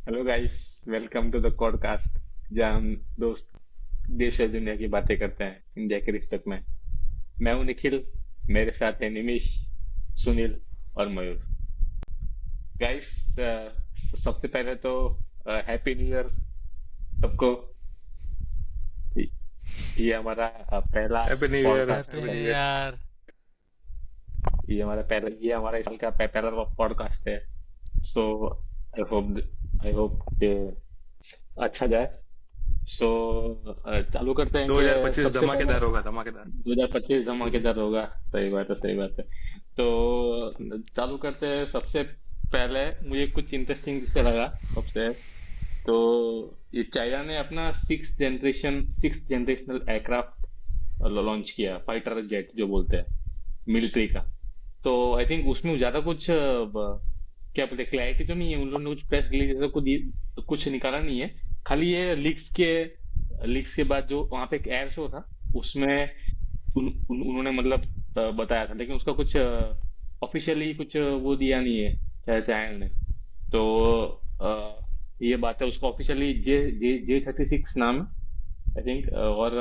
Hello guys, welcome to the podcast जहाँ हम दोस्त देश और दुनिया की बातें करते हैं इंडिया के रिश्ते में। मैं हूं निखिल। मेरे साथ है निमिष, सुनील और मयूर। गाइस, सबसे पहले तो हैप्पी न्यू ईयर सबको। ये हमारा पहला happy new year. Podcast happy happy है। New new year. ईयर। ये हमारा इस साल का पहला पॉडकास्ट है। सो आई होप कि अच्छा जाए। सो चालू करते हैं कि 2025 सबसे पहले धमाकेदार होगा, धमाकेदार। 2025 धमाकेदार होगा। सही बात है, सही बात है। तो चालू करते हैं। सबसे पहले मुझे कुछ इंटरेस्टिंग से लगा सबसे। तो ये चाइना ने अपना सिक्स जनरेशनल एयरक्राफ्ट लॉन्च किया, फाइटर जेट जो बोलते हैं, मिलिट्री का। तो आई थिंक उसमें ज्यादा कुछ क्या बोलते, क्लैरिटी तो नहीं है। उन लोगों ने कुछ प्रेस रिलीज ऐसा कुछ निकाला नहीं है। खाली ये लीक्स के बाद जो वहां पे एक एयर शो था, उसमें उन्होंने मतलब बताया था, लेकिन उसका कुछ ऑफिशियली कुछ वो दिया नहीं है चैनल ने। तो ये बात है, उसको ऑफिशियली जे जे J36 नाम आई थिंक। और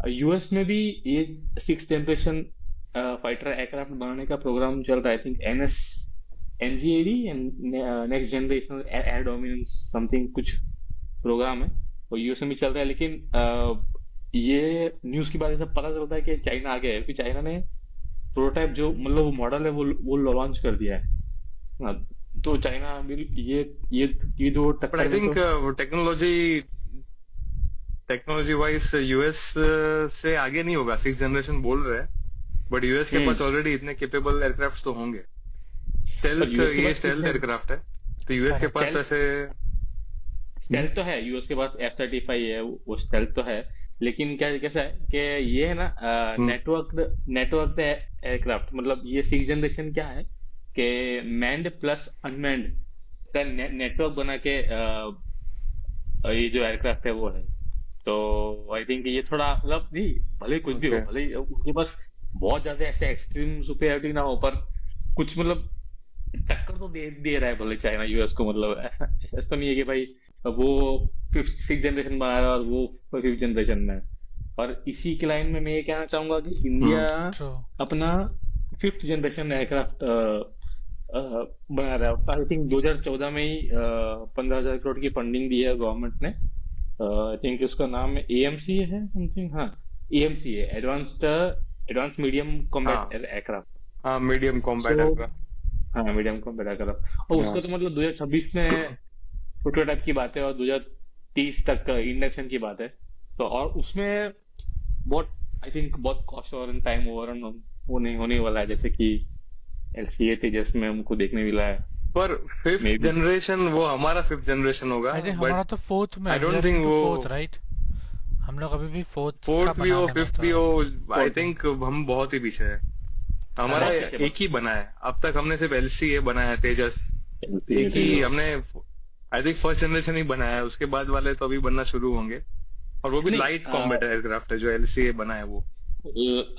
यूएस में भी ये सिक्स जनरेशन फाइटर एयरक्राफ्ट बनाने का प्रोग्राम चल रहा है। I think NGAD, next generation air dominance something कुछ प्रोग्राम है, वो यूएस में भी चल रहा है। लेकिन ये न्यूज की बात से पता चलता है कि चाइना आ गया है, क्योंकि चाइना ने प्रोटोटाइप जो मतलब वो मॉडल है वो लॉन्च कर दिया है। हाँ, तो चाइना ये ये दो बट टक्कर आई में तो। Think technology technology wise US से आगे नहीं होगा। सिक्स जनरेशन बोल रहे हैं, बट यूएस के हम्म। पास ऑलरेडी इतने केपेबल एयरक्राफ्ट तो होंगे। पर स्टेल्थ, यूएस के ये पास स्टेल्थ कितने एयरक्राफ्ट है, तो यूएस के पास करेक्ट। ऐसे। स्टेल्थ तो है, यूएस के पास F-35 है, वो स्टेल्थ तो है। लेकिन क्या कैसा है कि ये है ना, नेटवर्क एयरक्राफ्ट। मतलब ये सिक्स जनरेशन क्या है कि मैन्ड प्लस अनमैन्ड का नेटवर्क बना के ये जो एयरक्राफ्ट है वो है। तो आई थिंक ये थोड़ा मतलब नहीं, भले ही कुछ भी हो, ओके। भले ही उनके पास बहुत ज्यादा ऐसे एक्सट्रीम सुपेरियरिटी ना हो, पर कुछ मतलब टक्कर तो दे रहा है भले चाइना यूएस को। मतलब ऐसा तो नहीं है कि भाई वो फिफ्थ सिक्स जनरेशन में आ रहा है और वो फिफ्थ जनरेशन में है। और इसी के लाइन में मैं ये कहना चाहूंगा कि इंडिया हम्म। ट्रू। अपना फिफ्थ जनरेशन एयरक्राफ्ट बना रहा है। उसका आई थिंक 2014 में ही 15,000 करोड़ की फंडिंग दी है गवर्नमेंट ने। आई थिंक उसका नाम AMC है समथिंग। हाँ, AMC है, एडवांस मीडियम कॉम्बैट हाँ एयरक्राफ्ट। हाँ, मीडियम सो कॉम्बैट एयरक्राफ्ट। हाँ, मीडियम कॉम्बैट एयरक्राफ्ट। और उसका हाँ। तो मतलब 2026 में प्रोटोटाइप की बात है, और 2030 तक इंडक्शन की बात है। तो और उसमें बहुत आई थिंक बहुत कॉस्ट और टाइम ओवररन वो नहीं होने वाला है, जैसे कि LCA तेजस में हमको देखने मिला है। पर फिफ्थ मे बी। जनरेशन वो हमारा फिफ्थ जनरेशन होगा, आई थिंक हमारा बट तो फोर्थ में, I we don't are think into वो फोर्थ राइट। हम लोग अभी भी फोर्थ का फोर्थ भी हो बनाने में फिफ्थ तो भी हो। आई फोर्थ थिंक हम बहुत ही पीछे हैं। हमारा बहुत करेक्ट। पीछे, एक बहुत ही बना है अब तक, हमने सिर्फ LCA बनाया है, तेजस। LCA एक ही तेजस। हमने, आई थिंक फर्स्ट जनरेशन ही बनाया है। उसके बाद वाले तो अभी बनना शुरू होंगे, और वो भी लाइट नहीं, कॉम्बैट एयरक्राफ्ट है जो LCA बना है वो।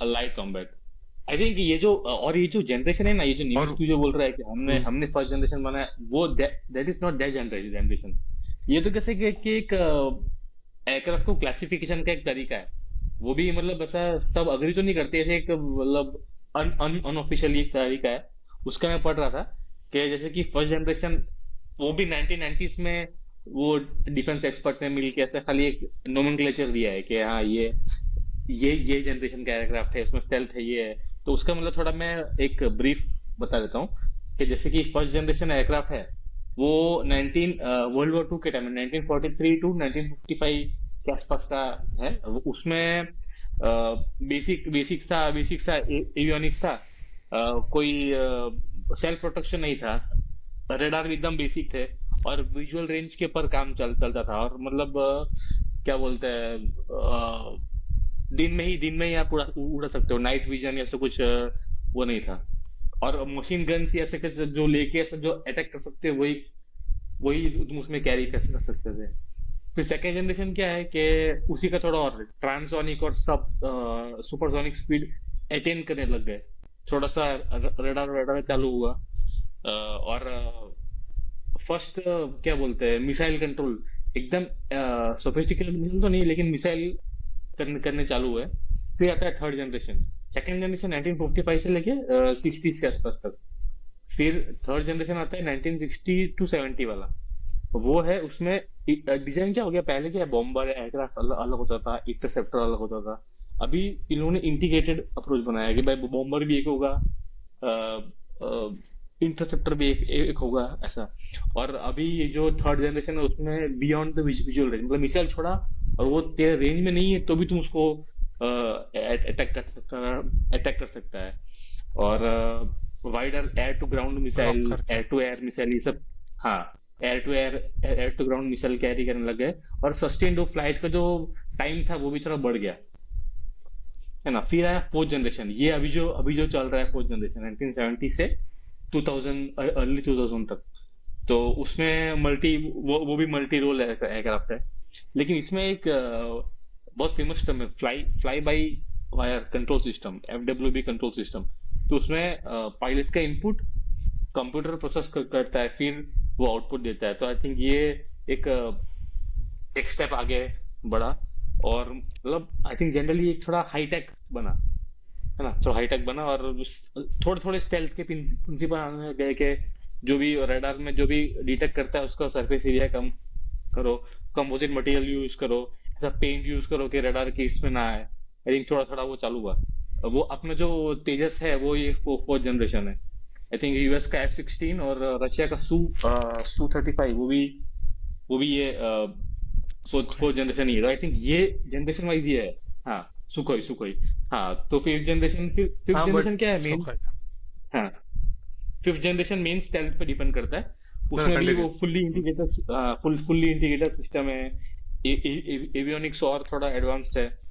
Light combat. आई थिंक ये जो और ये जो जनरेशन है ना, ये जो निमिष और तू जो बोल रहा है कि हमने हम्म, हमने फर्स्ट जनरेशन बनाया, वो that is not that generation. ये तो कैसे कि एक एयरक्राफ्ट को क्लासिफिकेशन का एक तरीका है। वो भी मतलब ऐसा सब अग्री तो नहीं करते, ऐसे एक मतलब अनऑफिशियली एक तरीका है। उसका मैं पढ़ रहा था कि जैसे कि फर्स्ट जनरेशन, वो भी 1990s में वो डिफेंस एक्सपर्ट ने मिलकर ऐसा खाली एक नोमेनक्लेचर दिया है कि हाँ ये जनरेशन का एयरक्राफ्ट है, उसमें स्टेल्थ है, ये है। तो उसका मतलब थोड़ा मैं एक ब्रीफ बता देता हूँ कि जैसे कि फर्स्ट जनरेशन एयरक्राफ्ट है, वो 19 वर्ल्ड वॉर 2 के टाइम में 1943 टू 1955 के आसपास का है। उसमें बेसिक सा एवियोनिक्स था। कोई सेल्फ प्रोटेक्शन नहीं था, रेडार भी एकदम बेसिक थे, और विजुअल रेंज के पर काम चलता था। और मतलब क्या बोलते हैं, दिन में ही आप उड़ा सकते हो, नाइट विजन या ऐसा कुछ वो नहीं था। और मशीन गन्स या ऐसे कुछ जो लेके ऐसा जो अटैक कर सकते हो, वही वही तुम उसमें कैरी कर सकते थे। फिर सेकेंड जनरेशन क्या है कि उसी का थोड़ा और ट्रांसोनिक और सब सुपरसोनिक स्पीड अटेन करने लग गए। थोड़ा सा रडार वडार चालू हुआ। और फर्स्ट क्या बोलते हैं मिसाइल कंट्रोल, एकदम सोफिस्टिकेटेड मिसाइल तो नहीं लेकिन मिसाइल करने चालू हुए। फिर आता है थर्ड जनरेशन। सेकंड जनरेशन 1945 से लेके 60s के आसपास तक। फिर थर्ड जनरेशन आता है 1960 टू 70 वाला। वो है उसमें डिजाइन क्या हो गया, पहले क्या बॉम्बर एयरक्राफ्ट अलग अलग होता था, इंटरसेप्टर अलग होता था। अभी इन लोगों ने इंटीग्रेटेड अप्रोच बनाया कि भाई बॉम्बर भी एक होगा, इंटरसेप्टर भी एक होगा ऐसा। और अभी ये जो थर्ड जनरेशन है उसमें बियॉन्ड द विजुअल रेंज, मतलब मिसाइल छोड़ा और वो तेरे रेंज में नहीं है तो भी तुम उसको अटैक कर सकता है। और wider air to ground block missile, करके। एयर टू एयर मिसाइल, ये सब। हाँ, air to ground missile carry करने लग गए। और सस्टेन्ड फ्लाइट का जो टाइम था वो भी थोड़ा बढ़ गया, है ना। फिर आया फोर्थ जनरेशन, ये अभी जो चल रहा है फोर्थ जनरेशन 1970 से 2000 अर्ली 2000 तक। तो उसमें वो भी मल्टी रोल एयरक्राफ्ट है। लेकिन इसमें एक बहुत फेमस टर्म है, fly by wire control system, FWB control system. तो उसमें पायलट का इनपुट कंप्यूटर प्रोसेस करता है, फिर वो आउटपुट देता है। तो आई थिंक ये एक एक स्टेप आगे बढ़ा। और मतलब आई थिंक जनरली एक थोड़ा हाईटेक बना, है ना, थोड़ा हाईटेक बना। और थोड़े थोड़े स्टेल्थ के प्रिंसिपल आने गए कि जो भी रडार में जो भी डिटेक्ट करता है उसका सरफेस एरिया कम करो, कंपोजिट मटेरियल यूज करो, ऐसा पेंट यूज करो कि रडार की इसमें ना आए। आई थिंक थोड़ा थोड़ा वो चालू हुआ। वो अपना जो तेजस है वो ये फोर्थ जनरेशन है। आई थिंक यूएस का F-16 और रशिया का Su-35 वो भी ये फोर्थ जनरेशन ही है। आई थिंक ये जनरेशन वाइज ये है। हाँ, सुखोई। हाँ, तो फिफ्थ हाँ बट जनरेशन क्या है मेन। सुखोई। हाँ, फिफ्थ जनरेशन मेन स्टेल्थ पे डिपेंड करता है। उसमें भी कंटिन्यू। वो फुल्ली इंटीग्रेटेड सिस्टम है। एवियोनिक्स और थोड़ा एडवांस्ड है।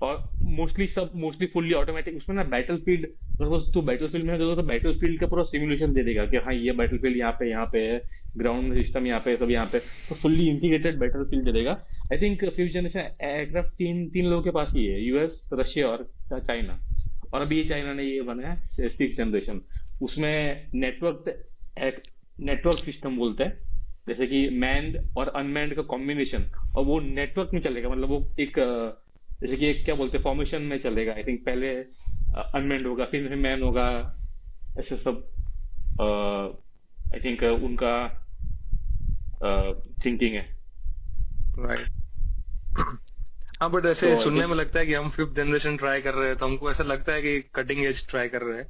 और मोस्टली फुल्ली ऑटोमेटिक। उसमें ना बैटलफील्ड, मतलब तू बैटलफील्ड में है तो बैटलफील्ड का पूरा सिमुलेशन दे देगा कि हाँ ये बैटलफील्ड यहाँ पे है, ग्राउंड सिस्टम यहाँ पे, सब यहाँ पे। तो फुल्ली इंटीग्रेटेड बैटलफील्ड दे देगा। I think fifth generation aircraft तीन लोगों के पास ही है, यूएस, रशिया और चाइना। और अभी ये चाइना ने ये बनाया सिक्स जनरेशन। उसमें नेटवर्क सिस्टम बोलते हैं, जैसे कि मैन्ड और अनमैन्ड का कॉम्बिनेशन। और वो नेटवर्क में चलेगा, मतलब वो एक जैसे कि एक क्या बोलते हैं फॉर्मेशन में चलेगा। आई थिंक पहले अनमैन्ड होगा, फिर मैन होगा, ऐसे सब। आई थिंक उनका थिंकिंग है। राइट। हाँ बट ऐसे तो आई सुनने थिंक में लगता है कि हम फिफ्थ जनरेशन ट्राई कर रहे हैं, तो हमको ऐसा लगता है कि कटिंग एज ट्राई कर रहे हैं।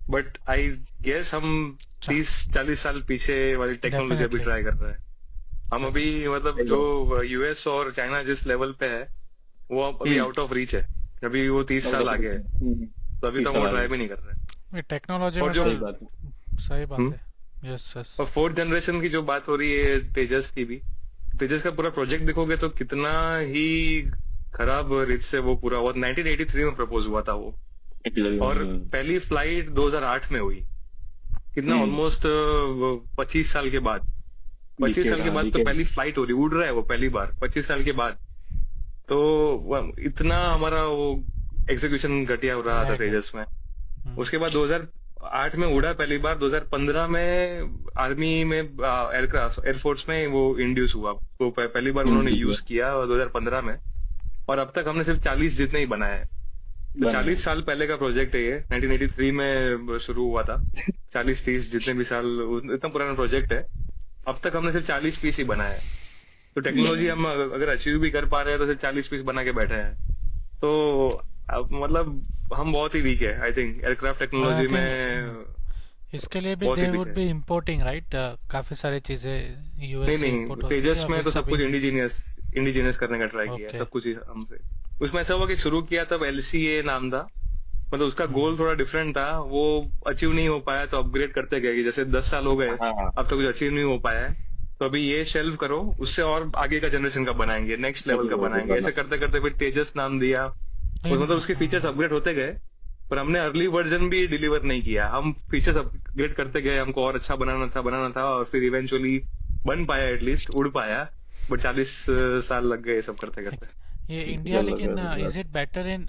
बट आई गेस हम 30-40 साल पीछे वाली टेक्नोलॉजी अभी डेफिनेटली ट्राई कर रहे हैं। हम अभी मतलब जो यूएस और चाइना जिस लेवल पे है वो अभी आउट ऑफ रीच है। अभी वो 30 साल आगे है, तो अभी 30 तो साल वो आगे। ट्राई भी नहीं कर रहे। टेक्नोलॉजी और में जो तो सही बात है। सही बात हम्म, है। Yes yes. और फोर्थ जनरेशन की जो बात हो रही है तेजस की भी, तेजस का पूरा प्रोजेक्ट देखोगे तो कितना ही खराब रीत से वो पूरा हुआ। 1983 में प्रपोज हुआ था वो, और पहली फ्लाइट 2008 में हुई। कितना ऑलमोस्ट 25 साल के बाद, 25 साल के बाद तो पहली फ्लाइट हो रही, उड़ रहा है वो पहली बार 25 साल के बाद। तो इतना हमारा वो एग्जीक्यूशन घटिया हो रहा था तेजस में। उसके बाद 2008 में उड़ा पहली बार, 2015 में आर्मी में एयरक्राफ्ट एयरफोर्स में वो इंड्यूस हुआ, तो पहली बार उन्होंने यूज किया 2015 में। और अब तक हमने सिर्फ 40 जितने ही बनाए हैं। तो 40 साल पहले का प्रोजेक्ट है ये, 1983 में शुरू हुआ था। 40-30 जितने भी साल, इतना पुराना प्रोजेक्ट है। अब तक हमने सिर्फ 40 पीस ही बनाए हैं। तो टेक्नोलॉजी हम अगर अचीव भी कर पा रहे हैं तो सिर्फ 40 पीस बना के बैठे हैं। तो मतलब हम बहुत ही वीक है आई थिंक एयरक्राफ्ट टेक्नोलॉजी में। इसके लिए भी बहुत ही दे पीछे वुड है। बी इंपोर्टिंग राइट, काफी सारी चीजें यूएस नहीं से नहीं, इंपोर्ट होती है तेजस या में फिर तो सब कुछ सभी। इंडिजीनियस करने का ट्राई किया है, ओके। सब कुछ ही हमसे। उसमें ऐसा हुआ कि शुरू किया तब LCA नाम था, मतलब उसका गोल थोड़ा डिफरेंट था। वो अचीव नहीं हो पाया तो अपग्रेड करते गए कि जैसे 10 साल हो गए अब तक कुछ अचीव नहीं हो पाया है, तो अभी ये शेल्व करो, उससे और आगे का जनरेशन का बनाएंगे, नेक्स्ट लेवल का बनाएंगे। ऐसे करते करते फिर तेजस नाम दिया। मतलब उसके फीचर्स अपग्रेड होते गए, पर हमने अर्ली वर्जन भी डिलीवर नहीं किया। हम फीचर्स अपग्रेड करते गए, हमको और अच्छा बनाना था और फिर इवेंचुअली बन पाया, एटलीस्ट उड़ पाया। बट 40 साल लग गए सब करते करते। ये इंडिया, लेकिन is it better in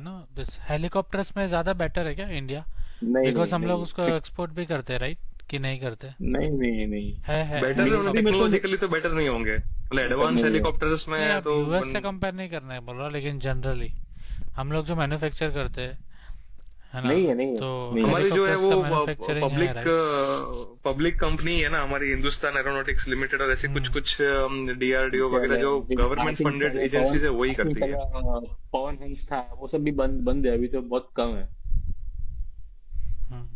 no this helicopters में ज्यादा बेटर है क्या इंडिया? नहीं बिकॉज हम लोग नहीं उसको एक्सपोर्ट भी करते हैं राइट, कि नहीं करते? नहीं नहीं नहीं है बेटर मेरे मतलब मेरे को टेक्नोलॉजिकली तो बेटर नहीं होंगे, मतलब बेटर एडवांस नहीं है। हेलीकॉप्टर्स नहीं, में अब तो यूएस से कंपेयर नहीं करना है बोल रहा, लेकिन जनरली हम लोग जो मैन्युफैक्चर करते हैं, है ना, नहीं है नहीं है तो नहीं है। हमारी जो है हेलीकॉप्टर्स वो का मैन्युफैक्चरिंग है, पब्लिक राइट? पब्लिक कंपनी है ना हमारी, हिंदुस्तान एरोनॉटिक्स लिमिटेड, और ऐसे कुछ हम्म कुछ डीआरडीओ वगैरह जो आई गवर्नमेंट थिंक फंडेड पहले एजेंसीज है वही आई थिंक करती है। पहले पवन हंस था, वो सब भी बंद बंद है अभी, तो बहुत कम है। हम्म,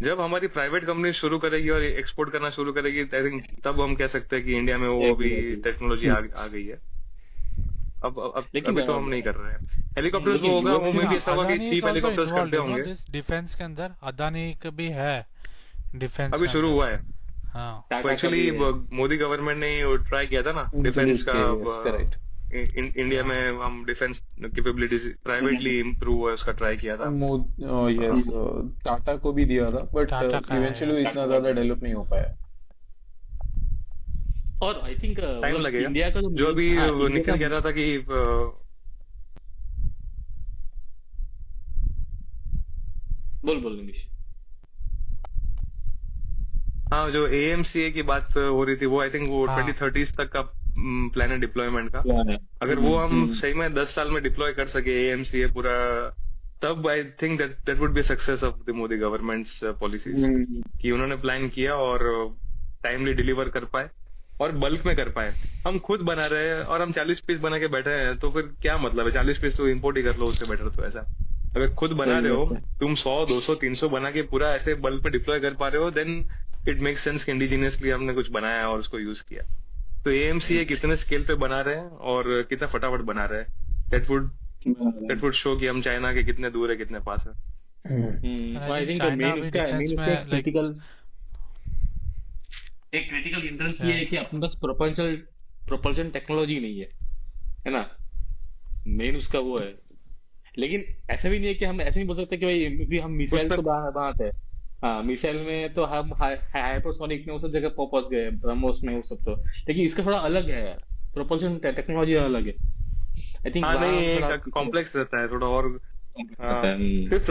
जब हमारी प्राइवेट कंपनी शुरू करेगी और एक्सपोर्ट करना शुरू करेगी, आई थिंक तब हम कह सकते हैं कि इंडिया में वो अभी एग्जैक्टली। टेक्नोलॉजी आ गई है। अब लेकिन अभी तो हम नहीं कर रहे हैं। हेलीकॉप्टर्स वो लेकिन होगा, यूएस वो में में लेकिन भी ऐसा होगा कि Adani is cheap also helicopters involve, करते यू नो, होंगे। दिस डिफेंस के अंदर अदानी का भी है, डिफेंस अभी के शुरू अंदर। हुआ है। हाँ, वो टाटा का एक्चुअली भी है। मोदी गवर्नमेंट ने ट्राई किया था ना डिफेंस इंट्रोड्यूस का। किया, यस करेक्ट। इंडिया या में हम डिफेंस कैपेबिलिटीज प्राइवेटली इम्प्रूव हुआ है, उसका ट्राई किया था। यस, टाटा को भी दिया था, बट टाटा का है, इवेंचुअली यस। इतना टाटा का ज्यादा भी। डेवलप नहीं हो पाया। और आई थिंक टाइम मतलब लगेगा। इंडिया का जो जो मेन, अभी हाँ इंडिया निखिल का, कह रहा था कि बोल बोल निमिष। हाँ, जो एएमसीए की बात हो रही थी, वो आई थिंक वो हाँ 2030 तक का प्लान है डिप्लॉयमेंट का। प्लान है। अगर वो हम सही में 10 साल में डिप्लॉय कर सके एएमसीए पूरा, तब I think that that would be success of the Modi governments policies, कि उन्होंने प्लान किया और टाइमली डिलीवर कर पाए और बल्क में कर पाए। हम खुद बना रहे हैं और हम 40 पीस बना के बैठे हैं, तो फिर क्या मतलब है? 40 पीस तो इम्पोर्ट ही कर लो, उससे बेटर तो ऐसा। अगर खुद बना सही रहे हो बात है। तुम 100 200 300 बना के पूरा ऐसे बल्क पे डिप्लॉय कर पा रहे हो, देन इट मेक्स सेंस कि इंडिजिनियसली हमने कुछ बनाया और उसको यूज किया। तो एएमसीए कितने स्केल पे बना रहे हैं और कितना फटाफट बना रहे हैं, दैट वुड शो कि हम चाइना के कितने दूर है, कितने पास है। And I I think think China main भी उसका डिफेंस एक में लाइक क्रिटिकल, एक क्रिटिकल हिंड्रेंस ये है कि अपने पास प्रोपल्शन प्रोपल्शन टेक्नोलॉजी नहीं है ना। मेन उसका वो है। लेकिन ऐसा भी नहीं है कि हम ऐसे नहीं बोल सकते कि भाई भी हम उस मिसाइल पर तो बनाते हैं। हाँ मिसाइल में तो हम हाइपरसोनिक में वो सब जगह पहुंच गए, ब्रह्मोस में वो सब तो। लेकिन इसका थोड़ा अलग है यार, प्रोपल्शन टेक्नोलॉजी अलग है। आई थिंक हाँ, वहाँ नहीं, हम ये थोड़ा कॉम्प्लेक्स रहता है थोड़ा और। रहता है। सिर्फ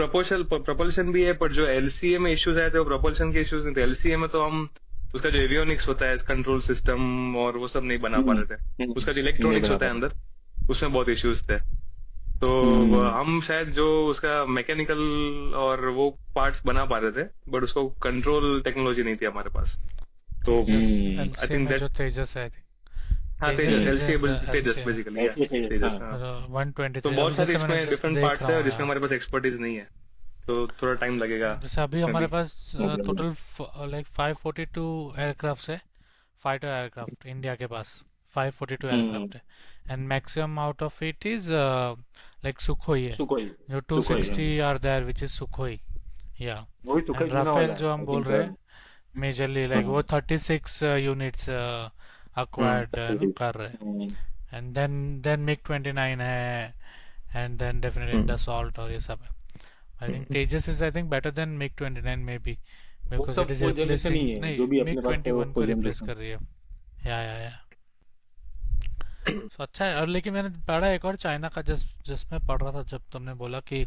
प्रपोल्शन भी है, पर जो एलसीए में इश्यूज आए थे वो प्रपोल्शन के इश्यूज नहीं थे। एलसीए में तो हम उसका जो एवियोनिक्स होता है, कंट्रोल सिस्टम और वो सब नहीं बना पा रहे थे। उसका जो नहीं इलेक्ट्रॉनिक्स बना होता है पाते। अंदर, उसमें बहुत इश्यूज थे। तो हम शायद जो उसका मैकेनिकल और वो पार्ट्स बना पा रहे थे, बट उसको कंट्रोल टेक्नोलॉजी नहीं थी हमारे पास। तो तेजस आई एलसी थिंक में दैट, जो तेजस है, हाँ, Tejas Tejas is LCA in Tejas LC basically, ऐसे ही है, तेजस, हाँ। हाँ। 123। तो अभी बहुत सारे जैसे मैंने इसमें जस्ट डिफरेंट देख पार्ट्स रहा है, और हूँ जिसमें यार, हमारे पास एक्सपर्टीज नहीं है, तो थोड़ा टाइम लगेगा जैसे अभी उसमें हमारे भी। पास no problem. Total like 542 aircraft है, फाइटर एयरक्राफ्ट इंडिया के पास 542 एयरक्राफ्ट है, and maximum out of it is like Sukhoi है, सुखोई जो Sukhoi 260 are there which is Sukhoi, या वही सुखोई एंड चुना वाला राफेल है जो हम आई बोल थिंक। रहे हैं मेजरली लाइक वो 36 यूनिट्स अक्वायर्ड कर रहे हैं, एंड देन मिग 29 है, एंड देन डेफिनेटली डसॉल्ट और ये सब है। I think Tejas is I think better than MiG 29 may be, वो बिकॉज इट सब इज कोई जनरेशन रिप्लेसिंग, ही है नहीं जो भी मिग अपने पास है, वो 21 को कोई रिप्लेस जनरेशन। कर रही है। या So, अच्छा है। और लेकिन मैंने पढ़ा एक और चाइना का, जिसमें पढ़ रहा था जब तुमने बोला कि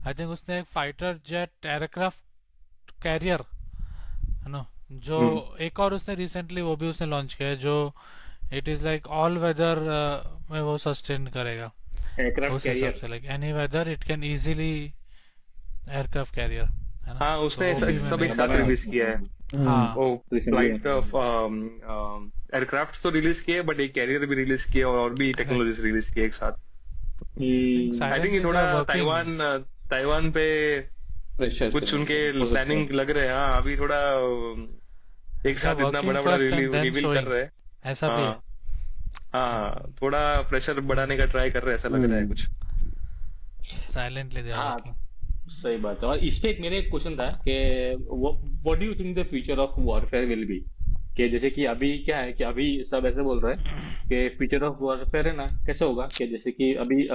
आई थिंक उसने एक फाइटर जेट एयरक्राफ्ट कैरियर है ना, जो एक और उसने रिसेंटली वो भी उसने लॉन्च किया है, जो it is like all weather में वो सस्टेन करेगा एयरक्राफ्ट उस हिसाब कैरियर। से, like any weather it can easily aircraft carrier, है ना। हाँ, तो उसने वो भी सब मैंने एक साथ बनाया रिलीज किया है। हाँ वो रिसेंटली। फ्लाइट एयरक्राफ्ट तो रिलीज किए, बट एक कैरियर भी रिलीज किए और भी करेक्ट। टेक्नोलॉजीज रिलीज किए एक साथ। आई थिंक ये साइलेंटली दे थोड़ा आर वर्किंग। ताइवान पे प्रेशर कुछ करने उनके के लिए। प्लानिंग लग रहे हैं। हाँ, अभी थोड़ा एक दे आर साथ इतना वर्किंग बड़ा बड़ा फर्स्ट एंड देन रिवील कर शोइंग, रहे हैं। ऐसा भी है। हाँ, हाँ, थोड़ा प्रेशर बढ़ाने का ट्राई कर रहे हैं, ऐसा लग रहा है कुछ। साइलेंटली दे आर हाँ वर्किंग। सही बात है। और इस पे एक मेरे एक क्वेश्चन था कि what do you think the future of warfare will be, कि जैसे कि अभी क्या है कि अभी सब ऐसे बोल रहे हैं कि फ्यूचर ऑफ वॉरफेयर है ना कैसे होगा, कि जैसे कि अभी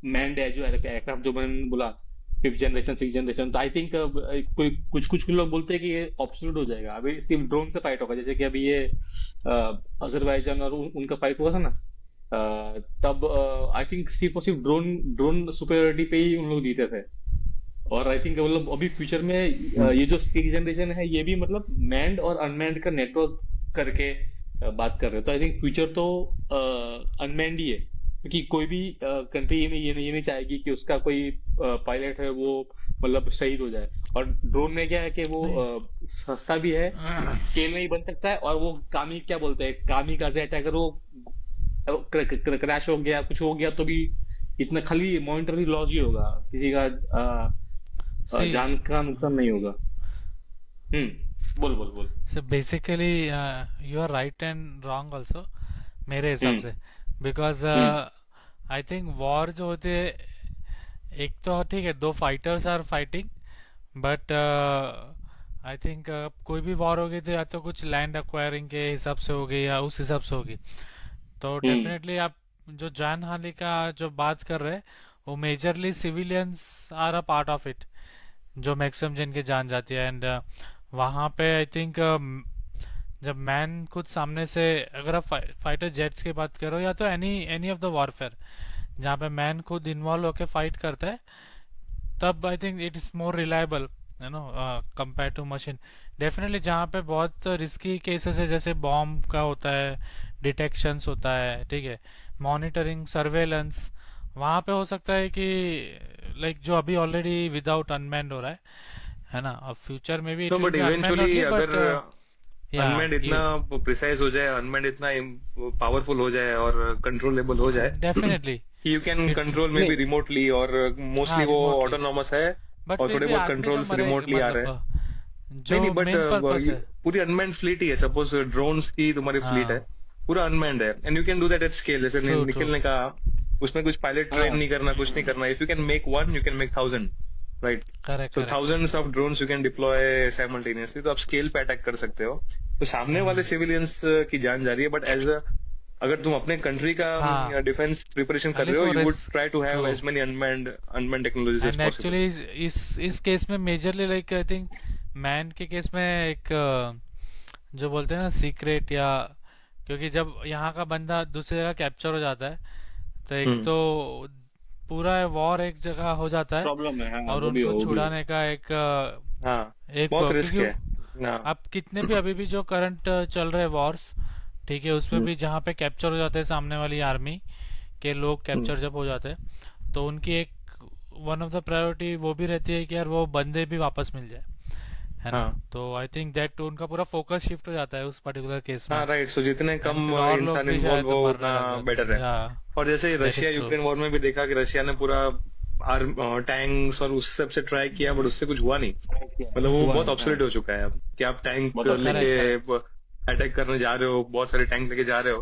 मैन्ड है जो एयरक्राफ्ट जो मैंने बोला 5th जनरेशन 6th जनरेशन, तो आई थिंक कोई कुछ लोग बोलते हैं कि ये ऑब्सोल्यूट हो जाएगा, अभी सिर्फ ड्रोन से फाइट होगा। जैसे कि अभी ये अजरबैजान और उनका फाइट हुआ था ना, तब आई थिंक सिर्फ और सिर्फ ड्रोन ड्रोन सुपेरियरिटी पे ही उन लोग जीते थे। और आई थिंक मतलब अभी फ्यूचर में ये जो सिक्स जनरेशन है ये भी मतलब मैन्ड और अनमैन्ड का नेटवर्क करके बात कर रहे हो। तो आई थिंक फ्यूचर तो अनमैन्ड ही है, क्योंकि कोई भी कंट्री ये नहीं चाहेगी कि उसका कोई पायलट है वो मतलब शहीद हो जाए। और ड्रोन में क्या है कि वो नहीं सस्ता भी है, स्केल में ही बन सकता है, और वो कामी क्या बोलते हैं, कामी का जेट है, अगर वो क्रैश हो गया कुछ हो गया तो भी इतना खाली मॉनिटरी लॉस ही होगा, किसी का सी जान का नुकसान नहीं होगा। बोल बोल बोल। so basically you are right and wrong also मेरे हिसाब हम्म से because hmm I think war जो होते हैं एक तो ठीक है दो fighters are fighting but I think कोई भी वॉर होगी तो या तो कुछ लैंड एक्वायरिंग के हिसाब से होगी या उस हिसाब से होगी। तो हम्म डेफिनेटली आप जो जान हानि का जो बात कर रहे हैं वो majorly civilians are a part of it जो मैक्सिमम जिनकी जान जाती है। एंड वहाँ पे आई थिंक जब मैन खुद सामने से अगर आप फाइटर जेट्स की बात करो या तो any any of the warfare जहाँ पे मैन खुद इन्वॉल्व होके फाइट करता है तब I think it is more reliable you know compare to machine. Definitely जहाँ पे बहुत रिस्की केसेस है जैसे बॉम्ब का होता है डिटेक्शंस होता है ठीक है मॉनिटरिंग सर्वेलेंस वहाँ पे हो सकता है कि लाइक जो अभी ऑलरेडी विदाउट अनमैन्ड हो रहा है ना। अब फ्यूचर में भी it no will but be unmanned eventually only but अगर या अनमैन्ड इतना प्रिसाइज हो जाए, अनमैन्ड इतना पावरफुल हो जाए और कंट्रोलेबल हो जाए डेफिनेटली कि यू कैन फिर कंट्रोल मे नहीं बी रिमोटली, और मोस्टली हाँ वो रिमोटली ऑटोनॉमस है बट और फिर थोड़े भी बहुत आदमी तो कंट्रोल्स मरे रिमोटली आ रहे हैं। मतलब नहीं जो नहीं, बट मेन पर्पस है पूरी अनमैन्ड फ्लीट ही है, सपोज ड्रोन्स की तुम्हारी फ्लीट है, हाँ पूरा अनमैन्ड है, and you can do that at scale. जैसे ट्रू ट्रू निखिल ने कहा, उसमें कुछ पायलट ट्रेन हाँ नहीं करना, कुछ नहीं करना। If you can make one, you can make 1000, right? Correct so correct thousands of drones you can deploy simultaneously, तो आप स्केल पे अटैक कर सकते हो। तो सामने वाले सिविलियंस की जान जा रही है, बट एज अ अगर तुम अपने कंट्री का हाँ डिफेंस प्रिपरेशन कर रहे एटलीस्ट हो, वो you would risk try to have true as many unmanned technologies as and possible. Actually इस केस में majorly like I think man के केस में एक जो बोलते हैं ना सीक्रेट या क्योंकि जब यहाँ का बंदा दूसरी जगह कैप्चर हो जाता है तो एक हम्म, तो पूरा वॉर एक जगह हो जाता है प्रॉब्लम है, हाँ और वो भी हो उनको वो भी हो। छुड़ाने का एक हाँ एक बहुत रिस्क क्योंकि है। हाँ अब कितने भी अभी भी जो करंट चल रहे वॉर्स ठीक है उसमें हम्म भी जहाँ पे कैप्चर हो जाते हैं सामने वाली आर्मी के लोग हम्म, कैप्चर जब हो जाते हैं तो उनकी एक वन ऑफ द प्रायोरिटी वो भी रहती है कि यार वो बंदे भी वापस मिल जाए है ना। हाँ तो आई थिंक दैट उनका पूरा फोकस शिफ्ट हो जाता है उस पर्टिकुलर केस में हाँ राइट। सो जितने एंड कम फिर और लोग इंसान भी शायद इन्वॉल्व हो मरने उतना लग जाते बेटर हैं है। या और जैसे that Russia is true Ukraine war में भी देखा कि रशिया ने पूरा टैंक्स और उस सब से ट्राई किया, बट उससे कुछ हुआ नहीं। मतलब वो हुआ बहुत नहीं, ऑब्सोलेट हाँ हो चुका है अब कि आप टैंक बहुत अपसेट करेक्ट है। करेक्ट लेके अटैक करने जा रहे हो, बहुत सारे टैंक लेके जा रहे हो,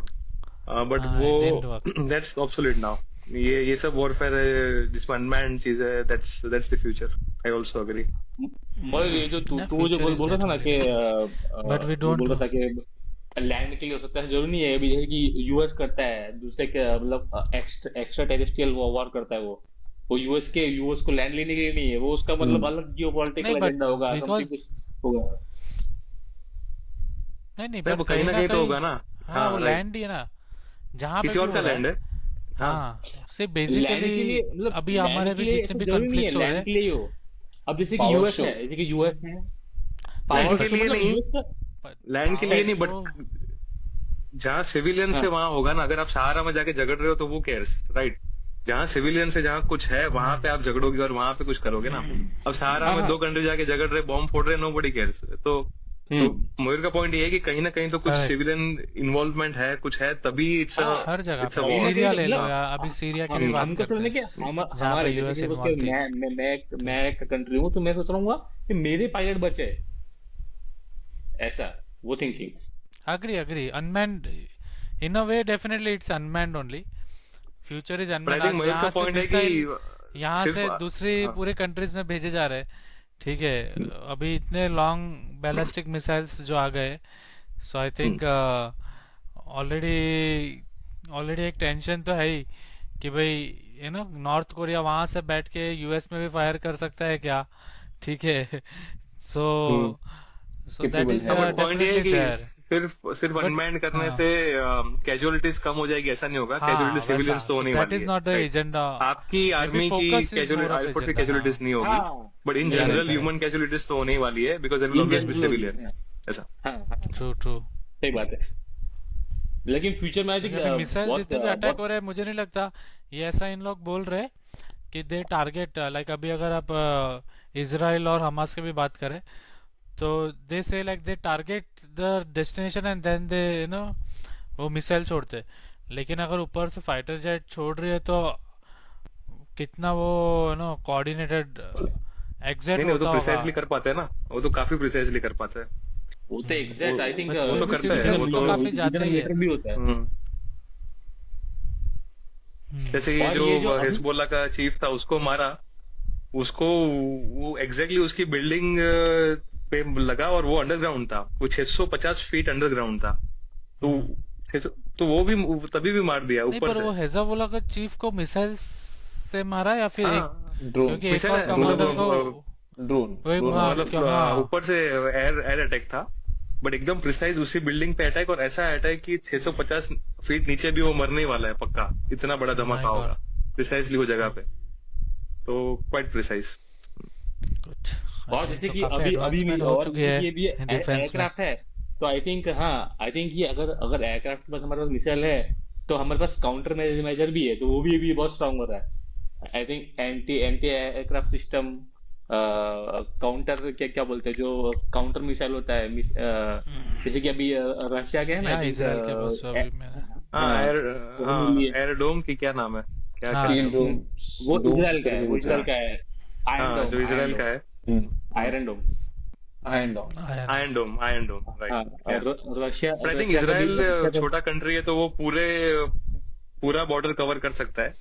बट हाँ वो it didn't work that's obsolete now. ये सब वॉरफेयर है जिसमें अनमैन्ड चीज है, that's the future. I also agree. मगर ये जो तू ना तू जो फ्यूचर इज बोल रहा था ना कि डेफिनेटली बट वी जो डोंट बोल नो रहा था कि लैंड के लिए हो सकता है, जरूरी नहीं है अभी जैसे कि यूएस करता है दूसरे के मतलब एक्स्ट्रा टेरेस्ट्रियल वॉर करता है वो यूएस को लैंड लेने के लिए नहीं है, वो उसका मतलब अलग जियो नहीं पॉलिटिकल बट एजेंडा होगा, समथिंग बिकॉज कुछ होगा। नहीं नहीं नहीं, बट वो कहीं कहीं ना ना कहीं तो कहीं होगा ना। हाँ वो हाँ राइट, लैंड ही है ना जहाँ पे किसी भी और हो का रहा है। लैंड है। हाँ हाँ सिर्फ लैंड के बेसिकली लिए मतलब अभी लैंड हमारे के भी लिए जितने ऐसा भी जरूरी नहीं है कॉन्फ्लिक्ट्स हो रहे लैंड हैं के लिए ही हो। अब पावर शो। जैसे कि यूएस है, लैंड पावर के शो लिए मतलब नहीं, यूएस का लैंड के लिए पावर नहीं, शो बट जहाँ सिविलियन से हाँ वहां होगा ना। अगर आप सहारा में जाके झगड़ रहे हो तो वो केयर्स, राइट? जहाँ सिविलियन से जहाँ कुछ है वहां पे आप झगड़ोगे और वहां पे कुछ करोगे ना। अब सहारा हाँ में हाँ दो कंट्री जाके झगड़ रहे, बॉम्ब फोड़ रहे, नो बडी केयर्स। तो मयूर का पॉइंट ये है कि कहीं ना कहीं तो कुछ करेक्ट सिविलियन इन्वॉल्वमेंट है, कुछ है, तभी इट्स हाँ हर जगह इट्स अ पे नहीं वॉर। नहीं सीरिया नहीं ले लो मतलब या अभी सीरिया की भी बात हमको करते समझने हैं के जहाँ पे हमारे जैसे यूएस कि उसके इन्वॉल्व थी मैं एक कंट्री हूँ तो मैं सोच रहा हूँ कि मेरे पायलट बचे, ऐसा वो thinking. agree agree unmanned in a way definitely it's unmanned only future is पर आई unmanned थिंक आज मयूर का यहाँ से पॉइंट है मिसाइल यहाँ सिर्फ से दूसरी हाँ, पूरे कंट्रीज में भेजे जा रहे हैं ठीक है अभी इतने लॉन्ग बैलिस्टिक मिसाइल्स जो आ गए सो आई थिंक ऑलरेडी ऑलरेडी एक टेंशन तो है ही कि भाई यू नो नॉर्थ कोरिया वहां से बैठ के यूएस में भी फायर कर सकता है क्या ठीक है सो सो दैट Capable इज है। बट पॉइंट ये है डेफिनेटली कि देयर सिर्फ सिर्फ बट अनमैन्ड करने हाँ से कैजुअलिटीज कम हो जाएगी ऐसा नहीं होगा। हाँ कैजुअलिटी वैसा, सिविलियंस तो होने ही दैट वाली इज है, नॉट द राइट? एजेंडा, आपकी मे बी आर्मी की focus is more of air force की एजेंडा। कैजुअलिटीज हाँ नहीं होगी, हाँ but in correct general correct, human casualties तो होने ही वाली है, because there will in always be general होगी। सिविलियंस ऐसा। हाँ हाँ, ट्रू ट्रू। सही बात है। लेकिन फ्यूचर में आई थिंक क्योंकि अभी मिसाइल बहुत जितने भी अटैक बहुत हो रहे हैं, मुझे नहीं लगता ये ऐसा इन लोग बोल रहे कि दे टारगेट, लाइक अभी अगर आप इसराइल और हमास की भी बात करें तो they say like they target the destination and then they वो मिसाइल छोड़ते। लेकिन अगर ऊपर से फाइटर जेट छोड़ रही है तो कितना वो कोऑर्डिनेटेड एग्जैक्ट नहीं नहीं, वो तो होता होगा। प्रिसाइजली कर पाते हैं ना, वो तो काफी प्रिसाइजली कर पाते हैं। वो तो एग्जैक्ट आई थिंक बट वो फिर तो भी करते हैं, वो सिविलियंस तो तो काफी जाते इतना ही है। मीटर भी होता है। जैसे ये और जो ये जो अभी हिजबुल्लाह का चीफ था उसको मारा, उसको वो एग्जैक्टली उसकी बिल्डिंग पे लगा और वो अंडरग्राउंड था, वो 650 फीट अंडरग्राउंड था, तो 600 तो वो भी तभी भी मार दिया नहीं, ऊपर पर से। वो हेजाबुल्ला का चीफ को मिसाइल से मारा या फिर एक, हाँ ड्रोन क्योंकि एक मिसाइल और है, कमांडर मतलब को ड्रोन वो एक ड्रोन हाँ मतलब क्या हाँ ऊपर से एयर अटैक था, बट एकदम प्रिसाइज उसी बिल्डिंग पे अटैक, और ऐसा अटैक कि 650 फीट नीचे भी वो मरने ही वाला है पक्का, इतना बड़ा धमाका माय होगा गॉड प्रिसाइजली वो जगह पे, तो क्वाइट प्रिसाइज। कुछ और आई जैसे तो कि काफी अभी अभी एडवांसमेंट हो और चुकी जैसे है कि ये भी इन डिफेंस में। एयरक्राफ्ट है, तो आई थिंक हाँ आई थिंक ये अगर अगर एयरक्राफ्ट के पास हमारे पास मिसाइल है तो हमारे पास काउंटर मेजर भी है, तो वो भी बहुत स्ट्रांग हो रहा है। I think anti anti aircraft system, counter क्या क्या बोलते हैं जो काउंटर मिसाइल होता है, जैसे कि अभी रशिया के है ना या आई थिंक, इजराइल के बस अभी मैंने हाँ हाँ एयर, वो हाँ मिली है। एयरडोम की क्या नाम है, क्या हाँ क्या स्टील नाम? डोम वो डोम इजराइल का है, करके वो कुछ इजराइल है। का है। आयरन हाँ डोम, जो आयरन इसराइल डोम, का है, आयरन डोम। आयरन डोम आया आयरन डोम, आयरन डोम, हाँ right. Russia but I think Russia का भी इसराइल रशिया का छोटा कंट्री है तो वो पूरा बॉर्डर कवर कर सकता है,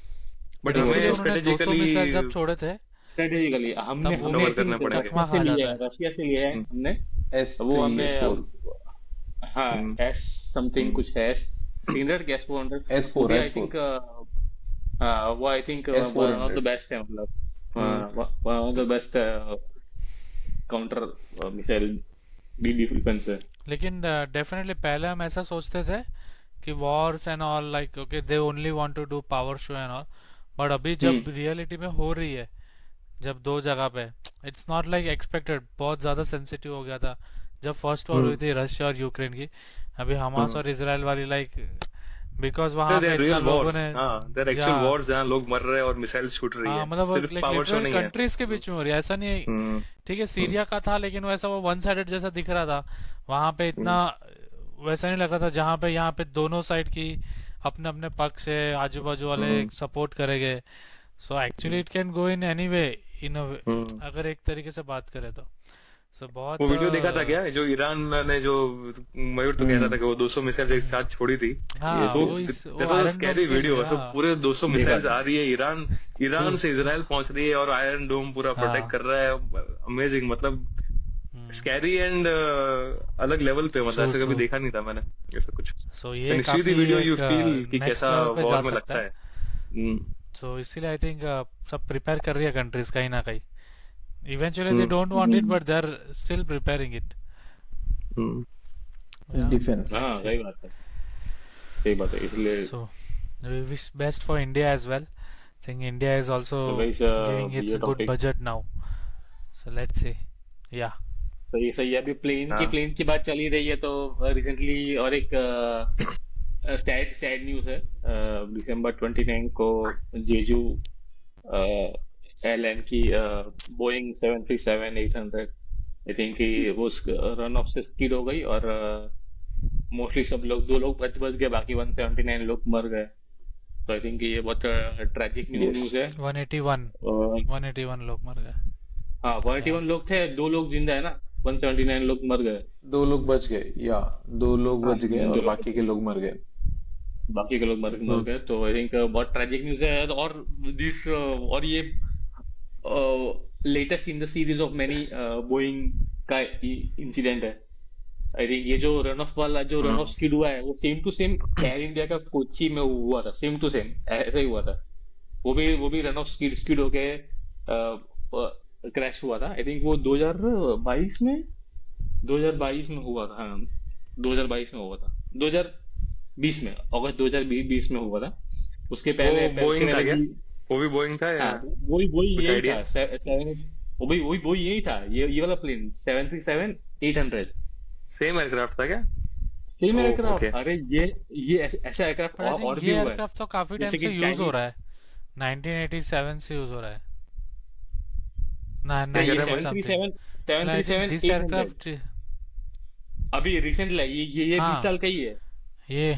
बट इसीलिए हमें उन्होंने 200 मिसाइल जब स्ट्रेटेजिकली छोड़े थे स्ट्रेटेजिकली हमने तब वो हमने भी कवर आई करना थिंक पड़ेगा। चकमा रशिया से खा लिया जाता है, है। रशिया से लिया है हमने। वो S3 हमने S4 हाँ एस समथिंग कुछ है, 300 गैस 400 वो S4 भी आई S4 थिंक, वो I think one of the S400 best है, मतलब one of the best counter missile बीबी डिफेंस है। लेकिन डेफिनेटली पहले हम ऐसा सोचते थे कि wars and all like okay they only want to do power show and all, but अभी जब रियलिटी में हो रही है, जब दो जगह पे इट्स नॉट लाइक एक्सपेक्टेड, बहुत ज्यादा सेंसिटिव हो गया था जब फर्स्ट वॉर हुई थी रशिया और यूक्रेन की। अभी हमास और इसराइल वाली लाइक बिकॉज वहां पे इतना रियल लोगों वॉर्स, ने हाँ देयर या एक्चुअल वॉर्स जहाँ लोग मर रहे हैं और मिसाइल छूट रही हाँ है, मतलब सिर्फ लाइक पावर शो लिटरली नहीं है। कंट्रीज के बीच में हो रही है, ऐसा नहीं है। ठीक है सीरिया का था लेकिन वैसा वो वन साइडेड जैसा दिख रहा था, वहां पे इतना वैसा नहीं लग रहा था जहाँ पे यहाँ पे दोनों साइड की अपने अपने पक्ष है, आजू बाजू वाले सपोर्ट करेंगे। So actually it can go in any way in अगर एक तरीके से बात करें तो। सो बहुत वो वीडियो देखा था क्या, जो ईरान ने जो मयूर तो कह रहा था कि वो 200 मिसाइल एक साथ छोड़ी थी, हाँ तो वो that was a scary video है। तो पूरे 200 मिसाइल्स आ रही है, ईरान से इजराइल पहुंच रही है और आयरन डोम पूरा प्रोटेक्ट कर रहा है। अमेजिंग, मतलब स्कैरी एंड अलग लेवल पे, मतलब ऐसे कभी देखा नहीं था मैंने ऐसा कुछ। सो ये see the video you feel कि नेक्स्ट कैसा लेवल पे जा वॉर में सकता लगता है। है। सो इसीलिए आई थिंक सब प्रिपेयर कर रही है कंट्रीज कहीं ना कहीं। Eventually they don't want it but they're still preparing it. Yeah. Defence हाँ सही बात है, सही बात है, इसलिए So we wish best for India as well. I think India is also So guys, giving its ये good topic- budget now. So let's see. Yeah. सही सही है। अभी हाँ। प्लेन की बात चली रही है, तो रिसेंटली और एक सैड न्यूज है। दिसंबर 29 को जेजू एयरलाइन की बोइंग 737-800 आई थिंक वो रन ऑफ से स्किड हो गई, और मोस्टली सब लोग, 2 लोग बच गए, बाकी 179 लोग मर गए। तो आई थिंक ये बहुत ट्रेजिक न्यूज है। 181 और 181 लोग मर गए। हाँ 181 लोग थे, 2 लोग जिंदा है ना, 179 लोग मर गए, 2 लोग बच गए या 2 लोग बच गए दो और लोग- बाकी के लोग मर गए। बाकी के लोग मर गए। तो आई थिंक बहुत ट्रेजिक न्यूज है। और दिस और ये latest in the series of many Boeing का इंसिडेंट है। आई थिंक ये जो रन ऑफ वाला जो रन ऑफ स्किड हुआ है वो same to same air India का कोची में हुआ था, सेम टू सेम ऐसा ही हुआ था। वो भी रन ऑफ स्किड होके क्रैश हुआ था। आई थिंक वो 2022 में हुआ था। हाँ 2022 में हुआ था, 2020 में, अगस्त 2020 में हुआ था। उसके वो पहले उसके बोइंग था पहले क्या? भी। वो भी बोइंग था या हाँ, वही वही कुछ यही आइडिया? था, सेवन, वो भी यही था, ये वाला प्लेन 737-800। सेम एयरक्राफ्ट था क्या? सेम ओ एयरक्राफ्ट। ओके। अरे ये ऐसा एयरक्राफ्ट बट आई थिंक और भी ये हुआ है, एयरक्राफ्ट तो काफी टाइम जैसे से कि यूज हो चाइनीज। रहा है, 1987 से यूज हो रहा है ना, क्या कह नहीं, ये रहे हैं 19 भाई? Seven three something. Seven seven I three think seven this eight hundred aircraft, अभी रिसेंटली है, ये 20 हाँ साल का ही है। ये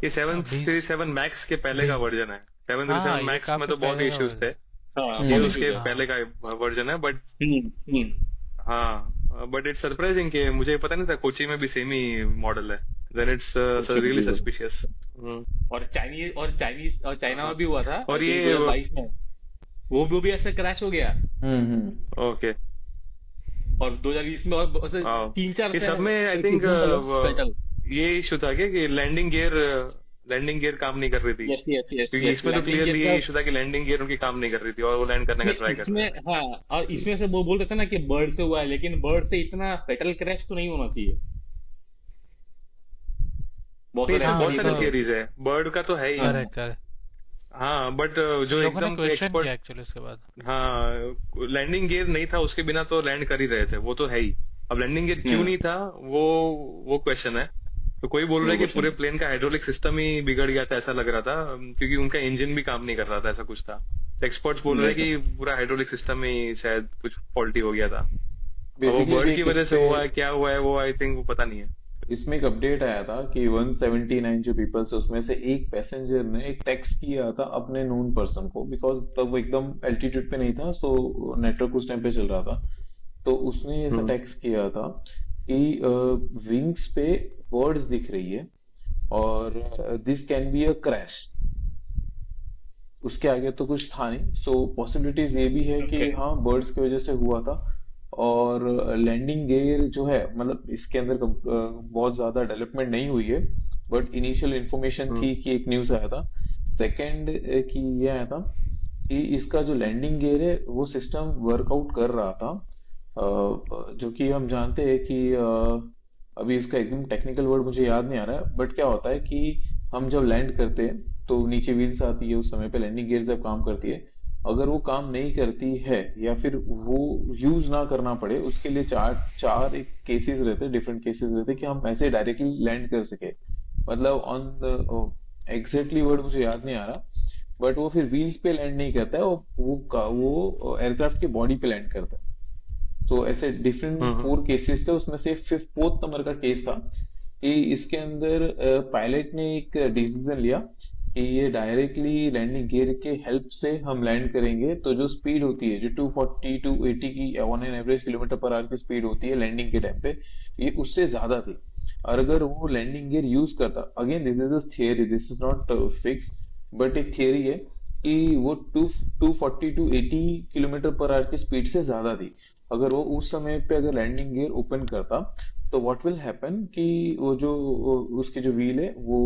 ये 20 737 मैक्स के पहले का 20 वर्जन है। हाँ 737 हाँ, ये मैक्स में काफी तो बहुत पहले का इश्यूज थे, वर्जन। हाँ, ये बहुत उसके इश्यूज है। पहले हाँ का वर्जन है। बट हम्म। हाँ, बट इट्स सरप्राइजिंग कि मुझे पता नहीं था कोची में भी सेम ही मॉडल है। देन इट्स रियली बिल्कुल। सस्पिशियस। और चाइना में भी हुआ था, आई और थिंक ये 2022 में। वो भी ऐसे क्रैश हो गया। ओके। और 2020 में, और ऐसे हाँ, 3-4 ये से सब में आई थिंक पेटल। ये इशू था क्या कि लैंडिंग गियर काम नहीं कर रही थी? यस यस यस क्योंकि यस, इसमें तो लैंडिंग गियर क्लियरली का। ये इशू था कि लैंडिंग गियर उनकी काम नहीं कर रही थी और वो लैंड करने का ट्राई कर रहे इसमें, हाँ, और इसमें से वो बोल रहे थे ना कि बर्ड से हुआ है, लेकिन बर्ड से इतना फेटल क्रैश तो नहीं होना चाहिए। बहुत थे। सारे हाँ बहुत ये सारी तो थियरीज है, बर्ड का तो है ही। हाँ, करेक्ट करेक्ट, हाँ, बट जो लोगों ने एकदम क्वेश्चन एक्सपर्ट, किया एक्चुअली उसके बाद। हाँ, लैंडिंग गियर नहीं था उसके बिना तो लैंड कर ही रहे थे, वो तो है ही। अब लैंडिंग गियर क्यों नहीं था, वो क्वेश्चन है। तो कोई बोल रहा वो है कि क्वेश्चन पूरे है। प्लेन का हाइड्रोलिक सिस्टम ही बिगड़ गया था, ऐसा लग रहा था, क्योंकि उनका इंजन भी काम नहीं कर रहा था, ऐसा कुछ था। एक्सपर्ट्स बोल रहे हैं कि पूरा हाइड्रोलिक सिस्टम ही शायद कुछ फॉल्टी हो गया था। अब वो बेसिकली बर्ड की वजह से इस हुआ है, क्या हुआ है वो आई थिंक वो पता नहीं है। इसमें एक अपडेट आया था कि 179 जो पीपल्स उसमें से एक पैसेंजर ने एक टेक्स्ट किया था अपने नोन पर्सन को, बिकॉज तब वो एकदम एल्टीट्यूड पे नहीं था, सो नेटवर्क उस टाइम पे चल रहा था। तो उसने ऐसा टेक्स्ट किया था कि विंग्स पे बर्ड्स दिख रही है और this can be a crash. उसके आगे तो कुछ था नहीं, सो पॉसिबिलिटीज ये भी है कि ओके। हाँ बर्ड्स की वजह से हुआ था। और लैंडिंग गियर जो है, मतलब इसके अंदर बहुत ज्यादा डेवलपमेंट नहीं हुई है, बट इनिशियल इंफॉर्मेशन थी कि एक न्यूज आया था। सेकंड कि ये आया था कि इसका जो लैंडिंग गियर है वो सिस्टम वर्कआउट कर रहा था, जो कि हम जानते हैं कि अभी इसका एकदम टेक्निकल वर्ड मुझे याद नहीं आ रहा है, बट क्या होता है कि हम जब लैंड करते हैं तो नीचे व्हील्स आती है, उस समय पे लैंडिंग गियर जब काम करती है, अगर वो काम नहीं करती है या फिर वो यूज ना करना पड़े, उसके लिए चार चार एक केसेस रहते हैं, डिफरेंट केसेस रहते हैं कि हम ऐसे डायरेक्टली लैंड कर सके। मतलब ऑन एग्जैक्टली वर्ड मुझे याद नहीं आ रहा, बट वो फिर व्हील्स पे लैंड नहीं करता है, वो एयरक्राफ्ट के बॉडी पे लैंड करता है। तो ऐसे डिफरेंट 4 केसेस थे, उसमें से फोर्थ नंबर का केस था कि इसके अंदर पायलट ने एक डिसीजन लिया कि ये डायरेक्टली लैंडिंग गियर के हेल्प से हम लैंड करेंगे, तो जो स्पीड होती है जो 240 280 की on an average kilometre per hour की स्पीड होती है लैंडिंग के टाइम पे, ये उससे ज्यादा थी। और अगर वो लैंडिंग गियर यूज करता, again this is a theory, this is not fix, but एक थियरी है कि वो 240 280 किलोमीटर पर आवर की स्पीड से ज्यादा थी। अगर वो उस समय पे अगर लैंडिंग गियर ओपन करता तो व्हाट विल हैपन कि वो जो उसके जो व्हील है वो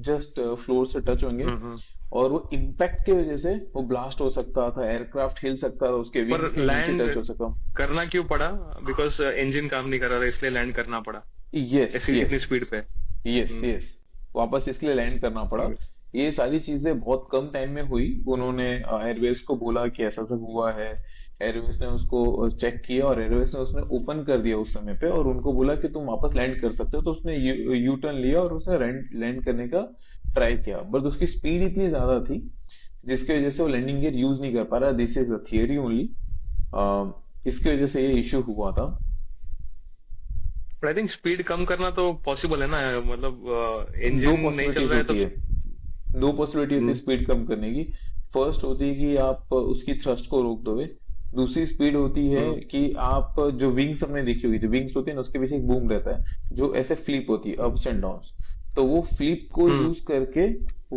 जस्ट फ्लोर से टच होंगे और वो इम्पैक्ट की वजह से वो ब्लास्ट हो सकता था, एयरक्राफ्ट हिल सकता था, उसके पर विंग्स के नीचे लैंड टच हो सकता। करना क्यों पड़ा? बिकॉज इंजन काम नहीं कर रहा था इसलिए लैंड करना पड़ा, यस ऐसी इतनी यस स्पीड पे। यस यस, वापस इसके लिए लैंड करना पड़ा। ये सारी चीजें बहुत कम टाइम में हुई। उन्होंने एयरवेज को बोला कि ऐसा सब हुआ है, एयरवेज ने उसको चेक किया और एयरवेज ने उसने ओपन कर दिया उस समय पे और उनको बोला कि तुम वापस लैंड कर सकते हो, तो उसने यू टर्न लिया और उसने लैंड करने का ट्राई किया, बट उसकी स्पीड इतनी ज्यादा थी जिसकी वजह से वो लैंडिंग गियर यूज नहीं कर पा रहा। This is a theory only, इसकी वजह से ये इश्यू हुआ था। आई थिंक स्पीड कम करना तो पॉसिबल है ना, मतलब दो इंजन नहीं चल पॉसिबिलिटीज रहा है तो। होती है, दो पॉसिबिलिटी होती है स्पीड कम करने की। फर्स्ट होती है कि आप उसकी थ्रस्ट को रोक दोगे। दूसरी स्पीड होती है कि आप जो विंग्स हमने देखी होगी, जो विंग्स होती है ना उसके पीछे एक बूम रहता है जो ऐसे फ्लिप होती है अप्स एंड डाउन्स, तो वो फ्लिप को यूज करके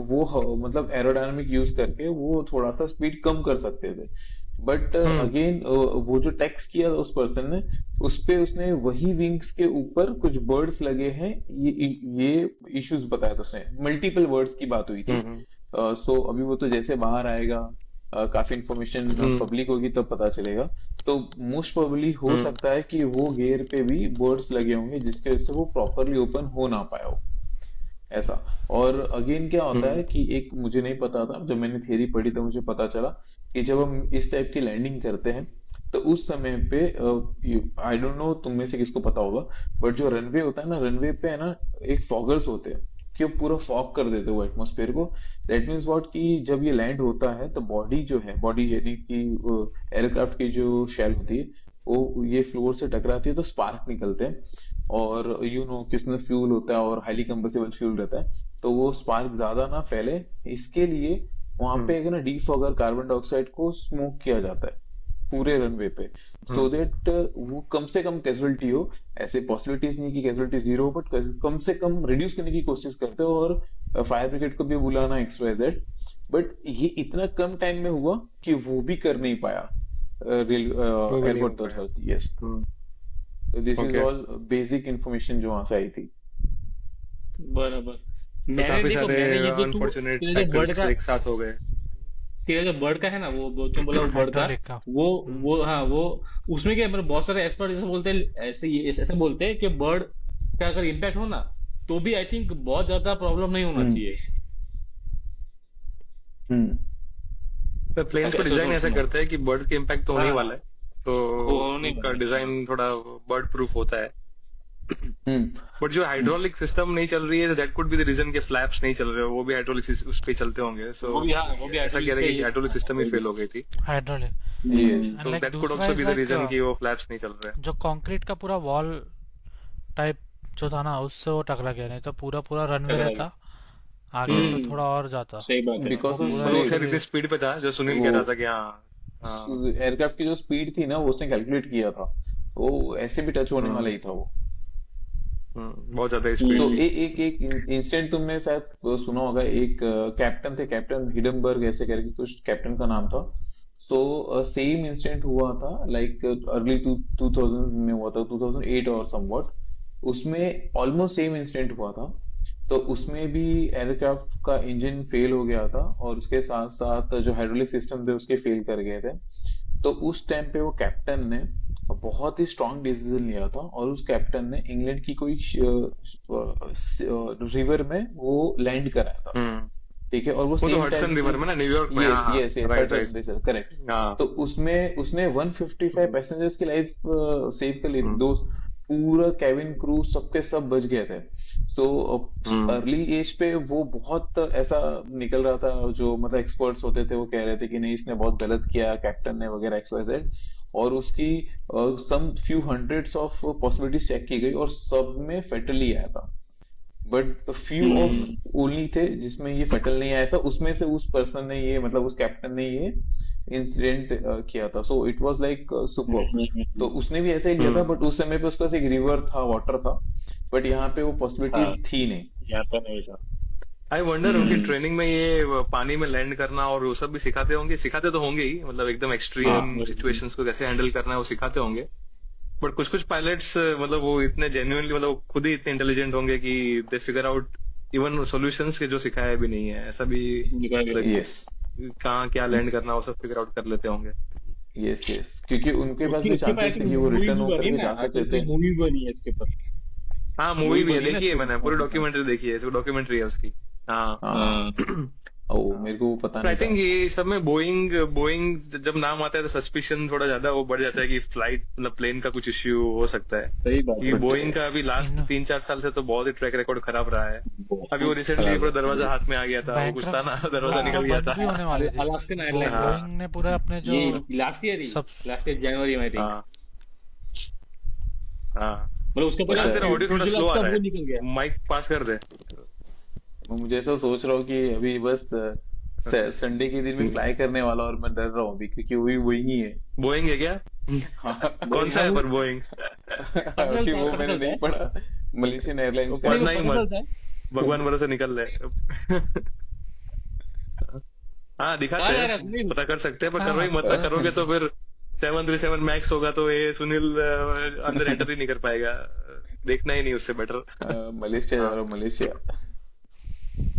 वो मतलब एरोडायनामिक यूज करके वो थोड़ा सा स्पीड कम कर सकते थे। बट अगेन वो जो टेक्स्ट किया उस पर्सन ने, उस पे उसने वही विंग्स के ऊपर कुछ बर्ड्स लगे हैं, ये इश्यूज बताया था उसने, मल्टीपल वर्ड्स की बात हुई थी। सो अभी वो तो जैसे बाहर आएगा, काफी इंफॉर्मेशन पब्लिक होगी तब पता चलेगा। तो मोस्ट प्रोबेबली हो सकता है कि वो गियर पे भी बर्ड्स लगे होंगे जिसकी वजह से वो प्रॉपरली ओपन हो ना पाया हो, ऐसा। और अगेन क्या होता है कि एक मुझे नहीं पता था, जब मैंने थियरी पढ़ी तो मुझे पता चला कि जब हम इस टाइप की लैंडिंग करते हैं तो उस समय पे आई डोंट नो तुम में से किसको पता होगा, बट जो रनवे होता है ना, रनवे पे है ना एक फॉगर्स होते हैं कि वो पूरा फॉग कर देते हैं वो एटमोस्फेयर को। दैट मीन्स व्हाट कि जब ये लैंड होता है तो बॉडी जो है, बॉडी यानी कि एयरक्राफ्ट की जो शेल होती है वो ये फ्लोर से टकराती है तो स्पार्क निकलते हैं, और यू नो कि उसमें फ्यूल होता है और हाईली कंबसिबल फ्यूल रहता है, तो वो स्पार्क ज्यादा ना फैले इसके लिए वहां पे अगर ना डीफॉगर कार्बन डाइऑक्साइड को स्मोक किया जाता है पूरे रनवे पे, सो दैट वो कम से कम कैजुअलिटी हो। ऐसे पॉसिबिलिटीज नहीं कि कैजुअलिटी जीरो हो, बट कम से कम रिड्यूस करने की कोशिश करते हो, और फायर ब्रिगेड को भी बुलाना XYZ। बट ये इतना कम टाइम में हुआ कि वो भी कर नहीं पाया airport authority. Yes, this is all basic information जो वहां से आई थी। बराबर। तो मैंने काफी देखो, सारे मैंने ये जो अनफॉर्चुनेट तेरा जो बर्ड फैक्टर्स का एक साथ हो गए। तेरा जो बर्ड का है ना, वो तुम बोला वो बर्ड का, हाइड्रोलिक का। वो हाँ, वो उसमें क्या मतलब बहुत सारे एक्सपर्ट ऐसे बोलते हैं, ऐसे बोलते हैं कि बर्ड का अगर इम्पैक्ट हो ना तो भी आई थिंक बहुत ज्यादा प्रॉब्लम नहीं होना चाहिए। तो प्लेन्स को ऐसा डिजाइन ऐसा सोचना। करता है कि बर्ड्स के इम्पैक्ट तो होने ही हाँ, वाला है, तो वो होने उनका वाला है। डिजाइन थोड़ा बर्ड प्रूफ होता है। हम्म बट जो हाइड्रोलिक सिस्टम नहीं चल रही है, that could be the reason के फ्लैप्स नहीं चल रहे हो, वो भी हाइड्रोलिक उस पे चलते होंगे। सो वो भी, हाँ, वो भी ऐसा कह रहे हैं कि हाइड्रोलिक सिस्टम ही फेल हो गई थी, हाइड्रोलिक। यस, तो लाइक दैट कुड दूसरा also is be the reason like कि वो फ्लैप्स नहीं चल रहे। जो कंक्रीट का पूरा वॉल टाइप जो था ना, उससे वो टकरा गया, नहीं तो पूरा पूरा रनवे टकरा रहता आगे तो थोड़ा और जाता। सही बात है। बिकॉज वो ऑफ पूरा वो शायद एक्चुअली इतनी स्पीड पे था जो सुनील कह वो रहा था कि हाँ एयरक्राफ्ट की जो स्पीड थी ना वो उसने कैलकुलेट किया था, वो ऐसे भी टच होने वाला ही था वो। बहुत ज्यादा स्पीड तो थी। एक एक इंसिडेंट तुमने शायद सुना होगा, एक कैप्टन थे, कैप्टन हिडनबर्ग ऐसे करके कुछ कैप्टन का नाम था। सो सेम इंसिडेंट हुआ था लाइक अर्ली 2000 में हुआ था, 2008 और समवॉट, उसमें ऑलमोस्ट सेम इंसिडेंट हुआ था। तो उसमें भी एयरक्राफ्ट का इंजन फेल हो गया था और उसके साथ साथ जो हाइड्रोलिक सिस्टम थे उसके फेल कर गए थे। तो उस टाइम पे वो कैप्टन ने बहुत ही स्ट्रांग डिसीजन लिया था, और उस कैप्टन ने इंग्लैंड की कोई रिवर में वो लैंड कराया था, ठीक है। और वो वो तो सेम हडसन टाइम रिवर में ना, न्यूयॉर्क में। Yes yes yes right right. Correct. हाँ तो उसमें उसने 155 पैसेंजर्स की लाइफ सेव कर ली थी, दो पूरा कैबिन क्रू सबके सब बच गए थे। सो अर्ली एज पे वो बहुत ऐसा निकल रहा था, जो मतलब एक्सपर्ट्स होते थे वो कह रहे थे कि नहीं इसने बहुत गलत किया कैप्टन ने वगैरह XYZ, और उसकी some few hundreds of possibilities check की गई और सब में फेटली आया था, बट फ्यू ऑफ ओनली थे जिसमें ये फटल नहीं आया था। उसमें से उस पर्सन ने ये मतलब उस कैप्टन ने ये इंसिडेंट किया था। So it was like super. तो उसने भी ऐसा ही लिया था, बट उस समय पे उसका एक रिवर था, वाटर था, बट यहाँ पे वो पॉसिबिलिटीज थी नहीं। यहाँ तो नहीं था। आई वंडर उनकी ट्रेनिंग में ये पानी में लैंड करना और वो सब भी सिखाते होंगे, सिखाते तो होंगे ही, मतलब एकदम एक्सट्रीम सिचुएशंस को कैसे हैंडल करना है वो सिखाते होंगे। बट कुछ कुछ पायलट्स मतलब वो इतने जेन्युइनली, मतलब वो खुद ही इतने इंटेलिजेंट होंगे कि दे फिगर आउट इवन सॉल्यूशंस के जो सिखाया भी नहीं है, ऐसा भी यस कहाँ क्या लैंड करना वो सब फिगर आउट कर लेते होंगे। यस यस, क्योंकि उनके पास भी उसके चांसेस पास थे कि वो मूवी रिटर्न भी होकर बनी के ना, जा सकते थे। मूवी बनी है इसके ऊपर। हाँ मूवी भी है, बनी ना देखी है इसके मैंने, ऊपर। पूरी डॉक्यूमेंट्री देखी है, डॉक्यूमेंट्री है उसकी। हाँ हाँ ओ मेरे को वो पता आई नहीं थिंक था। ये सब में बोइंग बोइंग जब नाम आता है तो सस्पिशन थोड़ा ज्यादा वो बढ़ जाता है कि फ्लाइट मतलब प्लेन का कुछ इश्यू हो सकता है। सही बात ये है। बोइंग का अभी लास्ट 3-4 साल से तो बहुत ही ट्रैक रिकॉर्ड खराब रहा है। अभी वो रिसेंटली पूरा दरवाजा हाथ में आ गया था, वो कुछ था ना, दरवाजा निकल गया बंद भी होने था। वाली थी। अलास्कन एयरलाइन बोइंग ने पूरा अपने जो ये लास्ट ईयर ही, सब- लास्ट ईयर जनवरी में थी। हाँ हाँ मतलब उसके यार तेरा ऑडियो थोड़ा स्लो आ रहा वो निकल गया। है, माइक पास कर दे। मुझे ऐसा सोच रहा हूँ कि अभी बस संडे के दिन में फ्लाई करने वाला, और मैं डर रहा हूँ अभी क्योंकि वही ही है। बोइंग है क्या? कौन सा है पर बोइंग? अभी वो मैंने नहीं पढ़ा, मलेशियन एयरलाइंस का। पढ़ना ही मत, चलता है। भगवान भरोसे निकल रहे। हाँ दिखाते हाँ यार, हैं, सुनील। पता कर सकते हैं, पर हाँ, करो ही मत, करोगे तो फिर 737 मैक्स होगा तो ये सुनील अंदर एंटर ही नहीं कर पाएगा, देखना ही नहीं उससे बेटर। मलेशिया जा रहा हूँ, मलेशिया।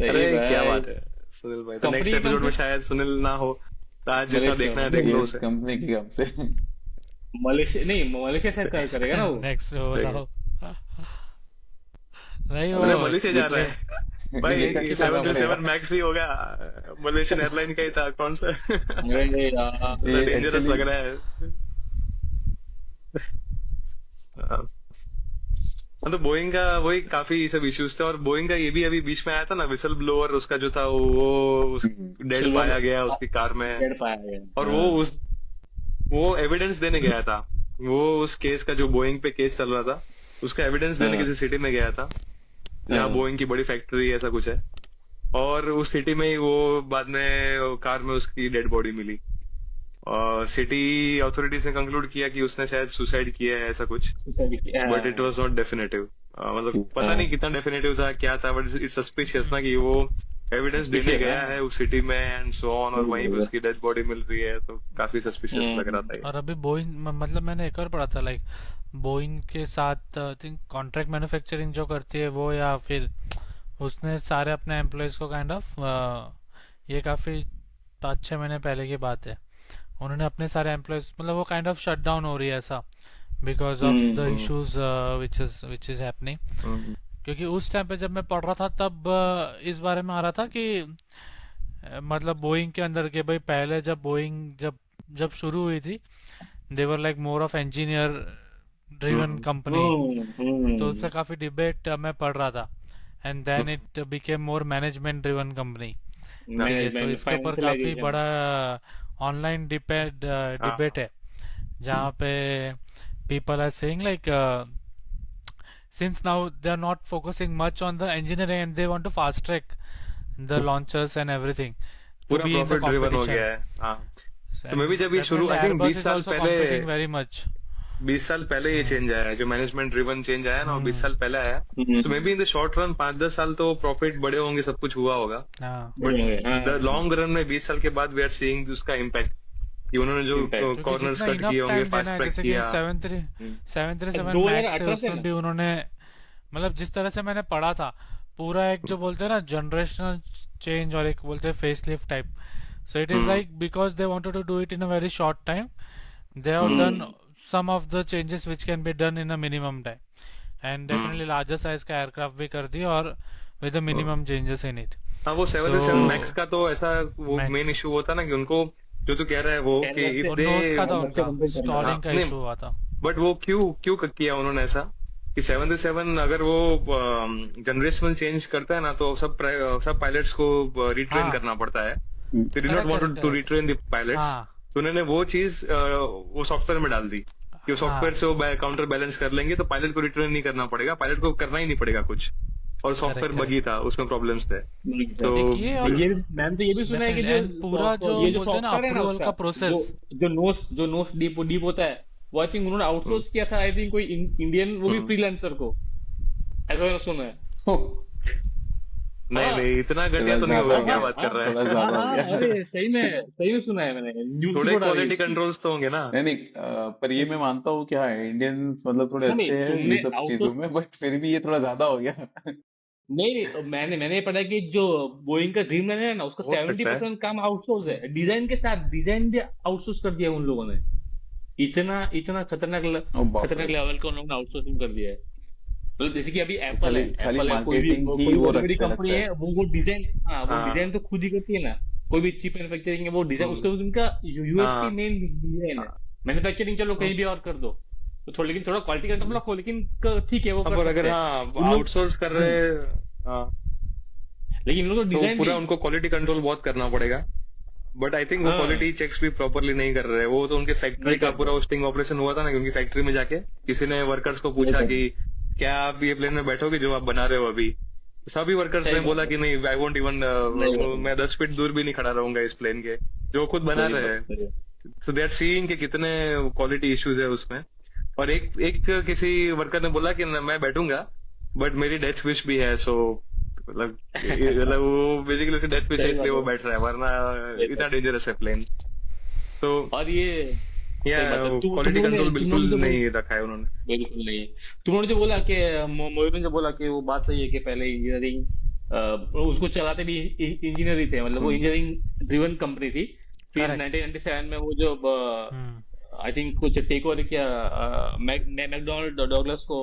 अरे भाई। क्या बात है सुनील भाई, तो कंपनी नेक्स्ट कौन एपिसोड में सी? शायद सुनील ना हो, तो आज जितना मलेशिया देखना है देख लो यस, उसे। कंपनी के काम से। मलेशिया नहीं, मलेशिया से करेगा ना वो। नेक्स्ट पे सही है। बताओ। नहीं अरे वो मलेशिया जा रहा ये है भाई, ये करके चलना पड़ेगा। 737 मैक्स ही होगा, मलेशियन एयरलाइन का ही था कौन सा। अरे यार, ये डेंजरस एक्चुअली लग रहा है। हाँ, तो बोइंग का वही काफी सब इश्यूज थे, और बोइंग का ये भी अभी बीच में आया था ना, विसल ब्लोअर उसका जो था वो डेड सिल्वर पाया गया उसकी कार में। डेढ़ पाया गया। और हाँ। वो एविडेंस देने गया था, वो उस केस का जो बोइंग पे केस चल रहा था उसका एविडेंस देने हाँ। किसी सिटी में गया था, जहाँ हाँ। बोइंग की बड़ी फैक्ट्री ऐसा कुछ है, और उस सिटी में ही वो बाद में कार में उसकी डेड बॉडी मिली। सिटी अथॉरिटीज ने कंक्लूड किया कि उसने शायद सुसाइड किया है ऐसा कुछ, सुसाइड किया। But it was not definitive. मतलब पता नहीं कितना डेफिनेटिव था क्या था, बट इट्स सस्पिशियस ना कि वो एविडेंस देने Suspicious, गया हाँ। है उस सिटी में एंड सो ऑन, और वहीं पे उसकी डेड बॉडी मिल रही है, तो काफी सस्पिशियस लग रहा था ये। और अभी बोइंग मतलब मैंने एक और पढ़ा था लाइक बोइंग के साथ आई थिंक कॉन्ट्रैक्ट मैन्युफैक्चरिंग जो करती है वो, या फिर उसने सारे अपने एम्प्लॉयज को काइंड ऑफ ये काफी 5-6 महीने पहले की बात है, उन्होंने अपने सारे एम्प्लॉयज मतलब वो काइंड ऑफ शट डाउन हो रही है ऐसा because of the issues which is happening. Hmm, क्योंकि उस टाइम पे जब मैं पढ़ रहा था तब इस बारे में आ रहा था कि मतलब बोइंग के अंदर के भाई पहले जब बोइंग जब जब शुरू हुई थी they were like more of engineer driven company, तो उससे काफी डिबेट मैं पढ़ रहा था, and then it became more management driven company. तो इसके ऊपर काफी बड़ा ऑनलाइन डिबेट है जहाँ पे people are saying like since now they are not focusing much on the engineering and they want to fast track the launchers and everything to पूरा be in the profit driven हो competition. गया है। हाँ, तो And मैं भी जब ये शुरू definitely I think Airbus 20 is साल also पहले, competing very much. 20 साल पहले ये चेंज आया है, जो मैनेजमेंट ड्रिवन चेंज आया ना, वो 20 साल पहले आया। तो may be in the short run 5-10 साल तो प्रॉफिट बड़े होंगे, सब कुछ हुआ होगा, हाँ, बट द लॉन्ग रन में 20 साल के बाद वी आर सीइंग उसका इम्पैक्ट, कि उन्होंने जो Impact. कॉर्नर्स क्योंकि कट जितना किए इनफ होंगे, टाइम फास्ट देना है ट्रैक जैसे कि किया। 737 मैक्स है 2018 से उसमें भी ना। उन्होंने मतलब जिस तरह से मैंने पढ़ा था पूरा एक जो बोलते हैं ना जनरेशनल चेंज और एक बोलते हैं face lift type, so it is like because they wanted to do it in a very short time they have done some of the changes which can be done in a minimum time, and definitely larger size का aircraft भी कर दी और with the minimum changes in it. हाँ, वो 737 So- max का तो ऐसा वो Max. मेन इशू होता ना कि उनको जो तू कह रहा है वो कि Airbus if वो they nose का था उनका compare करना। स्टॉलिंग का नहीं, इशू हुआ था। बट वो क्यों किया उन्होंने ऐसा कि 737 अगर वो जनरेशनल चेंज करता है ना, तो सब पायलट्स को रिट्रेन हाँ। करना पड़ता है, they do not Correct, want correct, to correct. Retrain the pilots. हाँ, तो उन्होंने वो चीज वो सॉफ्टवेयर में डाल दी कि वो सॉफ्टवेयर से वो काउंटर बैलेंस कर लेंगे, तो पायलट को रिट्रेन नहीं करना पड़ेगा, पायलट को करना ही नहीं पड़ेगा कुछ, और सॉफ्टवेयर correct. बगी था, उसमें प्रॉब्लम्स थे। तो एक ये और ये मैंने तो ये भी सुना है कि Definitely, and पूरा जो ये बोलते हैं ना software है approval उसका, का process। जो नोट्स डीप होता है, वो आई थिंक उन्होंने आउटसोर्स किया था, आई थिंक कोई इंडियन वो भी फ्रीलांसर को, ऐसा मैंने सुना है। नहीं हाँ। नहीं, इतना घटिया तो नहीं होगा, क्या बात कर रहा थोड़ा है। ज्यादा हो गया। अरे सही में सुना है मैंने, न्यूज थोड़े क्वालिटी कंट्रोल्स तो होंगे ना। नहीं नहीं, पर ये मैं मानता हूँ कि हाँ इंडियंस मतलब थोड़े नहीं, अच्छे हैं तुमने ये सब चीजों में, बट फिर भी ये थोड़ा ज्यादा हो गया। नहीं, मैंने पढ़ा कि जो बोइंग का ड्रीम लाइनर है ना, उसका हो सकता है। 70% काम आउटसोर्स है, डिजाइन के साथ डिजाइन भी आउटसोर्स कर दिया उन लोगों ने। इतना खतरनाक ओ बाप रे। खतरनाक लेवल का उन लोगों ने आउटसोर्सिंग कर दिया है। मतलब जैसे कि अभी एप्पल खाली- है, खाली एप्पल है, कोई भी marketing ही वो बड़ी बड़ी रखते कंपनी रहता है, वो डिजाइन, हाँ वो हाँ। डिजाइन तो खुद ही करती है ना, कोई भी चिप मैन्युफैक्चरिंग है वो डिजाइन, उसका उनका हाँ। यूएसपी मेन डिजाइन है। मैन्युफैक्चरिंग चलो कहीं भी और कर दो, तो थोड़ा लेकिन थोड़ा क्वालिटी कंट्रोल रखो, लेकिन ठीक है वो अब कर अगर सकते हैं। हाँ उन लोग- आउटसोर्स कर रहे हाँ, लेकिन इन लोगों को तो डिजाइन पूरा उनको क्वालिटी कंट्रोल बहुत करना पड़ेगा, बट आई थिंक वो हाँ। क्वालिटी चेक्स भी प्रॉपरली नहीं कर रहे। वो तो उनके फैक्ट्री नहीं का कर पूरा होस्टिंग ऑपरेशन हुआ था ना, क्योंकि फैक्ट्री में जाके किसी ने वर्कर्स को पूछा नहीं कि क्या आप ये प्लेन में बैठोगे जो आप बना रहे हो अभी, सभी वर्कर्स सही ने बात बोला है। कि नहीं, आई वोंट इवन, नहीं। मैं 10 फीट दूर भी नहीं खड़ा रहूंगा इस प्लेन के, जो खुद बना रहे हैं। सो दे आर सीइंग कि कितने क्वालिटी इश्यूज है उसमें। और एक किसी वर्कर ने बोला कि मैं बैठूंगा बट मेरी डेथ विश भी है, सो मतलब वो बेसिकली उसकी डेथ विश है, इसलिए वो बैठ रहा है, वरना इतना डेंजरस है प्लेन। तो और ये क्वालिटी कंट्रोल बिल्कुल नहीं रखा है उन्होंने। बिल्कुल नहीं। तुमने जो बोला कि मोहित ने जो बोला कि वो बात सही है कि पहले इंजीनियरिंग उसको चलाते भी इंजीनियर ही थे, मतलब वो इंजीनियरिंग ड्रिवन कंपनी थी। फिर Correct. 1997 में वो जो आई थिंक कुछ टेक ओवर किया, मैकडोनल्ड डॉगलस को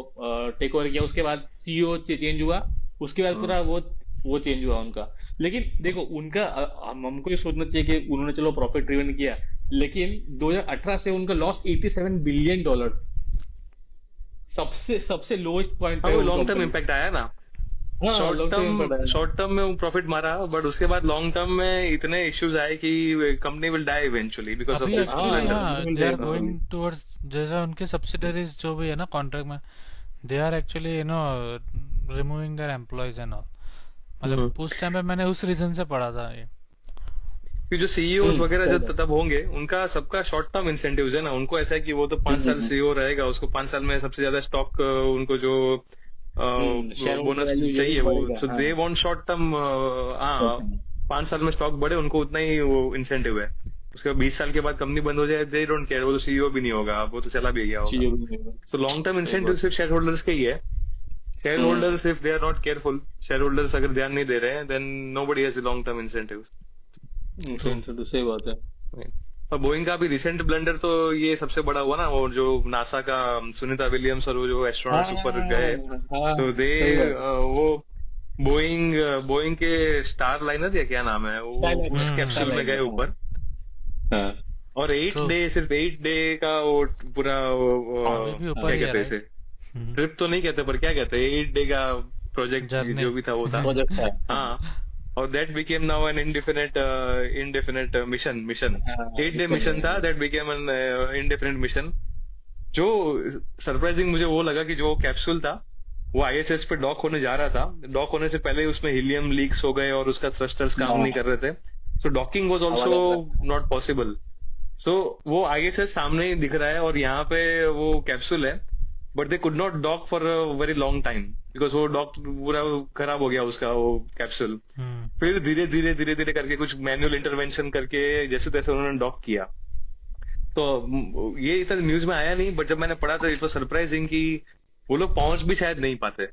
टेक ओवर किया, उसके बाद सीईओ चेंज हुआ, उसके बाद पूरा वो चेंज हुआ उनका। लेकिन देखो उनका हमको ये सोचना चाहिए कि उन्होंने चलो प्रॉफिट ड्रिवन किया, लेकिन 2018 से उनका लॉस $87 बिलियन, सबसे सबसे लोएस्ट पॉइंट पे वो वो लॉन्ग टर्म कंपनी। इम्पैक्ट आया ना। हाँ, long term impact आया। शॉर्ट टर्म में वो प्रॉफिट मारा, बट उसके बाद लॉन्ग टर्म में इतने इश्यूज आए कि company will die eventually because of अभी दिस एक्चुअली वेंडर्स। हाँ बिल्कुल दे आर देखा। गोइंग टुवर्ड्स, जैसा उनके सब्सिडरीज जो भी है ना कॉन्ट्रैक्ट में, they are actually removing their employees and all. मतलब उस टाइम पे मैंने उस रीजन से पढ़ा था ये। कि जो सीईओ वगैरह जो तब होंगे उनका सबका शॉर्ट टर्म इंसेंटिव्स है ना, उनको ऐसा है कि वो तो 5 साल सीईओ रहेगा, उसको 5 साल में सबसे ज्यादा स्टॉक उनको जो shareholder बोनस value जो चाहिए भी वो, बढ़ेगा, सो हाँ। They want short term. हाँ, 5 साल में स्टॉक बढ़े उनको उतना ही वो इंसेंटिव है। उसके बाद 20 साल के बाद कंपनी बंद हो जाए, दे डोंट केयर, वो तो सीईओ भी नहीं होगा, वो तो चला भी गया होगा। चीजों भी नहीं हुआ। सो लॉन्ग टर्म इंसेंटिव सिर्फ शेयर होल्डर्स के ही है। Share holders if they are not careful, share holders अगर ध्यान नहीं दे रहे हैं, then nobody has long term incentives. सही बात है। और बोइंग का भी रिसेंट ब्लंडर तो ये सबसे बड़ा हुआ ना, वो जो नासा का सुनीता विलियम्स और वो जो एस्ट्रोनॉट्स ऊपर गए, तो दे सही बात। वो बोइंग के स्टार लाइनर या क्या नाम है वो, Starliner, उस कैप्सूल में गए Starliner, ऊपर, हाँ। और 8 True. डे, सिर्फ 8 डे का वो पूरा अभी भी ऊपर क्या ही है, कहते हैं इसे, ट्रिप तो नहीं कहते पर क्या कहते हैं, 8 डे का प्रोजेक्ट Journey. जो भी था वो था। प्रोजेक्ट था। हाँ, और that became now an indefinite mission. हाँ, 8 डे मिशन था, that became an indefinite mission. जो सरप्राइजिंग मुझे वो लगा कि जो कैप्सूल था वो आईएसएस पे डॉक होने जा रहा था, डॉक होने से पहले उसमें हीलियम लीक्स हो गए और उसका थ्रस्टर्स काम नहीं कर रहे थे, so docking was also not possible. So वो आईएसएस सामने ही दिख रहा है और यहाँ पे वो कैप्सूल है, but they could not dock for a very long time because वो डॉक पूरा खराब हो गया उसका वो कैप्सूल। फिर धीरे धीरे करके कुछ मैनुअल इंटरवेंशन करके जैसे तैसे उन्होंने डॉक किया। तो ये इतना न्यूज में आया नहीं, बट जब मैंने पढ़ा था इट वाज सरप्राइजिंग कि वो लोग पहुंच भी शायद नहीं पाते,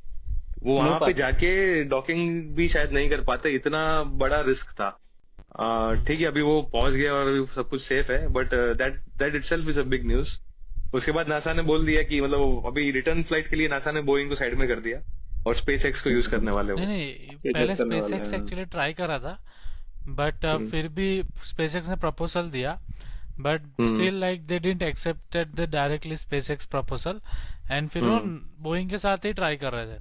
वो वहां पे जाके डॉकिंग भी शायद नहीं कर पाते, इतना बड़ा रिस्क था। ठीक है, अभी वो पहुंच गया और अभी सब कुछ सेफ है, but that itself is a big news. उसके बाद नासा ने बोल दिया कि मतलब अभी रिटर्न फ्लाइट के लिए नासा ने बोइंग को साइड में कर दिया और स्पेस एक्स को यूज करने वाले नहीं वो। नहीं, पहले करने वाले स्पेसएक्स हैं। एक्चुअली ट्राई करा था, बट फिर भी स्पेसएक्स ने प्रपोजल दिया, but still like they didn't accepted the directly SpaceX proposal, and फिर वो बोइंग के साथ ही ट्राई कर रहे थे,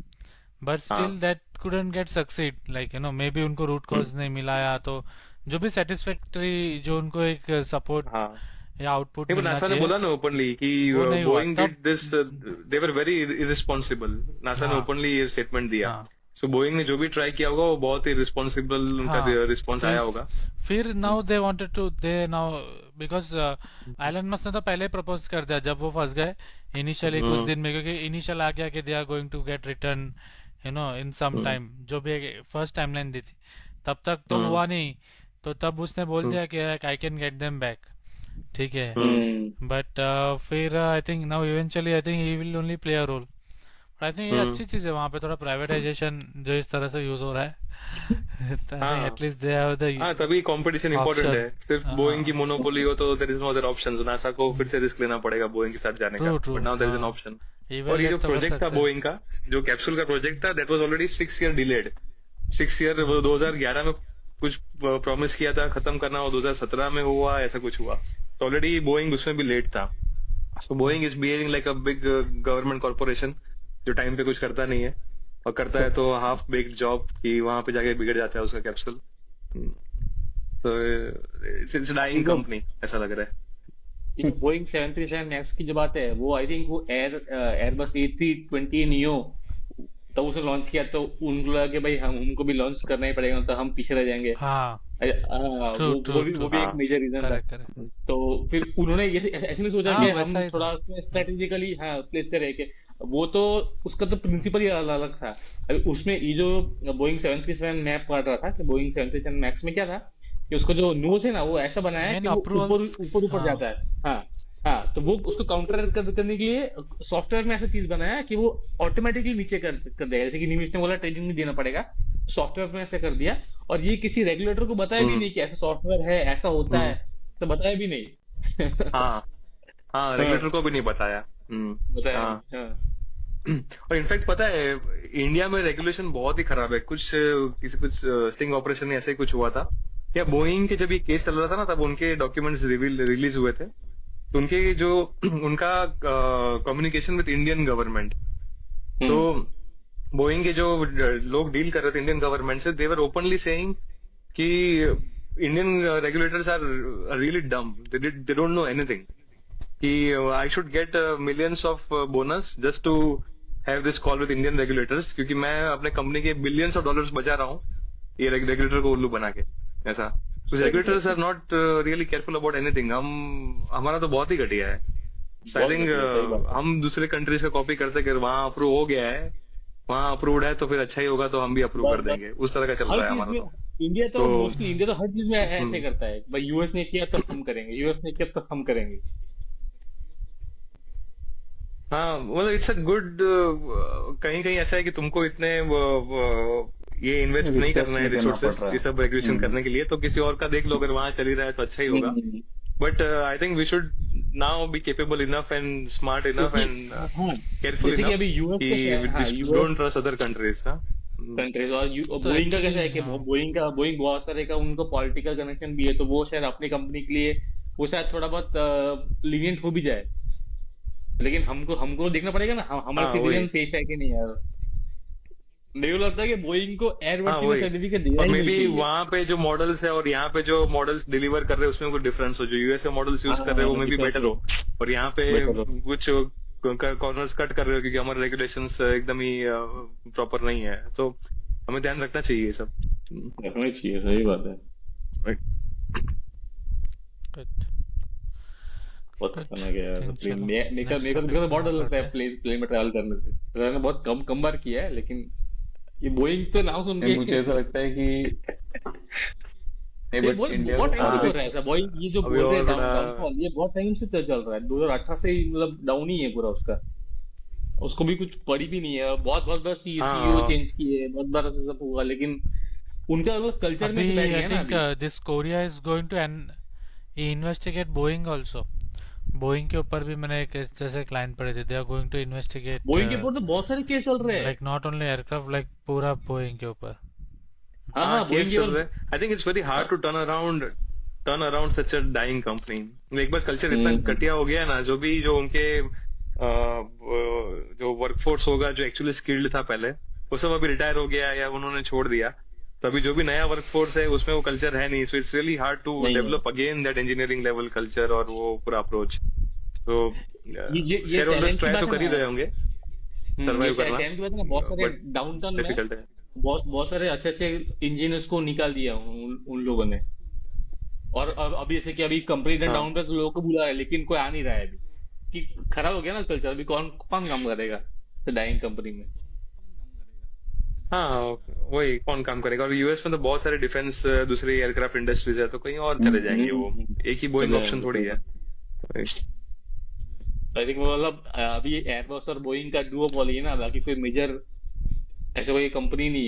but still that couldn't get succeed, like may be उनको रूट कॉज नहीं मिला, या तो जो भी सेटिस्फैक्टरी जो उनको एक सपोर्ट हाँ, या आउटपुट नहीं, मिलना नासा ने चाहिए बोला ना ओपनली कि वो नहीं हुआ। बोइंग डिड तब- this, they were very irresponsible. NASA ने हाँ। ओपनली ये स्टेटमेंट दिया। हाँ। सो बोइंग ने जो भी ट्राई किया होगा वो बहुत ही रिस्पॉन्सिबल उनका हाँ, रिस्पॉन्स आया होगा। फिर now they wanted to they now because Elon Musk ने तो पहले प्रपोज कर दिया जब वो फंस गए इनिशियली कुछ दिन में, क्योंकि इनिशियल आ गया कि they are going to get return in some time, जो भी फर्स्ट टाइमलाइन दी थी, तब तक तो हुआ नहीं, तो तब उसने बोल दिया कि I can get them back, ठीक है, बट फिर I think now eventually I think he will only play a role. I think ये अच्छी चीज है, वहां पे थोड़ा प्राइवेटाइजेशन जो इस तरह से यूज हो रहा है, हाँ। एटलीस्ट दे हैव द हाँ, तभी कंपटीशन इंपॉर्टेंट Option. है। सिर्फ हाँ। बोइंग की मोनोपोली हो तो there is no other option, तो नासा को फिर से रिस्क लेना पड़ेगा बोइंग के साथ जाने का, True, but now there is an हाँ। ऑप्शन। Even और ये जो that तो कर प्रोजेक्ट था सकते हैं। बोइंग का, जो कैप्सूल का प्रोजेक्ट था, that was already 6 year delayed. 6 year, वो 2011 में कुछ प्रॉमिस किया था खत्म करना, और 2017 में हुआ, ऐसा कुछ हुआ, तो ऑलरेडी बोइंग उसमें भी लेट था। So Boeing is behaving like a big government corporation जो टाइम पे कुछ करता नहीं है, और करता है तो हाफ बेक्ड जॉब कि वहां पे जाके बिगड़ जाता है उसका कैप्सूल। तो इट्स डाइंग कंपनी ऐसा लग रहा है। बोइंग 737 मैक्स की जो बात है, वो आई थिंक वो एयरबस A320 नियो तब उसने लॉन्च किया, तो उनको लगा कि भाई हम उनको भी लॉन्च करना ही पड़ेगा, तो हम पीछे रह जाएंगे। हाँ, वो भी एक मेजर रीजन था। करेक्ट। तो फिर उन्होंने ये ऐसे नहीं सोचा हाँ, कि वैसा हम ही था। थोड़ा उसमें स्ट्रेटेजिकली प्लेस करें कि वो तो उसका तो प्रिंसिपल ही अलग था। अभी उसमें ये जो बोइंग 737 मैप पढ़ रहा था कि बोइंग 737 मैक्स में क्या था कि उसका जो नोज है ना वो ऐसा बनाया है Main कि वो approvals- ऊपर ऊपर हाँ। जाता है। हाँ, तो वो उसको काउंटर करने के लिए सॉफ्टवेयर में ऐसा चीज बनाया है कि वो ऑटोमेटिकली नीचे कर देगा, जैसे कि निमिष ने बोला ट्रेनिंग नहीं देना पड़ेगा, सॉफ्टवेयर में ऐसा कर दिया, और ये किसी रेगुलेटर को बताया भी नहीं कि ऐसा सॉफ्टवेयर है, ऐसा होता है, तो बताया भी नहीं। हाँ हाँ, हाँ रेगुलेटर को भी नहीं बताया। बताया हाँ। नहीं, हाँ और इनफैक्ट पता है, इंडिया में रेगुलेशन बहुत ही खराब है। कुछ स्टिंग ऑपरेशन में ऐसे ही कुछ हुआ था, या बोइंग के जब ये केस चल रहा था ना, तब उनके डॉक्यूमेंट्स रिलीज हुए थे। तो उनके जो उनका कम्युनिकेशन विद इंडियन गवर्नमेंट, तो बोइंग के जो लोग डील कर रहे थे इंडियन गवर्नमेंट से, देवर ओपनली सेइंग कि Indian regulators are really dumb, they don't know anything, कि I should get millions of bonus just to have this call with Indian regulators, क्योंकि मैं अपने कंपनी के बिलियंस ऑफ डॉलर्स बचा रहा हूँ ये रेगुलेटर को उल्लू बना के। ऐसा regulators are not really careful about anything. हमारा तो बहुत ही घटिया है। आई बहुत थिंक घटिया, सही बात है। हम दूसरे कंट्रीज का कॉपी करते कि वहां अप्रूव हो गया है, वहां अप्रूव्ड है तो फिर अच्छा ही होगा, तो हम भी अप्रूव बस कर बस देंगे। उस तरह का चल हर रहा है चीज हमारा में तो। इंडिया तो तो मोस्टली इंडिया तो हर चीज में ऐसे हम्म, करता है भाई, यूएस ने किया तो हम करेंगे, यूएस ने किया तो हम करेंगे। हाँ, मतलब इट्स अ गुड, कहीं कहीं ऐसा है कि तुमको इतने ये इन्वेस्ट नहीं रिसर्च करना है नहीं करना पड़ रिसोर्सेस रहा ये है। सब रेगुलेशन करने के लिए, तो किसी और का देख लो, अगर वहां चल ही रहा है तो अच्छा ही होगा। Hmm, but I think we should now be capable enough and smart enough क्योंकि एंड हाँ केयरफुल जैसे कि इनफ अभी यूएस कि कैसे है, हाँ don't US trust other countries. हाँ। कंट्रीज और तो बोइंग का कैसा एक्चुअली है कि हाँ बोइंग बहुत सारे का उनको पॉलिटिकल कनेक्शन भी है, तो वो शायद अपनी कंपनी के लिए वो शायद थोड़ा बहुत लीनियंट हो भी जाए, लेकिन हमको हमको देखना पड़ेगा ना हमारे हाँ, सिटीजन वही। सेफ है कि नहीं यार। मेरे को लगता है कि बोइंग को हाँ, एयरवर्दीनेस वही। सर्टिफिकेट देना और ही मे नहीं बी चाहिए। वहां पे जो मॉडल्स है और यहाँ पे जो मॉडल्स डिलीवर कर रहे हैं उसमें कोई डिफरेंस हो, जो यूएसए मॉडल्स यूज कर रहे हो वो मे बी डिफरेंस बेटर हो, हो, और यहाँ पे बेटर हो। कुछ कॉर्नर्स कट कर रहे हो, क्योंकि हमारे रेगुलेशंस एकदम ही प्रॉपर नहीं है। तो हमें ध्यान रखना चाहिए ये सब। रखना चाहिए, सही बात है। राइट। गुड बहुत गुड खतरनाक है यार थिंक प्लेन। चलो मेरे को नेक्स्ट मेरे को टॉपिक मेरे को पे बहुत डर मूव लगता करते है हैं। प्लेन में ट्रैवल करने से। मैंने बहुत कम कम बार किया है, लेकिन ये बोइंग तो नाम सुन नहीं, के मुझे ऐसा लगता है कि नहीं, ये बट बहुत इंडिया बहुत को टाइम से अभी हो रहा है ऐसा बोइंग, ये जो अभी बोल रहे हैं और डाउन थोड़ा। डाउनफॉल, ये बहुत टाइम से चल रहा है, 2018 से ही मतलब डाउन ही है पूरा उसका। उसको भी कुछ पड़ी भी नहीं है, बहुत बहुत बार सीईओ हाँ, चेंज किए, बहुत बार ऐसा सब हुआ, लेकिन उनका वो कल्चर में से अभी बैठ आई गया ना थिंक अभी। This Korea is going to investigate Boeing also. Boeing के ऊपर भी मैंने एक जैसे क्लाइंट पड़े थे, they are going to investigate Boeing के ऊपर तो बहुत सारे केस चल रहे हैं। Like not only aircraft, like पूरा बोइंग के ऊपर। हाँ हाँ, हाँ बोइंग केस के चल ऊपर। रहा है। I think it's very hard to turn around such a dying company. एक बार कल्चर इतना हम्म, घटिया हो गया ना, जो उनके जो वर्कफोर्स होगा जो एक्चुअली स्किल्ड था पहले, वो सब अभी रिटायर हो गया या उन्होंने छोड़ दिया, तो अभी जो भी नया वर्कफोर्स है उसमें वो कल्चर है नहीं। So it's really hard to नहीं है। Develop again that engineering level culture और वो पूरा अप्रोच। तो ये शेयर होल्डर्स टैलेंट की ट्राई बात तो है कर ही ना, रहे होंगे ये सर्वाइव करना, टैलेंट की बात है ना, बहुत सारे बट डाउनटाउन में डिफिकल्ट है। बहुत बहुत सारे अच्छे अच्छे इंजीनियर्स को निकाल दिया उन लोगों ने। और अब अभी जैसे कि अभी कंपनी ने हाँ, डाउन पे तो लोगों को बुला है, लेकिन कोई आ नहीं रहा है अभी, कि खराब हो गया ना कल्चर। अभी कौन कौन काम करेगा डाइंग कंपनी में। हाँ, वही कौन काम करेगा। और यूएस में तो बहुत सारे डिफेंस दूसरी एयरक्राफ्ट इंडस्ट्रीज है, तो कहीं और चले जाएंगे वो, एक ही बोइंग चले ऑप्शन जाएंगे, थोड़ी सही है। बात। आई थिंक मतलब अभी एयरबस और बोइंग का डुओपॉल ही है ना, बाकी कोई मेजर ऐसे कोई कंपनी नहीं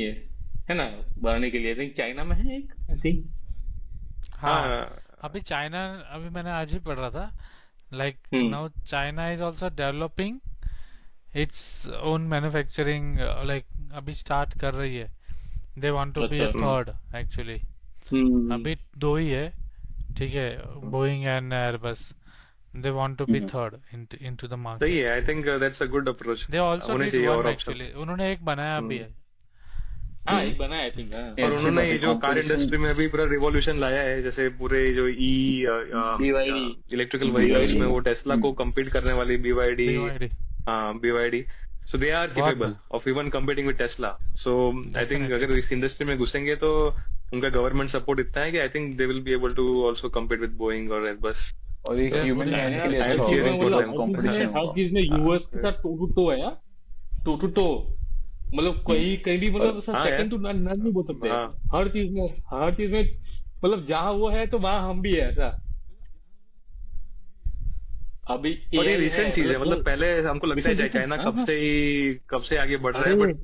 है ना बनाने के लिए। आई थिंक चाइना में है एक, आई थिंक। हाँ हाँ, अभी चाइना, अभी मैंने आज ही पढ़ रहा था, like hmm, now China is also developing its own manufacturing, like अभी स्टार्ट कर रही है। दे वांट टू बी अच्छा। A third actually. अभी दो ही है, ठीक है, Boeing and Airbus. They want to be third into the सही मार्केट। है। I think that's a good approach. They also होने डिड चाहिए वन और एक्चुअली, ऑप्शंस। उन्होंने एक बनाया भी है। हाँ एक बना है आई थिंक। हाँ और अच्छी उन्होंने बात ये है, जो कार कंपटीशन। इंडस्ट्री में अभी पूरा रिवॉल्यूशन लाया है, जैसे पूरे जो BYD इलेक्ट्रिकल व्हीकल्स BYD में वो टेस्ला को कम्पीट करने वाली BYD, BYD हाँ BYD, सो दे आर बहुत capable of even competing with Tesla. So I think definitely. अगर इस इंडस्ट्री में घुसेंगे तो उनका गवर्नमेंट सपोर्ट इतना है कि I think they will be able to also compete with Boeing और एयरबस। और एक They're human good in kind China के लिए आई अच्छा एम होगा cheering for मतलब them. कंपटीशन हर होगा। चीज में यूएस के साथ टू टू टो है यार, टू टू टो। मतलब कहीं कहीं भी मतलब हाँ सेकंड यार, टू नन नहीं बोल सकते। हाँ हर चीज में मतलब जहां वो है तो वहां हम भी है ऐसा। अभी और ये एआई है रिसेंट चीज है, मतलब मतलब पहले हमको लगता है रिसेंट चाइना हाँ हाँ कब से आगे बढ़ रहा अरे है, बट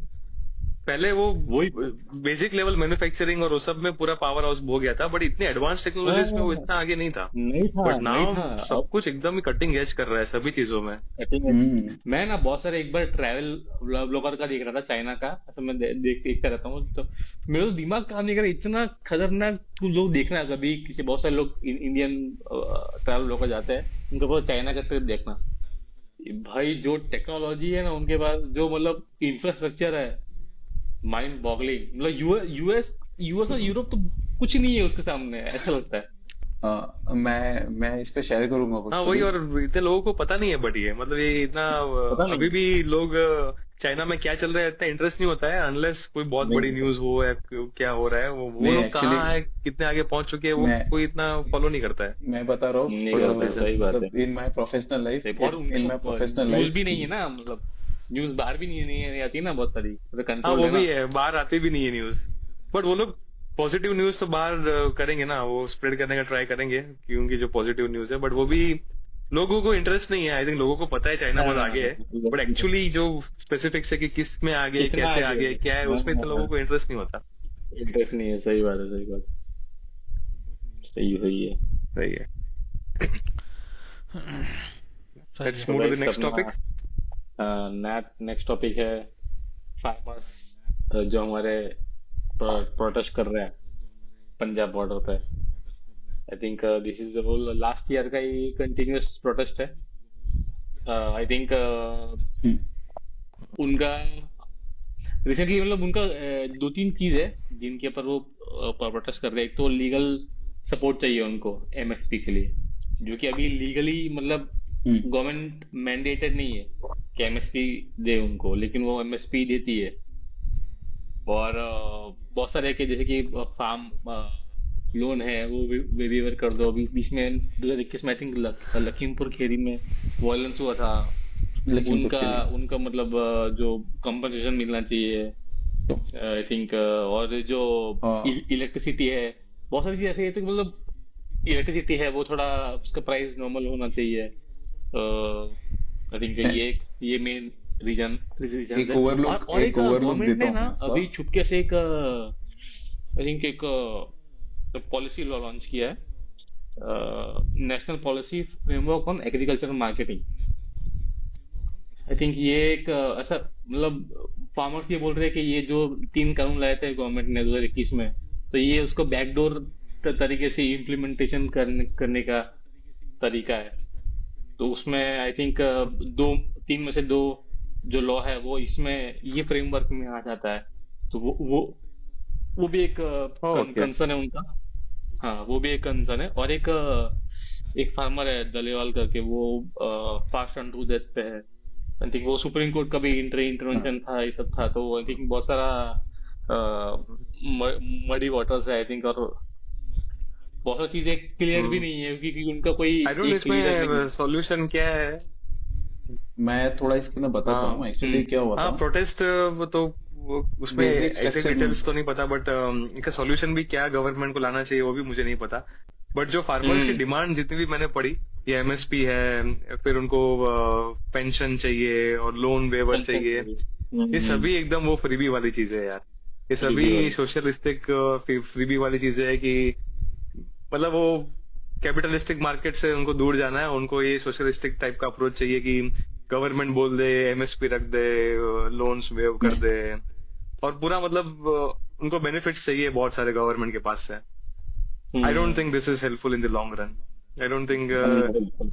पहले वो वही बेसिक लेवल मैन्युफैक्चरिंग और वो सब में पूरा पावर हाउस हो गया था, बट इतने एडवांस टेक्नोलॉजीज में वो इतना आगे नहीं था। नहीं था बट नहीं नाउ था सब कुछ एकदम ही कटिंग एज कर रहा है सभी चीजों में। मैं ना बहुत सारे एक बार ट्रैवल ब्लॉगर का देख रहा था चाइना का, ऐसा मैं देखता रहता हूँ, तो मेरा तो दिमाग काम नहीं कर रहा, इतना खतरनाक तुम लोग देखना कभी किसी, बहुत सारे लोग इंडियन ट्रैवल ब्लॉगर जाते हैं, उनको बहुत चाइना का ट्रिप देखना भाई, जो टेक्नोलॉजी है ना उनके पास, जो मतलब इंफ्रास्ट्रक्चर है, माइंड बॉगलिंग, मतलब यूएस यूएस और यूरोप तो कुछ नहीं है उसके सामने, ऐसा लगता है। मैं इस पे शेयर करूंगा कुछ हाँ वही, कभी। और इतने लोगों को पता नहीं है, बट ये मतलब ये इतना पता नहीं अभी भी लोग चाइना में क्या चल रहा है इतना इंटरेस्ट नहीं होता है, अनलेस कोई बहुत नहीं बड़ी न्यूज हो या क्या हो रहा है, वो मैं लोग एक्चुअली कहाँ है, कितने आगे पहुंच चुके हैं, वो मैं कोई इतना फॉलो नहीं करता है। मैं बता रहा हूँ नहीं करते, सही बात है। मतलब इन माय प्रोफेशनल लाइफ, और in my professional news life भी नहीं है ना, मतलब न्यूज बाहर भी नहीं आती ना बहुत सारी, मतलब हाँ कंट्रोल वो है ना। भी है, बाहर आती भी नहीं है न्यूज, बट वो लोग पॉजिटिव न्यूज तो बाहर करेंगे ना, वो स्प्रेड करने का ट्राई करेंगे क्योंकि जो पॉजिटिव न्यूज है, बट वो भी लोगों को इंटरेस्ट नहीं है। आई थिंक लोगों को पता है चाइना बहुत आगे है, बट एक्चुअली जो स्पेसिफिक्स है कि किस में आगे, कितना कैसे आगे आगे, है, क्या है, उसमें इतना लोगों को इंटरेस्ट नहीं होता। इंटरेस्ट नहीं है, सही बात है, सही बात सही सही है। सही है। सही लेट्स है। Move to the guys next अपना टॉपिक। नेक्स्ट टॉपिक है फार्मर्स जो हमारे प्रोटेस्ट कर रहे हैं पंजाब बॉर्डर पे। I think this is last year का ही कंटिन्यूअस प्रोटेस्ट है। आई थिंक उनका रिसेंटली, मतलब उनका दो तीन चीज है जिनके ऊपर वो प्रोटेस्ट कर रहे हैं। एक तो लीगल सपोर्ट चाहिए उनको एमएसपी के लिए, जो कि अभी लीगली मतलब गवर्नमेंट मैंडेटेड नहीं है कि एमएसपी दे उनको, लेकिन वो एमएसपी देती है। और बहुत सारे के जैसे कि फार्म लोन है वो वेवर कर दो। अभी बीच में 2021 में आई थिंक लखीमपुर खीरी में वायलेंस हुआ था, उनका मतलब जो कंपनसेशन मिलना चाहिए आई थिंक। और जो इलेक्ट्रिसिटी है, बहुत सारी चीज ऐसी है, तो मतलब इलेक्ट्रिसिटी है वो थोड़ा उसका प्राइस नॉर्मल होना चाहिए। आई थिंक ये मेन रीजन एक ओवरलुक और एक गवर्नमेंट ने देता ना हूँ इसका। अभी छुपके से एक आई थिंक एक पॉलिसी लॉन्च किया है, national policy framework on agriculture marketing. I think ये एक ऐसा मतलब फार्मर्स ये बोल रहे हैं कि ये जो 3 कानून लाए थे गवर्नमेंट ने 2021 में, तो ये उसको बैकडोर तरीके से इम्प्लीमेंटेशन करने का तरीका है। तो उसमें आई थिंक 3 में से 2 जो लॉ है वो इसमें ये फ्रेमवर्क में आ जाता है। तो वो भी एक कंसर्न है उनका। हाँ वो भी एक कंसर्न है। और एक फार्मर है दलेवाल करके, वो फास्ट ऑन टू डेथ पे है। आई थिंक वो सुप्रीम कोर्ट का भी इंटरवेंशन था, ये सब था। तो आई थिंक बहुत सारा मडी वाटर्स है आई थिंक, और बहुत सारी चीजें क्लियर भी नहीं है क्योंकि उनका कोई आई डोंट नो इसमें सॉल्यूशन क्या है। मैं थोड़ा इसके अंदर बताता हूँ एक्चुअली क्या हुआ हाँ था। प्रोटेस्ट तो उसमें Basic ऐसे structure डिटेल्स तो नहीं पता, बट इसका सॉल्यूशन भी क्या गवर्नमेंट को लाना चाहिए वो भी मुझे नहीं पता। बट जो फार्मर्स की डिमांड जितनी भी मैंने पढ़ी, ये एमएसपी है, फिर उनको पेंशन चाहिए और लोन वेवर चाहिए, ये सभी एकदम वो फ्रीबी वाली चीजें है यार। ये सभी सोशलिस्टिक फ्रीबी वाली चीजें है कि मतलब वो कैपिटलिस्टिक मार्केट से उनको दूर जाना है। उनको ये सोशलिस्टिक टाइप का अप्रोच चाहिए कि गवर्नमेंट बोल दे, एमएसपी रख दे, लोन्स वेव कर दे, और पूरा मतलब उनको बेनिफिट्स चाहिए बहुत सारे गवर्नमेंट के पास से। I don't think this is helpful in the long run. I don't think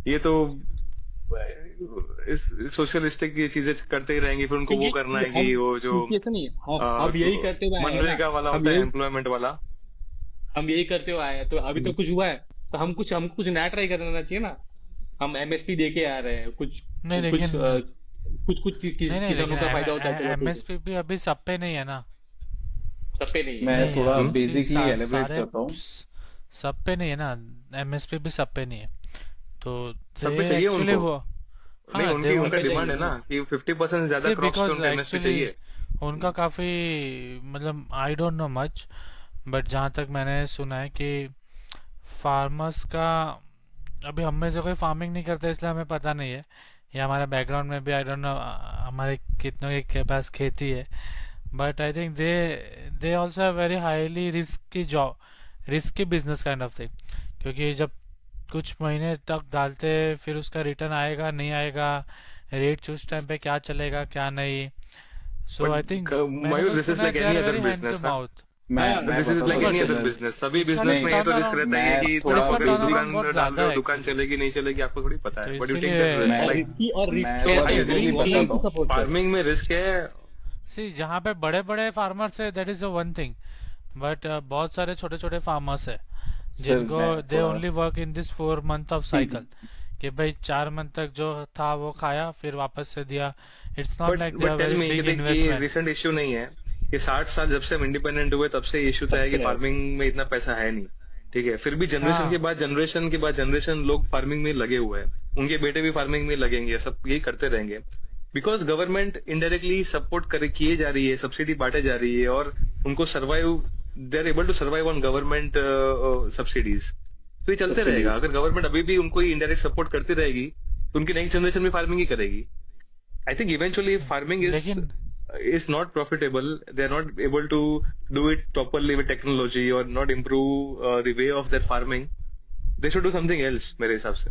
ये तो इस सोशलिस्टिक ये चीजें करते ही रहेंगे, फिर उनको वो करना है कि वो जो नहीं अब यही करते हुए मनरेगा वाला होता है, एम्प्लॉयमेंट वाला, हम यही करते हुए आए। तो अभी तो कुछ हुआ है तो हमको कुछ नया ट्राई करना चाहिए ना। हम एमएसपी देके आ रहे हैं, कुछ किसानों का फायदा होता है। एमएसपी भी अभी सब पे नहीं है ना, सब पे नहीं है। मैं थोड़ा बेसिकली एलिब्रेट करता हूँ। सब पे नहीं है ना, एमएसपी भी सब पे नहीं है। तो सब पे चाहिए उनको। वो नहीं, उनका डिमांड है ना कि 50% ज्यादा क्रॉप्स पे उनको एमएसपी चाहिए। उनका काफी मतलब I don't know much, but जहाँ तक मैंने सुना है कि फार्मर्स का, अभी हम में से कोई फार्मिंग नहीं करता इसलिए हमें पता नहीं है, या हमारे बैकग्राउंड में भी आई डोंट नो हमारे कितनों के पास खेती है, but I think they also have very highly risky business kind of thing, क्योंकि जब कुछ महीने तक डालते फिर उसका रिटर्न आएगा नहीं आएगा, रेट उस टाइम पे क्या चलेगा क्या नहीं. सो आई थिंक मैंने मयूर, तो दिस इज सुना है like they any are other very hand to business. Mouth. मैं दिस इज बताता लाइक हूँ एनी इसके अदर अंदर बिजनेस. सभी उसका बिजनेस में ये तो रिस्क टर्न रहता है अराउंड कि थोड़ा आप सा अगर टर्न दुकान अराउंड बहुत डाल ज्यादा रहे हो, है दुकान एक्चुअली. चलेगी नहीं चलेगी आपको थोड़ी पता तो है. बट यू टेक दैट इसीलिए रिस्क. मैं लाइक रिस्की और मैं रिस्क थोड़ा आई सा एग्री इसीलिए कि बताता हूँ. सपोर्ट करते फार्मिंग में रिस्क है. सी जहाँ पे बड़े बड़े फार्मर्स है that is a one thing, but बहुत सारे छोटे छोटे फार्मर्स है सर जिनको मैं दे थोड़ा only work in this 4 month of cycle, कि भाई 4 month तक जो था वो खाया फिर वापस से दिया. It's not like they are tell very me, big ये इन्वेस्टमेंट. रिसेंट इश्यू नहीं है. ये 60 साल जब से हम इंडिपेंडेंट हुए तब से इश्यू तो है कि सबसे फार्मिंग में इतना पैसा है नहीं. ठीक है, फिर भी जनरेशन हाँ के बाद जनरेशन के बाद जनरेशन लोग फार्मिंग में लगे हुए हैं. उनके बेटे भी फार्मिंग में लगेंगे, सब यही करते रहेंगे. बिकॉज गवर्नमेंट इनडायरेक्टली सपोर्ट करे किए जा रही है, सब्सिडी बांटे जा रही है, और उनको survive, they are able to survive on government subsidies. तो ये चलते रहेगा. सब्सिडीज. अगर गवर्नमेंट अभी भी उनको इनडायरेक्ट सपोर्ट करती रहेगी तो उनकी नेक्स्ट जनरेशन भी फार्मिंग ही करेगी. आई थिंक इवेंचुअली फार्मिंग लेकिन is not profitable. They're not able to do it properly with technology or not improve the way of their farming. They should do something else, मेरे हिसाब से.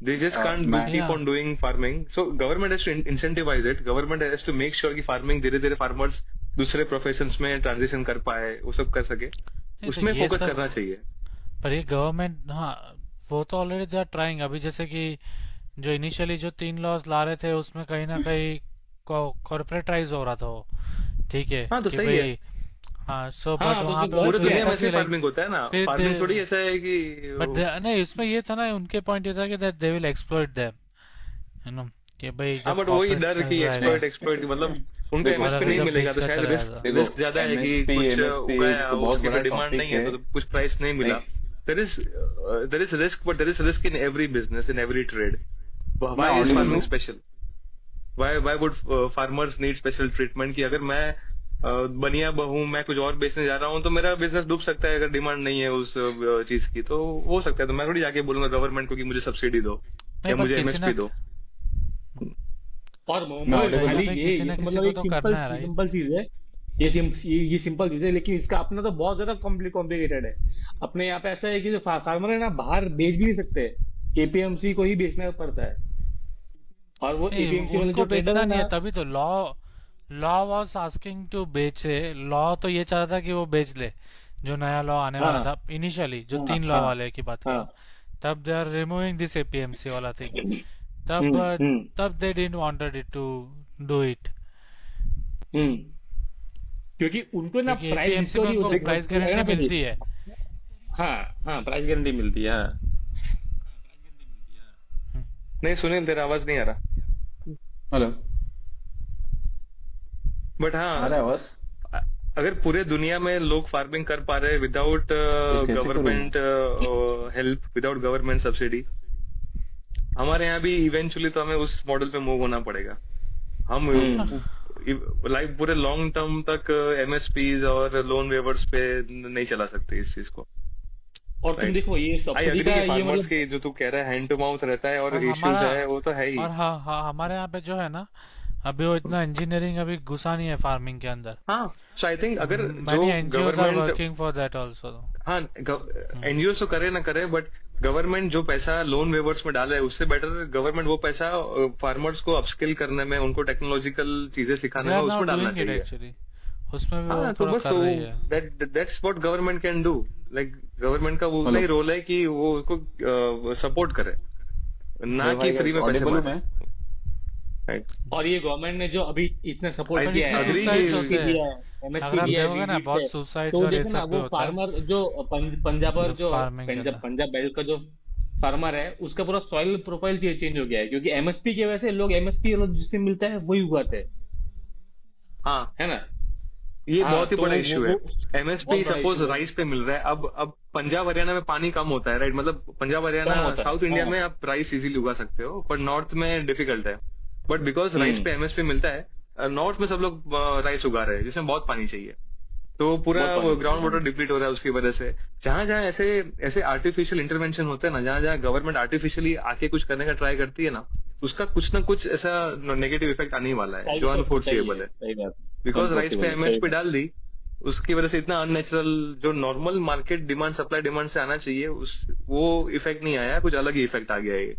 They just can't मैं keep yeah on doing farming. So government has to incentivize it. Government has to make sure कि farming धीरे धीरे farmers दूसरे professions में transition कर पाए, वो सब कर सके. नहीं तो उसमें ये focus सब, करना चाहिए. पर ये गवर्नमेंट हाँ वो तो ऑलरेडी दे आर ट्राइंग. अभी जैसे कि जो इनिशियली जो 3 लॉज ला रहे थे उसमें कहीं ना कहीं कॉर्पोरेटाइज हो रहा था वो, ठीक है हाँ तो कि सही है. भाई हाँ. सो हाँ बट तो वहाँ पे पूरे उनको दुनिया ये में था ऐसे कि लाइक फार्मिंग होता है ना. फिर फार्मिंग थोड़ी ऐसा है कि बट नहीं उसमें ये था ना, उनके पॉइंट ये था कि दे विल एक्सप्लॉइट देम, है ना, कि भाई हाँ. जब बट वही डर कॉर्पोरेट कि रहेगा एक्सपर्ट मतलब उनको देखो एमएसपी और नहीं जब मिलेगा बीच तो का शायद चला रिस्क जाता. देखो रिस्क ज्यादा है कि एमएसपी कुछ एमएसपी उगाया तो बहुत उसकी बड़ा कोई डिमांड टॉपिक नहीं है है. तो कुछ प्राइस नहीं मिला. नहीं, there is risk, but there is risk in every business, in every trade. मैं व्हाई इज ऑडिबल फार्मिंग हूँ. Special? Why would farmers need special treatment? कि अगर मैं बनिया हूँ, मैं कुछ और बेचने जा रहा हूँ तो मेरा बिजनेस डूब सकता है अगर डिमांड नहीं है उस चीज की. तो हो सकता है, तो मैं थोड़ी जाके बोलूंगा गवर्नमेंट को कि मुझे सब्सिडी दो नहीं या पर मुझे किसी एमएसपी ना दो. और मैं ऑडिबल खाली हूँ. ये किसी ना तो किसी मतलब को एक तो सिंपल करना है राइट. सिंपल चीज है. ये सिंपल चीज है, लेकिन इसका अपना तो बहुत ज्यादा कॉम्प्लिकेटेड है. अपने यहाँ पे ऐसा है कि जो फार्मर है ना बाहर बेच भी नहीं सकते, एपीएमसी को ही बेचना पड़ता है. और वो नहीं एपीएमसी वाले उनको जो ट्रेडर बेचना है नहीं ना, है, तभी तो लॉ वाज आस्किंग टू बेचे. लॉ तो ये चाहता था कि वो बेच ले, जो नया लॉ आने वाला हाँ था इनिशियली, जो हाँ 3 लॉ हाँ वाले की बात कर रहा हाँ. हूँ, तब they are removing this APMC वाला थिंग. तब हम्म. तब they didn't wanted it to do it, hmm. क्योंकि उनको ना क्योंकि प्राइस एपीएमसी में डिस्कवरी उनको प्राइस गारंटी मिलती है. हाँ हाँ प्राइस गारंटी मिलती है. हाँ. हम्म. नहीं सुनील, तेरा आवाज नहीं आ रहा. हेलो, बट आ हाँ, रहा है आवाज? अगर पूरे दुनिया में लोग फार्मिंग कर पा रहे विदाउट तो कैसे करूँ? Government help, without government subsidy, हमारे यहाँ भी इवेंचुअली तो हमें उस मॉडल पे मूव होना पड़ेगा. हम लाइक पूरे लॉन्ग टर्म तक एमएसपीज और लोन वेवर्स पे नहीं चला सकते इस चीज को. और तुम राइट. देखो ये आई सब्सिडी अग्री का कि ये फार्मर्स मतलब की जो तू कह रहा है हैंड टू माउथ रहता है और और इश्यूज हमारा है, वो तो है ही. और हाँ हमारे यहाँ पे जो है ना, अभी वो इतना इंजीनियरिंग अभी घुसा नहीं है फार्मिंग के अंदर. हाँ. सो आई थिंक अगर जो many NGOs are government, working for that also. हाँ एनजीओ तो करे ना करे, बट गवर्नमेंट जो पैसा लोन वेवर्स में डाले उससे बेटर गवर्नमेंट वो पैसा फार्मर्स को अपस्किल करने में, उनको टेक्नोलॉजिकल चीजें दे सिखाने में आर उसमें नाउ डालना डूइंग इट चाहिए. एक्चुअली, उसमें भी वो हाँ तो थोड़ा बस कर रही है. That's what government can do. Like government का वो हेलो, ही रोल है कि वो उसको सपोर्ट करे, ना मेरे कि भाई फ्री में पैसे ऑडिबल हूँ मारे. मैं? राइट. और ये गवर्नमेंट ने जो अभी इतना सपोर्ट आई पर किया इतने है, अग्री सुसाइड्स कि होते हैं, दिया है, एमएसपी अगर आप दिया है, देखोगे ना वीडी बहुत है, सुसाइड्स तो और ये देखो ना सब भी वो होता है फार्मर जो पंजाब और जो फार्मिंग के अंदर. पंजाब बेल्ट का जो फार्मर है उसका पूरा सॉइल प्रोफाइल चेंज हो गया है, क्योंकि एमएसपी की वजह से लोग एमएसपी जिससे मिलता है वही उगाते हैं, हाँ, है ना. ये हाँ बहुत ही तो बड़ा इश्यू है. एमएसपी बहुत बड़ा सपोज इशू है. राइस पे मिल रहा है. अब पंजाब हरियाणा में पानी कम होता है, राइट? मतलब पंजाब कम हरियाणा होता है. साउथ इंडिया हाँ. में आप राइस इजीली उगा सकते हो, पर नॉर्थ में डिफिकल्ट है. बट बिकॉज राइस पे एमएसपी मिलता है, नॉर्थ में सब लोग राइस उगा रहे हैं जिसमें बहुत पानी चाहिए. तो पूरा बहुत पानी ग्राउंड चाहिए. वाटर डिप्लीट हो रहा है उसकी वजह से. जहां जहां ऐसे ऐसे आर्टिफिशियल इंटरवेंशन होते हैं ना, जहां जहां गवर्नमेंट आर्टिफिशियली आके कुछ करने का ट्राई करती है ना, उसका कुछ ना कुछ ऐसा नेगेटिव इफेक्ट आने ही वाला है साइड जो इफेक्ट होता ही अनफोर्सिएबल है. सही बात है. बिकॉज राइस पे इम्पॉसिबल, सही एमएसपी बात। डाल दी, उसकी वजह से इतना अननेचुरल जो normal market demand supply demand से आना चाहिए उस वो इफेक्ट नहीं आया, कुछ अलग ही इफेक्ट आ गया ये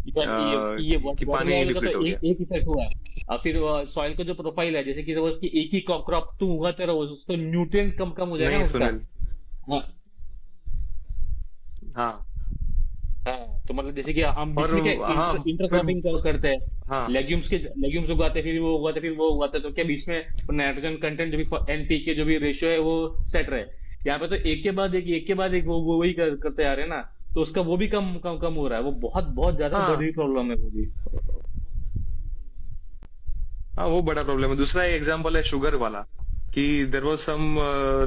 ये कि वाटर पानी लेवल का तो डिप्लीट हो गया। एक इफेक्ट हुआ है। और फिर सॉइल का जो प्रोफाइल है, जैसे कि सपोज कि एक ही क्रॉप तुम उगाते रहो, उसको न्यूट्रिएंट कम हो जाएगा नहीं उसका। सुनील, हाँ हाँ हाँ, तो मतलब जैसे कि हम बीच और में क्या हाँ इंटरक्रॉपिंग करते हैं, हाँ लेग्यूम्स उगाते हैं, फिर वो उगाते हैं, तो क्या बीच में नाइट्रोजन कंटेंट जो भी एनपीके जो भी रेशियो है वो सेट रहे। यहाँ पे तो एक के बाद एक वो वही करते आ रहे हैं ना, तो उसका वो भी कम हो रहा है। वो बहुत बहुत ज्यादा हाँ बड़ी प्रॉब्लम है वो भी। हाँ, वो बड़ा प्रॉब्लम है। दूसरा एग्जांपल है शुगर वाला, कि देयर वाज सम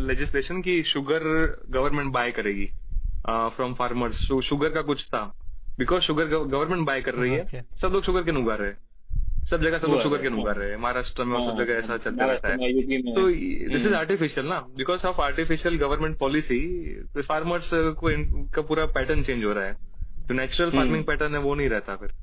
लेजिस्लेशन कि शुगर गवर्नमेंट बाय करेगी फ्रॉम फार्मर्स। शुगर का कुछ था, बिकॉज शुगर गवर्नमेंट बाय कर रही शुगर है, के सब लोग शुगर केन उगा रहे हैं, सब जगह सब लोग हुआ शुगर है, केन हाँ उगा रहे हैं, महाराष्ट्र में और सब जगह ऐसा चलता रहता महाराष्ट्र है। में, यूपी में। तो दिस इज आर्टिफिशियल ना, because of artificial government policy farmers को का पूरा पैटर्न चेंज हो रहा है। जो नेचुरल फार्मिंग पैटर्न है वो नहीं रहता। फिर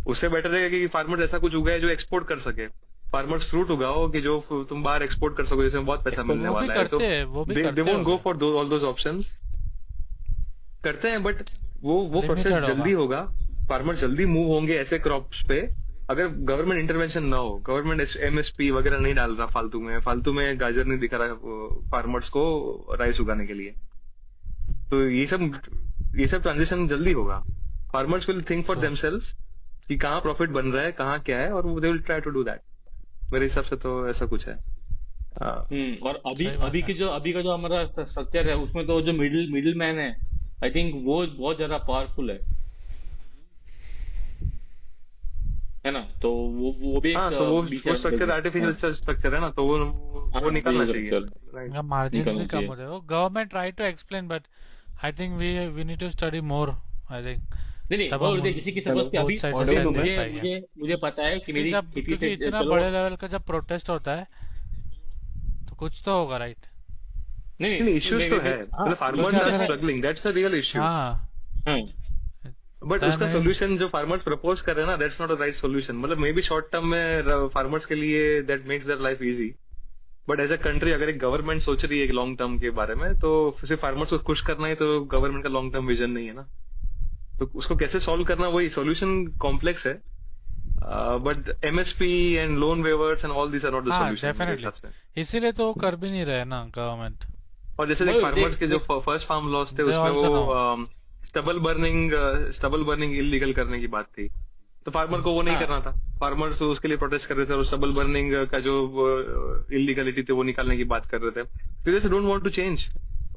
उससे बेटर है कि फार्मर्स ऐसा कुछ उगाए जो एक्सपोर्ट कर सके। फार्मर्स फ्रूट उगाओ कि जो तुम बाहर एक्सपोर्ट कर सको, जिसमें बहुत पैसा मिलने वो भी वाला है। करते हैं, वो भी दे करते वोंट गो होंगे, फॉर ऑल दोज ऑप्शंस। करते हैं बट वो प्रोसेस लिमिटेड जल्दी होगा। होगा, फार्मर जल्दी मूव होंगे ऐसे क्रॉप्स पे अगर गवर्नमेंट इंटरवेंशन ना हो। गवर्नमेंट एमएसपी वगैरह नहीं डाल रहा फालतू में गाजर नहीं दिखा रहा फार्मर्स को राइस उगाने के लिए। तो ये सब ट्रांजिशन जल्दी होगा। फार्मर्स विल थिंक फॉर तो देमसेल्व्स कि कहाँ प्रॉफिट बन रहा है, कहाँ क्या है, और they will try to do that. मेरे हिसाब से तो ऐसा कुछ है। और अभी सही बात है। अभी का जो हमारा स्ट्रक्चर है, उसमें तो जो मिडिल मैन है, आई थिंक वो बहुत ज्यादा पावरफुल है ना। तो वो भी एक हाँ, सो वो बीच स्ट्रक्चर आर्टिफिशियल स्ट्रक्चर है ना, तो वो निकालना चाहिए। Structure right. इनका मार्जिन्स निकलना भी कम चाहिए। हो जाएगा। Government try to explain but I think we need to study more, I think नहीं तब वो हम देख, जैसे कि सपोज कि बोथ अभी साइड से अभी शायद ऑडियो देख में पाएंगे। मुझे पता है कि मेरी खेती क्योंकि से इतना चलो। बड़े लेवल का जब प्रोटेस्ट होता है तो कुछ तो होगा, राइट? नहीं नहीं, इश्यूज तो है, हाँ, मतलब फार्मर्स क्योंकि आर अगर struggling, that's a real issue. हाँ हाँ बट उसका नहीं, सोल्यूशन जो फार्मर्स प्रपोज कर रहे हैं ना, that's not a right solution. मतलब मे बी शॉर्ट टर्म में फार्मर्स के लिए that makes their life easy, but as a country अगर एक गवर्नमेंट सोच रही है लॉन्ग टर्म के बारे में, तो सिर्फ फार्मर्स को खुश करना ही तो गवर्नमेंट का लॉन्ग टर्म विजन नहीं है ना। तो उसको कैसे सॉल्व करना, वही सोल्यूशन कॉम्प्लेक्स है। But MSP and loan waivers and all this are not the हाँ सोल्यूशन मेरे डेफिनेटली, हिसाब से। इसीलिए तो वो कर भी नहीं रहे ना गवर्नमेंट। और जैसे देख, देख फार्मर्स के जो देख फर्स्ट फार्म लॉस थे दे उसमें ऑल्सो नो। वो स्टबल बर्निंग इलीगल करने की बात थी, तो फार्मर को वो नहीं हाँ करना था। फार्मर्स उसके लिए प्रोटेस्ट कर रहे थे और स्टबल बर्निंग का जो इलीगलिटी थी वो निकालने की बात कर रहे थे। तो जैसे डोंट वांट टू चेंज,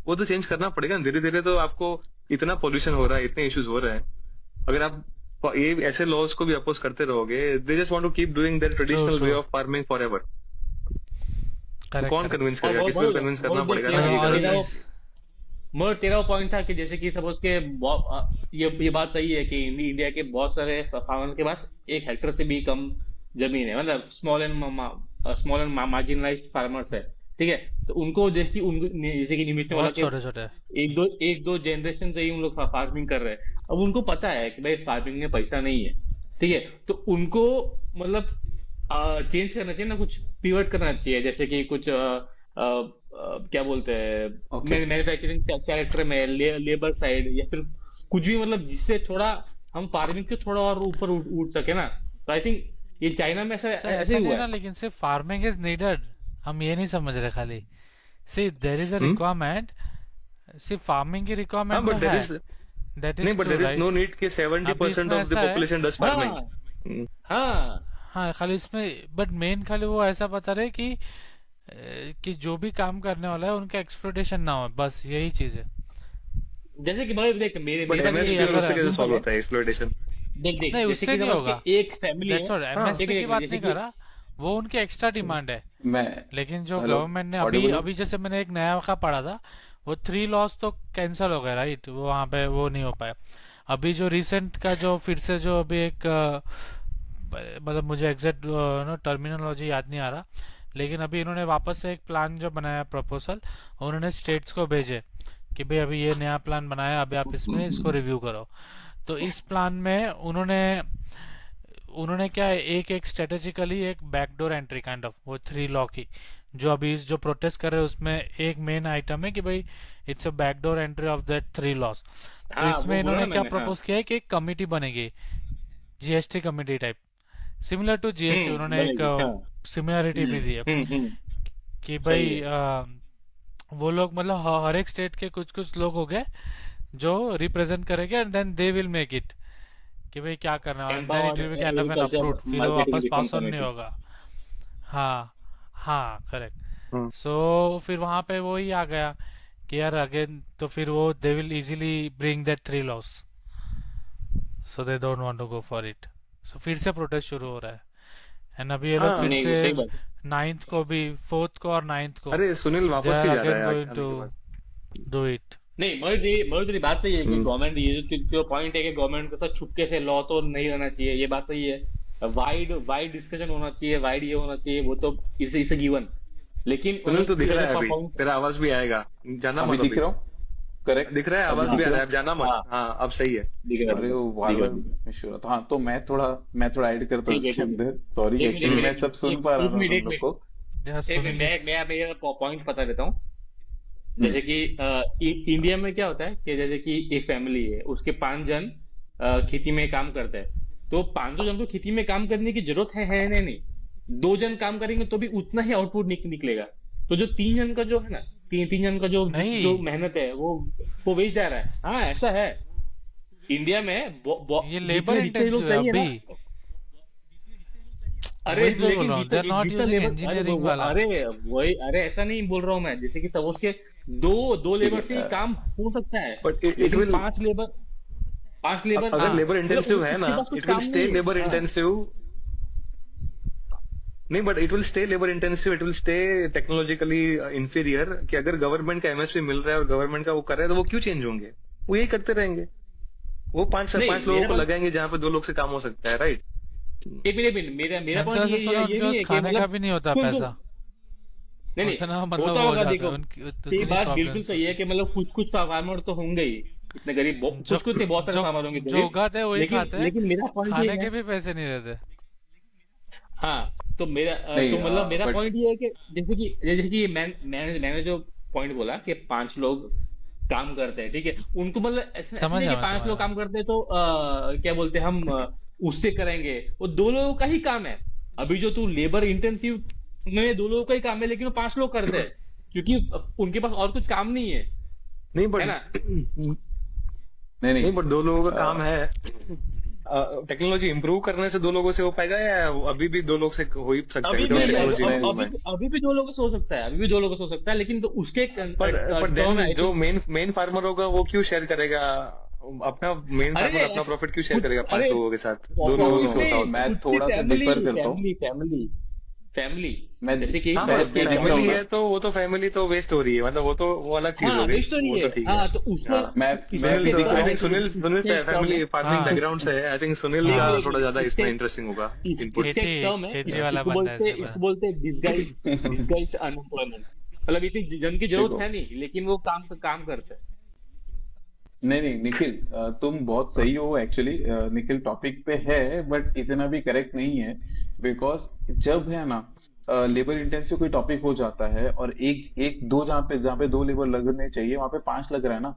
वो तो चेंज करना पड़ेगा धीरे धीरे। तो आपको इतना पोल्यूशन हो रहा है, इतने इश्यूज हो रहे हैं, अगर आप ये ऐसे लॉज को भी अपोज करते रहोगे, they just want to keep doing their true traditional way true, of farming forever. Correct कौन करेक्ट। कन्विंस और करेगा? वो किसी को बोल कन्विंस बोल करना देख पड़ेगा तेरा ना ये और गलत तेरा है। इस मगर तेरा वो पॉइंट था कि जैसे कि सपोज के ये बात सही है कि इंडिया के बहुत सारे फार्मर के पास 1 हेक्टेयर से भी कम जमीन है, मतलब स्मॉल एंड मार्जिनलाइज्ड फार्मर्स है, ठीक है। तो उनको जैसे कि निमिष ने बोला बहुत कि छोटे छोटे। एक दो जनरेशन से ही उन लोग फार्मिंग कर रहे हैं। अब उनको पता है कि भाई फार्मिंग में पैसा नहीं है, ठीक है। तो उनको मतलब चेंज करना चाहिए ना, कुछ पिवट करना चाहिए, जैसे कि कुछ क्या बोलते हैं, ओके मैन्युफैक्चरिंग सेक्टर में, लेबर साइड, या फिर कुछ भी, मतलब जिससे थोड़ा हम फार्मिंग के थोड़ा और ऊपर उठ सके ना। तो आई थिंक ये चाइना में ऐसा सर ऐसे ऐसा ही नहीं हुआ ना, है। लेकिन सिर्फ फार्मिंग इज नीडेड, हम ये नहीं समझ रहे खाली। See there is a hmm? Requirement, सिर्फ फार्मिंग की हाँ, रिक्वायरमेंट तो बट देयर है, इज दैट नहीं, is but true, there is no right? Need कि अभी 70% इसमें ऑफ द ऐसा है, पॉपुलेशन डज हाँ फार्मिंग। हाँ हाँ खाली इसमें, बट मेन खाली वो ऐसा बता रहे कि जो भी काम करने वाला है उनका एक्सप्लोइटेशन ना हो, बस यही चीज है। जैसे कि भाई देख, मेरे बट मेरे साथ कि एमएसपी और अगर उससे कैसे एग्जांपल सॉल्व है। होता है एक्सप्लॉइटेशन? देख देख नहीं जैसे उससे कि नहीं सपोज होगा, कि एक फैमिली दैट्स है। व्हाट हाँ एमएसपी देख की बात जैसे नहीं कि कर रहा, वो उनकी एक्स्ट्रा डिमांड है। मैं लेकिन जो हेलो गवर्नमेंट ने अभी ऑडिबल अभी जैसे मैंने एक नया का पढ़ा था, वो 3 लॉस तो कैंसिल हो गए, राइट? वो वहाँ पे वो नहीं हो पाया। अभी जो रिसेंट का जो फिर से जो अभी एक मतलब मुझे एग्जैक्ट टर्मिनोलॉजी याद नहीं आ रहा, लेकिन अभी इन्होंने वापस से एक प्लान जो बनाया, प्रपोजल उन्होंने स्टेट्स को भेजे कि भाई अभी ये नया प्लान बनाया, अभी आप इसमें इसको रिव्यू करो। तो इस प्लान में उन्होंने उन्होंने क्या है, एक स्ट्रेटेजिकली एक बैकडोर एंट्री काइंड ऑफ, वो 3 लॉ की जो अभी जो प्रोटेस्ट कर रहे हैं उसमें एक मेन आइटम है कि भाई it's a backdoor entry of that 3 laws. तो हाँ इसमें वो बोला इन्होंने ना क्या मैंने, हाँ। प्रपोज किया है कि एक कमिटी बनेगी, GST committee type, similar to GST. उन्होंने एक बनेगी, हाँ। सिमिलरिटी भी दी है कि भाई सही है। वो लोग मतलब हर एक स्टेट के कुछ कुछ लोग हो गए जो रिप्रेजेंट करेंगे and then they will make it कि भाई क्या करना है, and then it will be kind of an agriculture approved, फिर वो मार्केटिंग वापस रिफॉर्म पास ऑन नहीं कमेटी। होगा। हाँ हाँ करेक्ट। हम्म। सो फिर वहां पे वो ही आ गया कि यार अगेन, तो फिर वो they will easily bring that 3 loss, so they don't want to go for it. So फिर से प्रोटेस्ट शुरू हो रहा है, एंड अभी ये लोग हाँ फिर नहीं से सही बात है। 9th को भी, 4th को और 9th को अरे सुनील दे वापस आर भी जा रहा अगेन है गोइंग आने टू के बाद। Do it. नहीं मगर तेरी बात सही है कि हम्म। गवर्नमेंट, ये जो पॉइंट है कि गवर्नमेंट के साथ छुपके से लॉ तो नहीं रहना चाहिए, ये बात सही है। वाइड डिस्कशन होना चाहिए, वाइड ये होना चाहिए, वो तो इसे गिवन। लेकिन सुनील तो दिख रहा है अभी, पॉइंट, तेरा आवाज भी आएगा, जाना अभी मत दिख अभी। रहा हूँ, करेक्ट। दिख रहा है, अभी आवाज दिख भी आ रहा रहा है, है। अब जाना मत। हाँ हाँ अब सही है। दिख रहा अरे है, वो दिख बार रहा बार है। इशू रहा था। हाँ तो मैं थोड़ा ऐड करता हूँ ठीक है, इसके ठीक है। अंदर। सॉरी, एक मिनट, एक्चुअली एक मैं मिनट, सब सुन एक पा रहा एक था मिनट, तुम एक लोग मिनट, को। जस्ट एक मिनट, सुनील मैं मेरा पॉइंट बता देता हूँ। हम्म, जैसे कि इंडिया में क्या होता है कि जैसे कि एक फैमिली है, उसके 5 जन खेती में काम करते हैं, तो 5 जन को खेती में काम करने की जरूरत है नहीं। 2 जन काम करेंगे तो भी उतना ही आउटपुट निकलेगा। तो जो 3 जन का जो है ना, तीन जन का जो नहीं, मेहनत है वो वेस्ट जा रहा है। हाँ ऐसा है इंडिया में। ये लेबर जितने जितने लोग इंटेंसिव है चाहिए ना, अभी, अरे वही मैं बोल लेकिन रहा हूँ, दे आर नॉट जितना यूजिंग लेबर, इंजीनियरिंग वाला। अरे ऐसा नहीं बोल रहा हूँ मैं। जैसे कि सपोज के दो ठीक लेबर से ही है। काम हो सकता है, बट इट लेकिन विल, 5 लेबर अगर हाँ लेबर इंटेंसिव है ना, उसके पास कुछ इट विल काम स्टे नहीं है। लेबर हाँ इंटेंसिव। नहीं but it will stay labour intensive, it will stay technologically inferior. कि अगर गवर्नमेंट का एमएसपी मिल रहा है और गवर्नमेंट का वो कर रहा है, तो वो क्यों चेंज होंगे? वो यही करते रहेंगे। वो पांच नहीं, पांच लोगों मेरा को पॉइंट, लगाएंगे जहां पे 2 लोग से काम हो सकता है, राइट? एक मिनट मेरा मैंने तो पॉइंट ऐसा सुना ये उनके नहीं पास है कि खाने का मतलब, भी नहीं होता सुन पैसा, नहीं उतना मतलब होता वो हो होगा। जाता देखो है उनकी, ये उतनी बात बिल्कुल प्रॉब्लम्स सही है होती कि मतलब कुछ फार्मर तो होंगे ही, इतने गरीब है। जो कुछ नहीं, बहुत सारे जो फार्मर होंगे जो गरीब। उगाते हैं वही लेकिन खाते हैं, लेकिन मेरा पॉइंट ये खाने है, के भी पैसे नहीं रहते। हाँ तो नहीं मतलब मेरा बट पॉइंट ये है कि जैसे कि मैंने जो पॉइंट बोला कि 5 लोग काम करते हैं, ठीक है, उनको मतलब ऐसे ऐसे समझ नहीं कि आया, 5 समझ लोग आया। काम करते हैं तो क्या बोलते हैं हम, उससे करेंगे। वो 2 लोगों का ही काम है। अभी जो तू लेबर इंटेंसिव में 2 लोगों का ही काम है, लेकिन वो 5 लोग करते हैं क्योंकि उनके पास और कुछ काम नहीं है, नहीं है बट ना। नहीं नहीं नहीं बट 2 लोगों का काम अ, है। टेक्नोलॉजी इंप्रूव करने से 2 लोगों से हो पाएगा, या अभी भी 2 लोग से हो ही सकता है अभी विदाउट भी नहीं टेक्नोलॉजी नहीं इंप्रूवमेंट? अभी भी 2 लोगों से हो सकता है, अभी भी 2 लोगों से हो सकता है, लेकिन तो उसके पर टर्म देन आई जो थिंक। मेन फार्मर होगा वो क्यों शेयर करेगा अपना? मेन अरे फार्मर अपना ऐसे प्रॉफिट क्यों शेयर कुछ, करेगा 5 अरे लोगों के साथ? 2 लोगों नो से नो होता उसमें होता। मैं खुद की थोड़ा सा फैमिली डिफर करता हूँ। फैमिली मैं जैसे कि हाँ मैं मतलब क्या मैं कहते फैमिली हैं, कहूंगा, है तो वो तो फैमिली तो वेस्ट हो रही है, मतलब वो तो वो अलग चीज हाँ हो गई, वेस्ट हो वो रही तो है। ठीक है। हाँ तो उसमें हाँ मैं सुनील इसके तो आई टर्म थिंक सुनील इसके टर्म फैमिली है। फार्मिंग हाँ बैकग्राउंड से है। आई थिंक सुनील एक का हाँ, मिनट थोड़ा ज्यादा इसमें इसके इंटरेस्टिंग होगा इनपुट। इसका एक खेती टर्म है, खेती वाला इसको बंदा है बोलते सिर्फ। इसको बोलते हैं डिस्गाइज्ड अनएम्प्लॉयमेंट। मतलब इतनी जन की जरूरत देखो है नहीं, लेकिन वो काम करते हैं। नहीं नहीं निखिल, तुम बहुत सही हो एक्चुअली। निखिल टॉपिक पे है बट इतना भी करेक्ट नहीं है। बिकॉज जब है ना लेबर इंटेंसिव कोई टॉपिक हो जाता है और एक एक दो जहाँ पे 2 लेबर लगने चाहिए वहां पे 5 लग रहा है ना।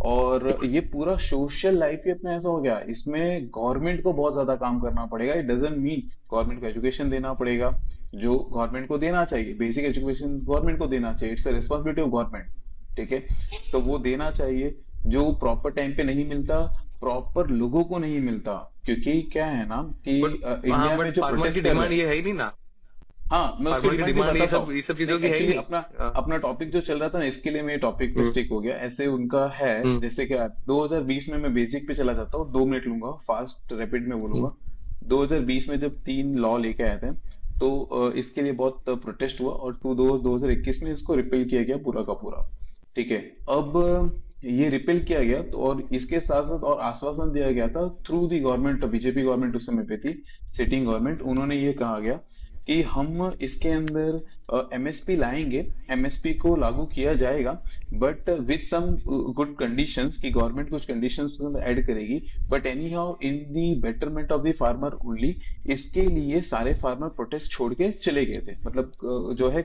और ये पूरा सोशल लाइफ ही अपने ऐसा हो गया, इसमें गवर्नमेंट को बहुत ज्यादा काम करना पड़ेगा। इट डजंट मीन गवर्नमेंट को एजुकेशन देना पड़ेगा जो गवर्नमेंट को देना चाहिए, बेसिक एजुकेशन गवर्नमेंट को देना चाहिए, it's the responsibility of government. ठीक है, तो वो देना चाहिए जो प्रॉपर टाइम पे नहीं मिलता, प्रॉपर लोगों को नहीं मिलता। क्योंकि क्या है ना कि बट इंडिया हाँ में बट जो फार्मर की प्रोटेस्ट कर डिमांड रहे हैं, ये है ही नहीं ना। हाँ मैं उसकी फार्मर की डिमांड भी डिमांड बताता हूँ। ये सब चीजों की है ही एक्चुअली नहीं। अपना हाँ। अपना टॉपिक जो चल रहा था ना, इसके लिए मैं टॉपिक पे स्टिक हो गया। ऐसे उनका है जैसे कि 2020 में, मैं बेसिक पे चला जाता हूँ, 2 मिनट लूंगा, फास्ट रैपिड में बोलूंगा। 2020 में जब 3 लॉ लेके आए थे तो इसके लिए बहुत प्रोटेस्ट हुआ और 2021 में इसको रिपेल किया गया पूरा का पूरा। ठीक है, अब ये रिपेल किया गया तो, और इसके साथ साथ और आश्वासन दिया गया था through the government, BJP government उस समय पे थी, सिटिंग गवर्नमेंट। उन्होंने ये कहा गया कि हम इसके अंदर एमएसपी लाएंगे, एमएसपी को लागू किया जाएगा, but with some good conditions, कि गवर्नमेंट कुछ कंडीशंस ऐड करेगी, but anyhow in the betterment of the farmer only. इसके लिए सारे फार्मर प्रोटेस्ट छोड़ के चले गए थे, मतलब जो है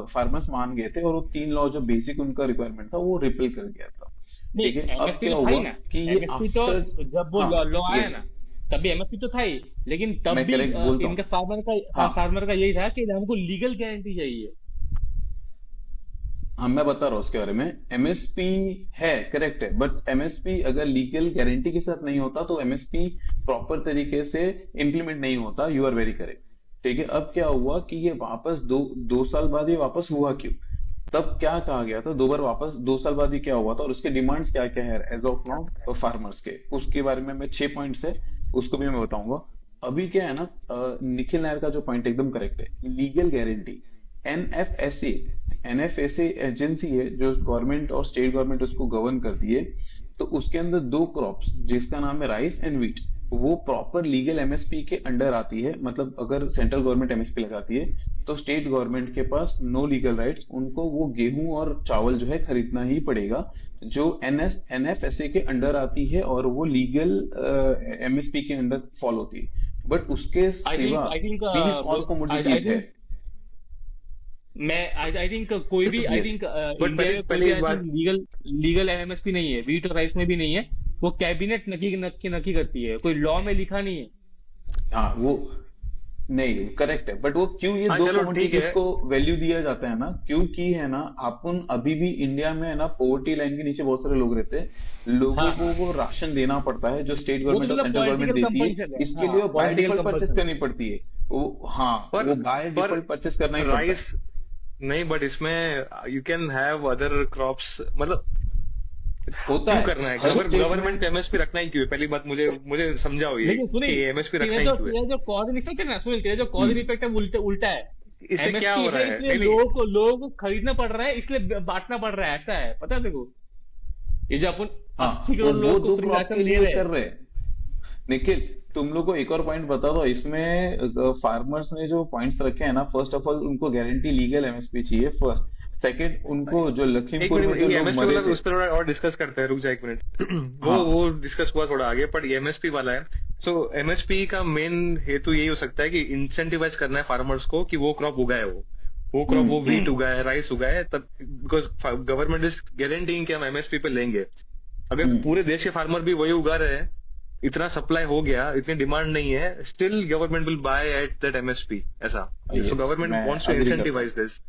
फार्मर्स मान गए थे, और वो 3 लॉ जो बेसिक उनका रिक्वायरमेंट था वो रिपेल कर गया था। नहीं, ठीक है, अब एमएसपी क्या तो था ही हुआ ना, कि ये एमएसपी तो आफ्टर, जब वो हाँ लॉ आया यस, ना तभी एमएसपी तो था ही, लेकिन तब मैं भी करेक्ट बोलता हूँ, इनका हाँ फार्मर का यही था कि हमको लीगल गारंटी चाहिए। हाँ मैं बता रहा हूँ उसके बारे में। एमएसपी है, करेक्ट है, बट एमएसपी अगर लीगल गारंटी के साथ नहीं होता तो एमएसपी प्रॉपर तरीके से इम्प्लीमेंट नहीं होता। You are very correct. ठीक है, अब क्या हुआ कि ये वापस दो साल बाद ये वापस हुआ क्यों? तब क्या कहा गया था, 2 बार वापस 2 साल बाद ही क्या हुआ था, और उसके डिमांड्स क्या क्या है एज ऑफ नाउ फार्मर्स के, उसके बारे में मैं 6 पॉइंट्स है उसको भी मैं बताऊंगा। अभी क्या है ना, निखिल नायर का जो पॉइंट एकदम करेक्ट है, legal guarantee. NFSA NFSA agency है जो गवर्नमेंट और स्टेट गवर्नमेंट उसको गवर्न करती है, तो उसके अंदर 2 क्रॉप्स जिसका नाम है राइस एंड व्हीट, वो प्रॉपर लीगल एमएसपी के अंडर आती है। मतलब अगर सेंट्रल गवर्नमेंट एमएसपी लगाती है तो स्टेट गवर्नमेंट के पास नो लीगल राइट्स, उनको वो गेहूं और चावल जो है खरीदना ही पड़ेगा, जो एनएफएसए के अंडर आती है और वो लीगल एमएसपी के अंडर फॉलो होती है। बट उसके सिवा आई थिंक पीस और कमोडिटीज है। मैं आई थिंक कोई भी आई Yes. थिंक But इंडिया में कोई पहले भी एक बात, लीगल एमएसपी नहीं है, व्हीट और राइस में भी नहीं है, वो कैबिनेट नक्की करती है, कोई लॉ में लिखा नहीं है। हाँ वो नहीं करेक्ट है, बट वो क्यों ये हाँ 2 चलो ठीक कमोडिटीज है। को वैल्यू दिया जाता है ना, क्योंकि है ना अपन अभी भी इंडिया में है ना पोवर्टी लाइन के नीचे बहुत सारे लोग रहते हैं, लोगों हाँ को हाँ, वो राशन देना पड़ता है जो स्टेट वो तो गवर्नमेंट और मतलब सेंट्रल गवर्नमेंट पॉलिटिकल देती है, कंपल्सन है, इसके हाँ लिए वो bye political default purchase compulsion. करनी पड़ती है। वो हाँ पर वो बाय पर डिफॉल्ट परचेस करना ही पड़ता है। राइस नहीं, बट इसमें you can have other crops, मतलब होता क्यों है करना है? हर अगर स्टेट में। गवर्नमेंट को एमएसपी रखना ही क्यों है? पहली बात मुझे समझाओ ये लेकिन कि सुनिए, एमएसपी रखना ही क्यों है? तेरा जो कॉज एंड इफेक्ट है ना, सुनील, तेरा जो कॉज एंड इफेक्ट है वो उल्टा है। इससे क्या एमएसपी हो रहा है है? इसलिए नहीं नहीं, लोगों को खरीदना पड़ रहा है, इसलिए बांटना पड़ रहा है, ऐसा है, पता है तेरे को? ये जो अपन हाँ 80 वो करोड़ लोगों को 2 फ्री क्रॉप राशन के दे लिए रहे कर हैं। रहे हैं। निखिल तुम लोग को एक और पॉइंट बता दो इसमें, फार्मर्स ने जो पॉइंट्स रखे हैं ना, फर्स्ट ऑफ ऑल उनको गारंटी लीगल एमएसपी चाहिए फर्स्ट। सेकंड, उनको जो एक लखीमपुर में मिनट, जो ये लोग एमएसपी मरे वाला थे, उस पर और डिस्कस करते हैं, रुक जा एक मिनट। हाँ वो डिस्कस हुआ थोड़ा आगे, पर एमएसपी वाला है। सो एमएसपी का मेन हेतु यही हो सकता है कि इंसेंटिवाइज करना है फार्मर्स को कि वो क्रॉप उगाए, वो क्रॉप, वो व्हीट उगाए, राइस उगाए, तब बिकॉज गवर्नमेंट इज गारंटीइंग कि हम एमएसपी पे लेंगे। अगर पूरे देश के फार्मर भी वही उगा रहे हैं, इतना सप्लाई हो गया, इतनी डिमांड नहीं है, still government will buy at that MSP, ऐसा। यस सो गवर्नमेंट मैं वांट्स टू अग्री करता हूँ। Incentivize this.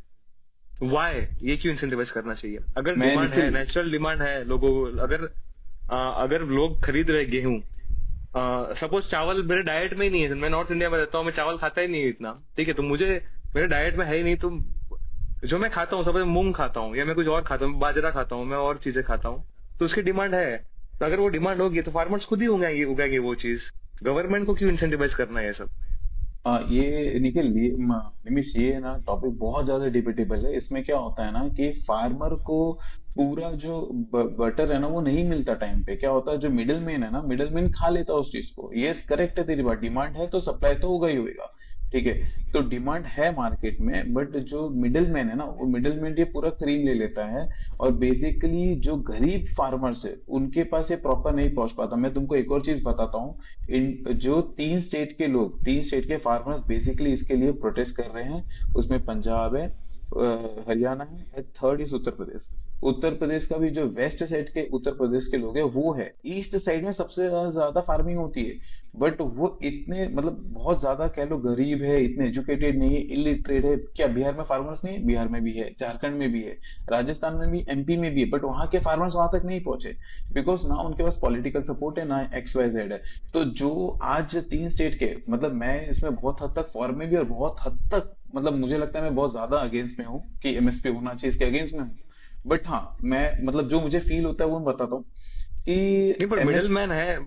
वाई? ये क्यों इंसेंटिवाइज करना चाहिए? अगर मैं डिमांड है, निखिल नेचुरल डिमांड है लोगों, अगर लोग खरीद रहे गेहूं, सपोज चावल मेरे डाइट में ही नहीं है, मैं नॉर्थ इंडिया में रहता हूँ, मैं चावल खाता ही नहीं हूँ इतना, ठीक है, तो मुझे मेरे डाइट में है ही नहीं, तो जो मैं खाता हूँ, सपोज मूंग खाता हूँ या मैं कुछ और खाता हूँ, बाजरा खाता हूँ, मैं और चीजें खाता हूँ, तो उसकी डिमांड है। तो अगर वो डिमांड होगी तो फार्मर्स खुद ही उगाएंगे वो चीज। गवर्नमेंट को क्यों इंसेंटिवाइज करना है ये सब? ये निखिल ये निमिष ये ना टॉपिक बहुत ज्यादा डिबेटेबल है। इसमें क्या होता है ना कि फार्मर को पूरा जो बटर है ना वो नहीं मिलता टाइम पे। क्या होता है, जो मिडिल मैन है ना, मिडिल मैन खा लेता है उस चीज को। यस करेक्ट है तेरी बात, डिमांड है तो सप्लाई तो होगा ही होगा, ठीक है, तो डिमांड है मार्केट में, बट जो मिडिल मैन है ना, वो मिडिल मैन ये पूरा क्रीम ले लेता है, और बेसिकली जो गरीब फार्मर्स है उनके पास ये प्रॉपर नहीं पहुंच पाता। मैं तुमको एक और चीज बताता हूँ, इन जो 3 स्टेट के लोग, 3 स्टेट के फार्मर्स बेसिकली इसके लिए प्रोटेस्ट कर रहे हैं, उसमें पंजाब है, हरियाणा है, थर्ड इज उत्तर प्रदेश। उत्तर प्रदेश का भी जो वेस्ट साइड के उत्तर प्रदेश के लोग हैं वो है, ईस्ट साइड में सबसे ज्यादा फार्मिंग होती है, बट वो इतने मतलब बहुत ज्यादा कह लो गरीब है, इतने एजुकेटेड नहीं है, इलिटरेट है। क्या बिहार में फार्मर्स नहीं है? बिहार में भी है, झारखंड में भी है, राजस्थान में भी, एमपी में भी है, बट वहां के फार्मर्स वहां तक नहीं पहुंचे बिकॉज ना उनके पास पॉलिटिकल सपोर्ट है, ना XYZ है। तो जो आज 3 स्टेट के, मतलब मैं इसमें बहुत हद तक फॉर में भी और बहुत हद तक मतलब मुझे लगता है मैं बहुत ज्यादा अगेंस्ट में हूँ कि एमएसपी होना चाहिए, इसके अगेंस्ट में हूँ। बट हाँ मैं मतलब जो मुझे फील होता है वो मैं बताता हूँ कि नहीं, पर मिडिल मैन है,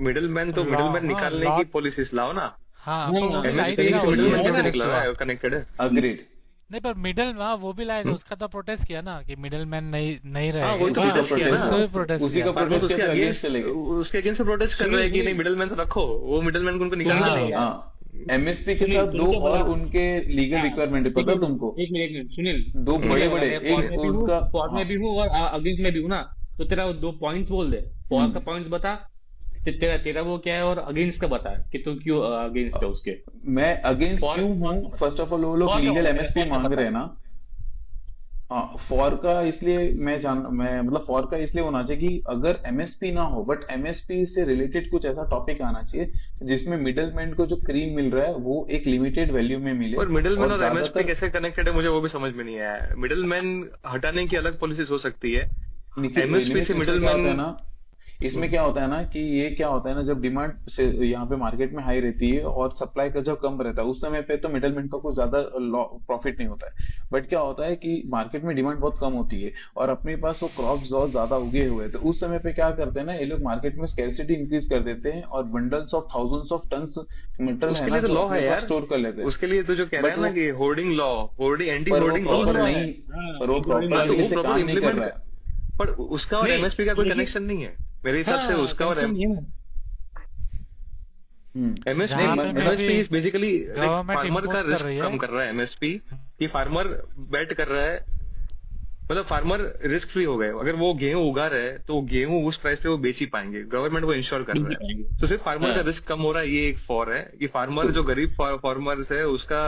मिडिल मैन तो मिडिल मैन निकालने की पॉलिसीज लाओ ना। हाँ नहीं, पर वो भी लाई एमएसपी थी ना, से मिडिल उसकी मैन कैसे प्रोटेस्ट निकला हुआ। है? कनेक्टेड है। अग्रीड। नहीं पर मिडिल में वो भी लाए थे, उसका तो प्रोटेस्ट किया ना कि मिडिल मैन नहीं हाँ वही रहेगा, तो हाँ, प्रोटेस्ट किया उससे ना, भी प्रोटेस्ट उसी का किया। फार्मर्स प्रोटेस्ट उसके किया तो अगेंस्ट अगेंस्ट, चले गए। उसके अगेंस्ट प्रोटेस्ट कर रहे हैं कि नहीं मिडिल मैन रखो, वो मिडिल मैन को उनको निकालना हाँ, नहीं है। हाँ एमएसपी के सुनील साथ दो तुमको और पता, उनके लीगल हाँ रिक्वायरमेंट है, एक पता मिनट तुमको? एक मिनट सुनील, दो बड़े बड़े, मैं फॉर एक में भी हूँ, उनका, फॉर में हाँ भी हूँ और अगेंस्ट में भी हूँ ना, तो तेरा वो दो पॉइंट्स बोल दे, फॉर का पॉइंट्स बता, तेरा तेरा वो क्या है, और अगेंस्ट का बता कि तू क्यों अगेंस्ट है उसके। मैं अगेंस्ट फॉर क्यों हूँ? फर्स्ट ऑफ ऑल वो लोग फॉर का लीगल बता, एमएसपी फॉर का मांग बता। रहे हैं ना। हाँ, फॉर का इसलिए मैं मतलब फॉर का इसलिए होना चाहिए कि अगर एमएसपी ना हो बट एमएसपी से रिलेटेड कुछ ऐसा टॉपिक आना चाहिए जिसमें मिडल मैन को जो क्रीम मिल रहा है वो एक लिमिटेड वैल्यू में मिले। और मिडिल मैन और और एमएसपी ज्यादातर कैसे कनेक्टेड है मुझे वो भी समझ में नहीं आया। मिडिल मैन हटाने की अलग पॉलिसीज हो सकती है, एमएसपी निमिष, से इसमें मिडिल क्या होता है मैन। ना, इसमें क्या होता है ना कि ये क्या होता है ना, जब डिमांड से यहाँ पे मार्केट में हाई रहती है और सप्लाई का जब कम रहता है उस समय पे तो मिडलमैन का कुछ ज्यादा प्रॉफिट नहीं होता है। बट क्या होता है कि मार्केट में डिमांड बहुत कम होती है और अपने पास वो क्रॉप्स बहुत ज्यादा उगे हुए हैं, तो उस समय पे क्या करते हैं ना, ये लोग मार्केट में स्कैरसिटी इंक्रीज कर देते हैं और bundles of thousands of tons material है उसके ना लिए तो जो लॉ अपने है पास यार, स्टोर कर लेते हैं। उसके लिए तो जो कह रहा बट है ना वो कि होर्डिंग लॉ, होर्डिंग एंटी पर वो होर्डिंग यही लॉ, प्रॉपर हुआ नहीं, है, हाँ पर वो इंक्लूडिंग हाँ प्रॉपरली तो वो ऐसे प्रॉपर काम नहीं कर इम्प्लीमेंट, रहा है। पर उसका और नहीं एमएसपी का कोई लेकिन कनेक्शन नहीं है मेरे हिसाब से। हाँ उसका और कनेक्शन नहीं है ना। एमएसपी जहाँ पे नहीं may MSP be is basically government farmer का इम्पोर्ट कर रिस्क रही कम है। कर रहा है एमएसपी, कि फार्मर बेट कर रहा है, मतलब फार्मर रिस्क फ्री हो गए। अगर वो गेहूं उगा रहे हैं तो गेहूं उस प्राइस पे वो बेच ही पाएंगे, गवर्नमेंट वो इंश्योर कर रहा है। तो सिर्फ फार्मर का हाँ रिस्क कम हो रहा है, ये एक फॉर है कि फार्मर जो गरीब फार्मर्स है उसका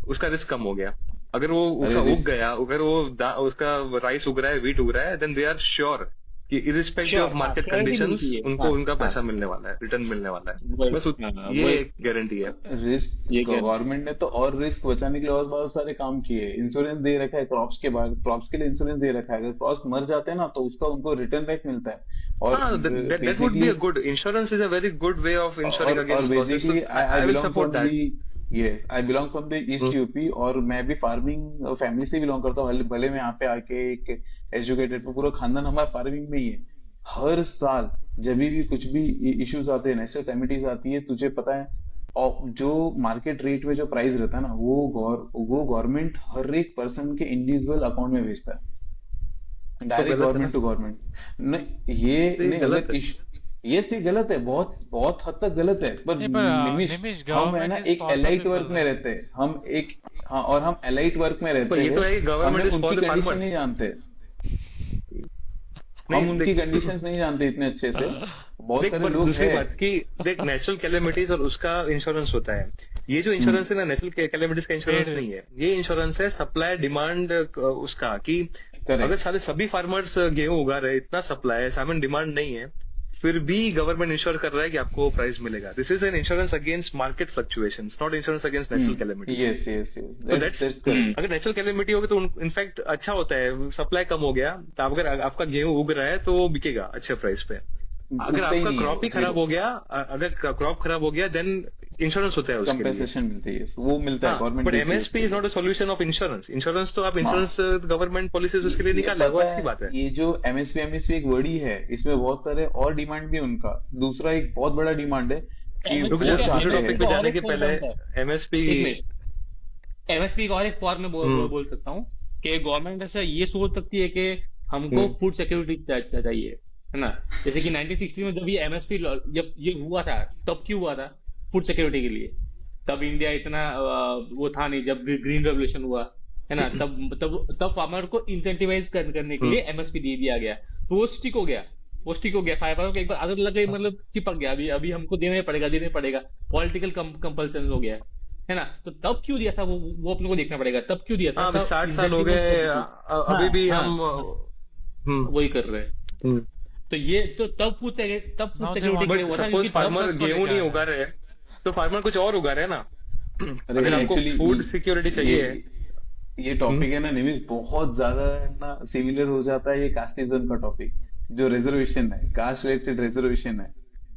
उसका रिस्क कम हो गया। अगर वो अरे उग गया, अगर वो उसका राइस उग रहा है, व्हीट उग रहा है, देन दे आर श्योर कि इरिस्पेक्टिव श्योर, ऑफ हाँ मार्केट श्योरिटी कंडीशंस मिलती है, उनको हाँ उनका हाँ पैसा मिलने वाला है, रिटर्न मिलने वाला है। वही, बस हाँ ये वही, एक गारंटी है। रिस्क ये क्या गवर्नमेंट ने तो और रिस्क बचाने के लिए और बहुत सारे काम किए। इंश्योरेंस दे रखा है क्रॉप्स के बाद, क्रॉप्स के लिए इंश्योरेंस दे रखा है, अगर क्रॉप्स मर जाते हैं ना तो उसका उनको रिटर्न बैक मिलता है। और हाँ, that would be a good insurance is a very good way of insuring और against losses. So basically I I will belong support from that. The, yes I belong from the east UP और मैं भी farming family से belong करता हूँ। भले मैं यहाँ पे आके एक एजुकेटेड, पूरा खानदान हमारा फार्मिंग में ही है। हर साल जब भी कुछ भी इश्यूज आते हैं, नेशनल कैलेमिटीज आती है, तुझे पता है, और जो मार्केट रेट में जो प्राइस रहता है ना वो गवर्नमेंट हर एक पर्सन के इंडिविजुअल अकाउंट में भेजता है, तो डायरेक्ट गलत है गवर्नमेंट ना, टू गवर्नमेंट। नहीं ये तो ये नहीं, गलत अगर है। ये सी गलत है, बहुत बहुत हद तक गलत है। पर नहीं पर निमिष, निमिष हम है ना गवर्नमेंट इज एक for the elite work people. में रहते हैं, हम एक, हाँ, और हम एलाइट वर्क में पर रहते ये तो हैं, है कि गवर्नमेंट हमें इज फॉर उनकी द कंडीशन फार्मर्स। नहीं जानते, हम नहीं उनकी देख, कंडीशंस नहीं जानते इतने अच्छे से। बहुत देख सारे पर लोग दूसरी हैं। बात कि देख नेचुरल कैलेमिटीज और उसका इंश्योरेंस होता है। ये जो इंश्योरेंस है ना, नेचुरल कैलेमिटीज का इंश्योरेंस पेड नहीं है, ये इंश्योरेंस है सप्लाई डिमांड उसका, कि अगर करेक्ट, सारे सभी फार्मर्स गेहूं उगा रहे हैं, इतना सप्लाई है, सामने डिमांड नहीं है, फिर भी गवर्नमेंट इंश्योर कर रहा है कि आपको प्राइस मिलेगा। This is an insurance against market fluctuations, not insurance against natural calamities. Yes yes yes, तो दैट्स, दैट्स करेक्ट। अगर नेचुरल कैलेमिटी होगी तो इनफैक्ट अच्छा होता है, सप्लाई कम हो गया तो अगर आपका गेहूं उग रहा है तो वो बिकेगा अच्छे प्राइस पे। अगर उगता ही आपका नहीं क्रॉप है, ही खराब जीरो हो गया, अगर क्रॉप खराब हो गया, देन इंश्योरेंस होता है उसके लिए। कंपेंसेशन मिलती है, वो मिलता है, हाँ, गवर्नमेंट बट देती है एमएसपी उसके is not a solution of insurance. Insurance तो आप लिए। हाँ, इंश्योरेंस गवर्नमेंट पॉलिसीज उसके लिए ये निकाले, वो पता अच्छी है, बात है। ये जो एमएसपी एक वर्ड ही है, इसमें बहुत सारे और डिमांड भी है उनका। दूसरा एक बहुत बड़ा डिमांड है कि रुक वो जा, एमएसपी का दूसरे चाहते टॉपिक एमएसपी पे का और जाने एक के पॉइंट पहले बनता है, एमएसपी। एक मिनट, एमएसपी का और एक फॉर में बोल सकता हूँ कि गवर्नमेंट ऐसा ये सोच सकती है कि हमको फूड सिक्योरिटी चाहिए, है ना। जैसे कि 1960 में जब ये एमएसपी जब ये हुआ था, तब क्यों हुआ था? फूड सिक्योरिटी के लिए। तब इंडिया इतना वो था नहीं, जब ग्रीन रेवोल्यूशन हुआ, है ना, तब फार्मर को इंसेंटिवाइज करने के लिए एमएसपी दे दिया गया, तो वो स्टिक हो गया, फार्मर को एक बार आदत लग गई, मतलब चिपक गया, अभी हमको देना पड़ेगा, पॉलिटिकल कंपल्सन हो गया, है ना। तो तब क्यों दिया था वो अपने को देखना पड़ेगा, तब क्यों दिया था? हाँ, अभी 60 साल हो इंसेंटिव गए, अभी भी हाँ हम वही कर रहे हैं। तो ये तो तब फूड सिक्योरिटी के लिए बट हुआ था, सपोज क्योंकि फार्मर उसको गेहूं लेके नहीं आए उगा रहे हैं तो फार्मर कुछ और उगा रहे हैं ना। अरे अगर आपको एक्चुअली फूड सिक्योरिटी चाहिए, ये टॉपिक है ना निमिष, बहुत ज्यादा है ना सिमिलर हो जाता है ये कास्टिज्म का टॉपिक, जो रिजर्वेशन है, कास्ट रिलेटेड रिजर्वेशन है,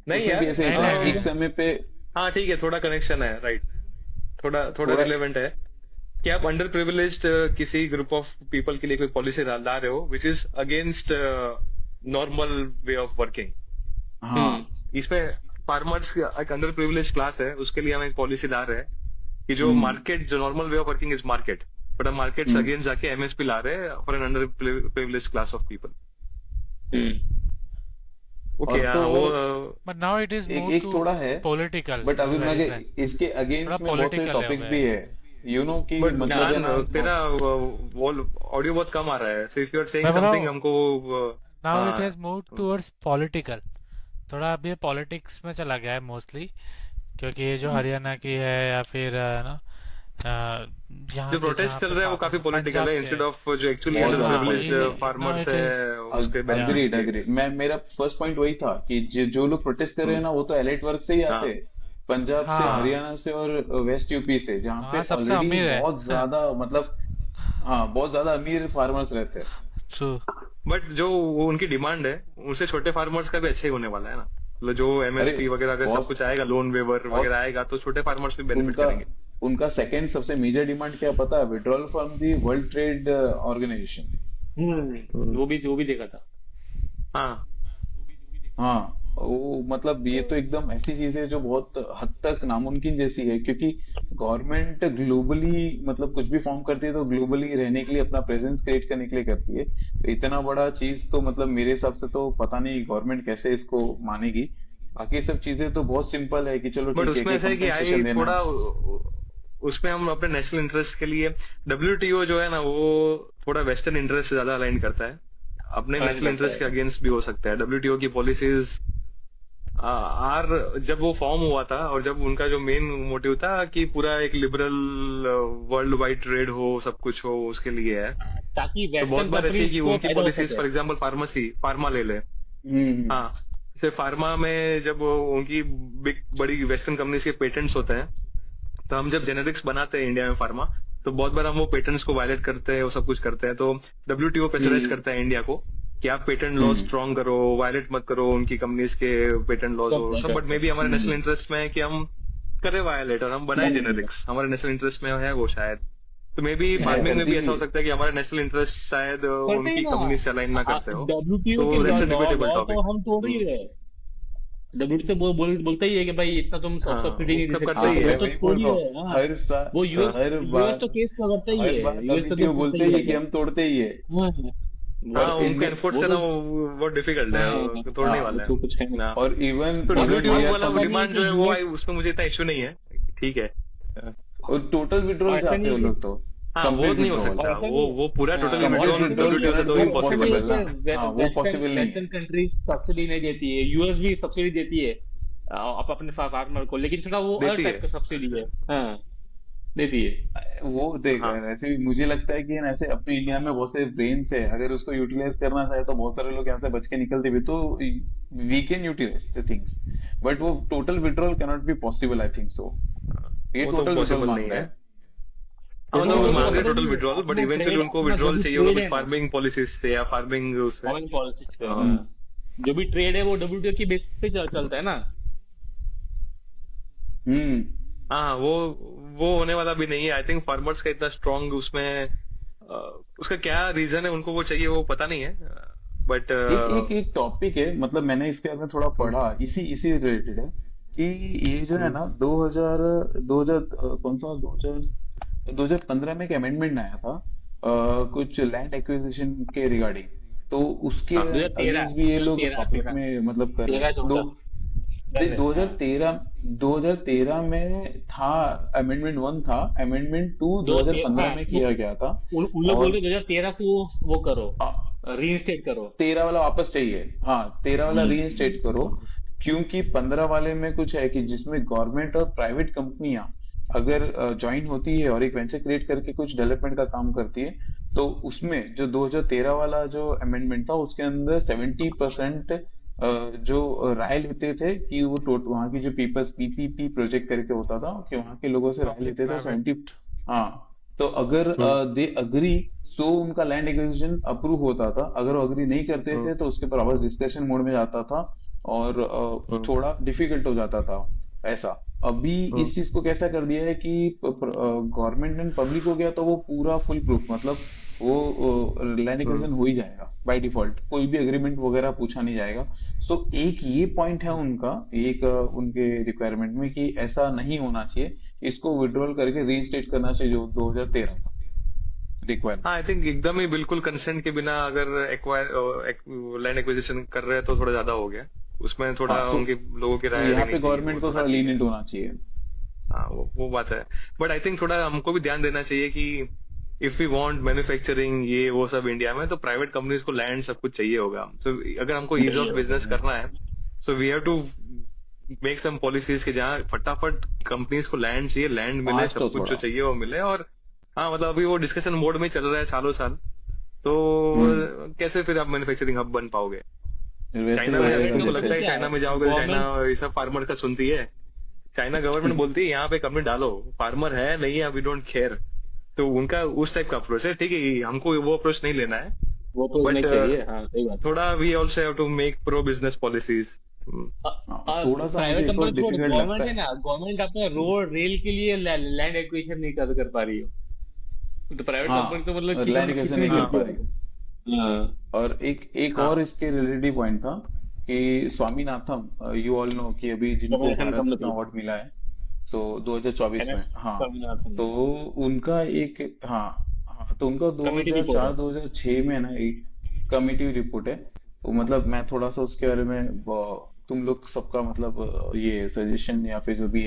नहीं उसमें भी यार, ऐसे ही था एक समय पे। हाँ ठीक है, थोड़ा कनेक्शन है, राइट, थोड़ा थोड़ा रिलेवेंट है कि आप अंडर प्रिविलेज्ड किसी ग्रुप ऑफ पीपल के लिए कोई पॉलिसी ला रहे हो which is against normal way of working. हाँ इसमें फार्मर्स एक अंडर प्रिविलेज क्लास है, उसके लिए हम एक पॉलिसी ला रहे हैं कि जो मार्केट, जो normal way of working is market, but हम मार्केट से अगेंस्ट जाके एमएसपी ला रहे हैं for an under privilege class of people. Okay और तो वो और बट नाउ इट इज एक मूव एक टू थोड़ा है, पॉलिटिकल, बट अभी वेरी मैं इसके थोड़ा अगेंस्ट में बहुत सारे पॉलिटिकल हो टॉपिक्स गया भी है। है, कि बट मतलब है ध्यान ना तेरा वो ऑडियो बहुत कम आ रहा है, so if you are saying मैं बोला समथिंग हमको नाउ इट हाँ हैज मूव टूवर्ड्स पॉलिटिकल, थोड़ा अब ये पॉलिटिक्स में चला गया है मोस्टली, क्योंकि ये जो हरियाणा की है या फिर ना यहाँ जो के प्रोटेस्ट जहाँ चल पे रहा है वो काफी पॉलिटिकल पंजाब है के इंस्टेड ऑफ जो एक्चुअली बहुत ज्यादा हाँ अंडर पॉलिटिकल प्रिविलेज्ड है। नाउ फार्मर्स इट है इज उसके या बेनिफिट अग्रीड के लिए। अग्रीड मैं मेरा फर्स्ट पॉइंट वही था कि जो लोग प्रोटेस्ट कर रहे हैं ना, वो तो एलाइट वर्ग से ही आते हाँ हैं, पंजाब से, हाँ हरियाणा से और वेस्ट यूपी से, जहाँ पे हाँ सबसे ऑलरेडी अमीर है बहुत ज्यादा मतलब हाँ बहुत ज्यादा अमीर फार्मर्स रहते हैं। ट्रू। बट जो वो उनकी डिमांड है उनसे छोटे फार्मर्स का भी अच्छा ही होने वाला है ना, मतलब जो अरे एमएसपी वगैरह अगर सब बॉस कुछ आएगा, लोन वेवर बॉस वगैरह आएगा तो छोटे फार्मर्स भी बेनिफिट उनका करेंगे। उनका सेकंड सबसे मेजर डिमांड क्या पता है? Withdrawal from the world trade organization. वो भी देखा था। हाँ हाँ, वो मतलब ये तो एकदम ऐसी चीज है जो बहुत हद तक नामुमकिन जैसी है, क्योंकि गवर्नमेंट ग्लोबली मतलब कुछ भी फॉर्म करती है तो ग्लोबली रहने के लिए, अपना प्रेजेंस क्रिएट करने के लिए करती है। तो इतना बड़ा चीज तो मतलब मेरे हिसाब से तो पता नहीं गवर्नमेंट कैसे इसको मानेगी। बाकी सब चीजें तो बहुत सिंपल है कि चलो बट ठीक है उसमें कि ऐसा है कि आई कंपेंसेशन देना थोड़ा है। उसमें हम अपने नेशनल इंटरेस्ट के लिए डब्ल्यूटीओ जो है ना वो थोड़ा वेस्टर्न इंटरेस्ट से ज्यादा अलाइन करता है, अपने अलाइन नेशनल करता इंटरेस्ट के है। अगेंस्ट भी हो सकता है। डब्ल्यूटीओ की पॉलिसीज आर जब वो फॉर्म हुआ था और जब उनका जो मेन मोटिव था कि पूरा एक लिबरल वर्ल्ड वाइड ट्रेड हो, सब कुछ हो, उसके लिए है। ताकि तो बहुत वेस्टर्न बार ऐसे है कंट्रीज कि को उनकी फायदा हो पॉलिसीज सके। फॉर एग्जाम्पल फार्मा ले ले। हम्म। हाँ, जैसे फार्मा में जब उनकी बिग बड़ी वेस्टर्न कंपनीज के पेटेंट्स होते हैं, तो हम जब जेनेरिक्स बनाते हैं इंडिया में फार्मा, तो बहुत बार हम वो पेटेंट्स को वायलेट करते हैं, वो सब कुछ करते हैं। तो डब्ल्यूटीओ प्रेशराइज करता है इंडिया को कि आप पेटेंट लॉ स्ट्रॉन्ग करो, वायलेट मत करो उनकी कंपनीज के पेटेंट लॉज और सब। बट मे बी हमारे नेशनल इंटरेस्ट में है कि हम करें वायलेट और हम बनाए जेनेरिक्स, हमारे नेशनल इंटरेस्ट में है वो शायद। तो मे बी फार्मिंग में भी ऐसा हो सकता है कि हमारे नेशनल इंटरेस्ट शायद करते उनकी ही ना। कंपनी से अलाइन ना करते हो, डब्ल्यूटीओ तो के that's a law debatable law topic. तो हम तोड़ ही रहे। डब्ल्यूटीओ तो बोलता ही है कि भाई इतना तुम हाँ, सब्सिडी नहीं दे वो सकते, करता ही हाँ, है। मैं वो तो वही तोड़ बोल ही रहा रहे हूँ। हैं। हाँ, हर साल वो यूएस हर यूएस बार तो केस करता ही हर है, बार यूएस तो डब्ल्यूटीओ केस बोलते करता ही ही है कि हम तोड़ते ही है। हाँ, हाँ, और उनका इंडिया एनफोर्स वो करना तो बहुत डिफिकल्ट है, हाँ, तोड़ने हाँ वाला तो कुछ है नहीं। है। और इवन तो इवन डब्ल्यूटीओ इंडिया वाला ऐसा नहीं है डिमांड कि जो है वो यूएस उसमें मुझे इतना इश्यू नहीं है, ठीक है। और टोटल विड्रॉल ऐसा चाहते नहीं हैं है वो कि लोग तो हाँ, वो कंप्लीट नहीं हो विड्रॉल। सकता, ऐसा वो पूरा हाँ, totally complete withdrawal withdrawal WTO से तो वो इम्पॉसिबल पॉसिबल है। ना, हाँ वो पॉसिबल नहीं वेस्टर्न है। कंट्रीज सब्सिडी नहीं देती है, यूएस भी सब्सिडी देती है आप अपने फार्मर को, लेकिन थोड़ा वो अलग देती टाइप है। का सब्सिडी है। हाँ, देती है। वो देख हाँ ऐसे भी मुझे लगता है कि ऐसे अपने इंडिया में बहुत से ब्रेन्स है, अगर उसको यूटिलाइज करना चाहे तो बहुत सारे लोग यहाँ से बच के निकलते भी, तो we can utilize the things, but वो total withdrawal cannot be possible, I think so. ये वो तो टोटल विड्रॉल पॉसिबल मांग नहीं रहा है। है। हाँ, टोटल तो वो विड्रॉल मांग रहे पता टोटल नहीं, विड्रॉल, बट अपना इवेंचुअली ट्रेड उनको अपना जो विड्रॉल भी चाहिए होगा ट्रेड कुछ है ना, फार्मिंग पॉलिसीज से या फार्मिंग उससे। फॉरेन पॉलिसी से, हाँ हाँ, जो भी ट्रेड है वो डब्ल्यूटीओ की बेसिस पे चलता है ना। हम्म। हाँ, वो होने वाला भी नहीं है। आई थिंक फार्मर्स का इतना स्ट्रांग उसमें उसका क्या रीजन है, उनको वो चाहिए वो पता नहीं है, बट एक टॉपिक है, मतलब मैंने इसके बारे में थोड़ा पढ़ा, इसी इसी रिलेटेड है कि ये जो है ना 2000 कौन सा 2015 में एक अमेंडमेंट आया था, कुछ लैंड एक्विजिशन के रिगार्डिंग, तो उसके हाँ 2013 अगेंस्ट भी ये लोग 2013 टॉपिक में मतलब कर रहे हैं। 13-14 2013 में था अमेंडमेंट 1 था, अमेंडमेंट 2 2015 हाँ, में किया गया था। उन लोग और बोल रहे 2013 को वो करो, रीइंस्टेट करो। 13 वाला वापस चाहिए, हाँ 13 वाला रीइंस्टेट करो, क्योंकि 15 वाले में कुछ है कि जिसमें गवर्नमेंट और प्राइवेट कंपनियां अगर ज्वाइन होती है और एक वेंचर क्रिएट करके कुछ डेवलपमेंट का काम करती है, तो उसमें जो 2013 वाला जो अमेंडमेंट था उसके अंदर 70% जो राय लेते थे कि वो वहां की जो पीपल्स पीपीपी प्रोजेक्ट करके होता था कि वहां के लोगों से राय पब्लिक लेते थे, 70 प्राइवेट। हाँ, तो अगर दे अग्री सो उनका लैंड एक्विजिशन अप्रूव होता था, अगर वो अग्री नहीं करते थे तो उसके ऊपर वापस डिस्कशन मोड में जाता था और थोड़ा डिफिकल्ट हो जाता था ऐसा। अभी इस चीज को कैसा कर दिया है कि गवर्नमेंट एंड पब्लिक हो गया तो वो पूरा फुल प्रूफ, मतलब वो लैंड एक्विजिशन हो ही जाएगा बाय डिफॉल्ट, कोई भी एग्रीमेंट वगैरह पूछा नहीं जाएगा। सो एक ये पॉइंट है उनका, एक उनके रिक्वायरमेंट में कि ऐसा नहीं होना चाहिए, इसको विड्रॉल करके रीइंस्टेट करना चाहिए जो 2013 का रिक्वायरमेंट। हाँ, आई थिंक एकदम ही बिल्कुल कंसेंट के बिना अगर लैंड एक्विजिशन कर रहे हैं तो थोड़ा ज्यादा हो गया। उसमें थोड़ा हाँ, सो उनके लोगों की राय यहाँ लेनी पे चाहिए, गवर्नमेंट वो को थोड़ा थोड़ा ठीक है। लीनियंट होना चाहिए। हाँ वो बात है। बट आई थिंक थोड़ा हमको भी ध्यान देना चाहिए कि इफ वी वांट मैन्युफैक्चरिंग ये वो सब इंडिया में, तो प्राइवेट कंपनीज को लैंड सब कुछ चाहिए होगा। सो अगर हमको ईज ऑफ बिजनेस करना है, so we have to make some policies के जहाँ फटाफट कंपनीज को लैंड चाहिए, लैंड मिले, फास्ट हो सब कुछ जो थोड़ा। चाहिए वो मिले। और हाँ मतलब अभी वो डिस्कशन मोड में चल रहा है सालों साल, तो हम्म कैसे फिर आप मैन्युफैक्चरिंग हब बन पाओगे? वैसे चाइना ही में रहेगा तुमको जैसे। लगता है चाइना में जाओगे तो चाइना गवर्नमेंट ये सब फार्मर का सुनती है? चाइना गवर्नमेंट बोलती है यहाँ पे कंपनी डालो, फार्मर है नहीं है वी डोंट केयर। तो उनका उस टाइप का अप्रोच है। ठीक है, हमको वो अप्रोच नहीं लेना है, वो तो बट नहीं चाहिए, हाँ सही बात थोड़ा we also have to make pro business policies. हाँ, थोड़ा सा मुझे प्राइवेट एक और कंपनी छोड़, डिफिकल्ट गवर्नमेंट लगता है है। ना, गवर्नमेंट अपना रोड रेल के लिए लैंड एक्विजिशन नहीं कर पा रही हो, तो प्राइवेट हाँ, कंपनी तो मतलब लैंड कैसे कितनी नहीं कर करती पा है। रही। हाँ और एक हाँ और इसके रिलेटेड पॉइंट था कि स्वामीनाथन, यू ऑल नो कि अभी जिनको स्वामीनाथन भारत रत्न कमेटी, अवार्ड मिला है, तो 2024 में, एमएस हाँ, स्वामीनाथन तो उनका एक, हाँ हाँ, तो उनका कमेटी रिपोर्ट है। 2004-2006 में ना एक कमिटी रिपोर्ट है। तो मतलब मैं थोड़ा सा उसके बारे में तुम लोग सबका मतलब ये सजेशन या फिर जो भी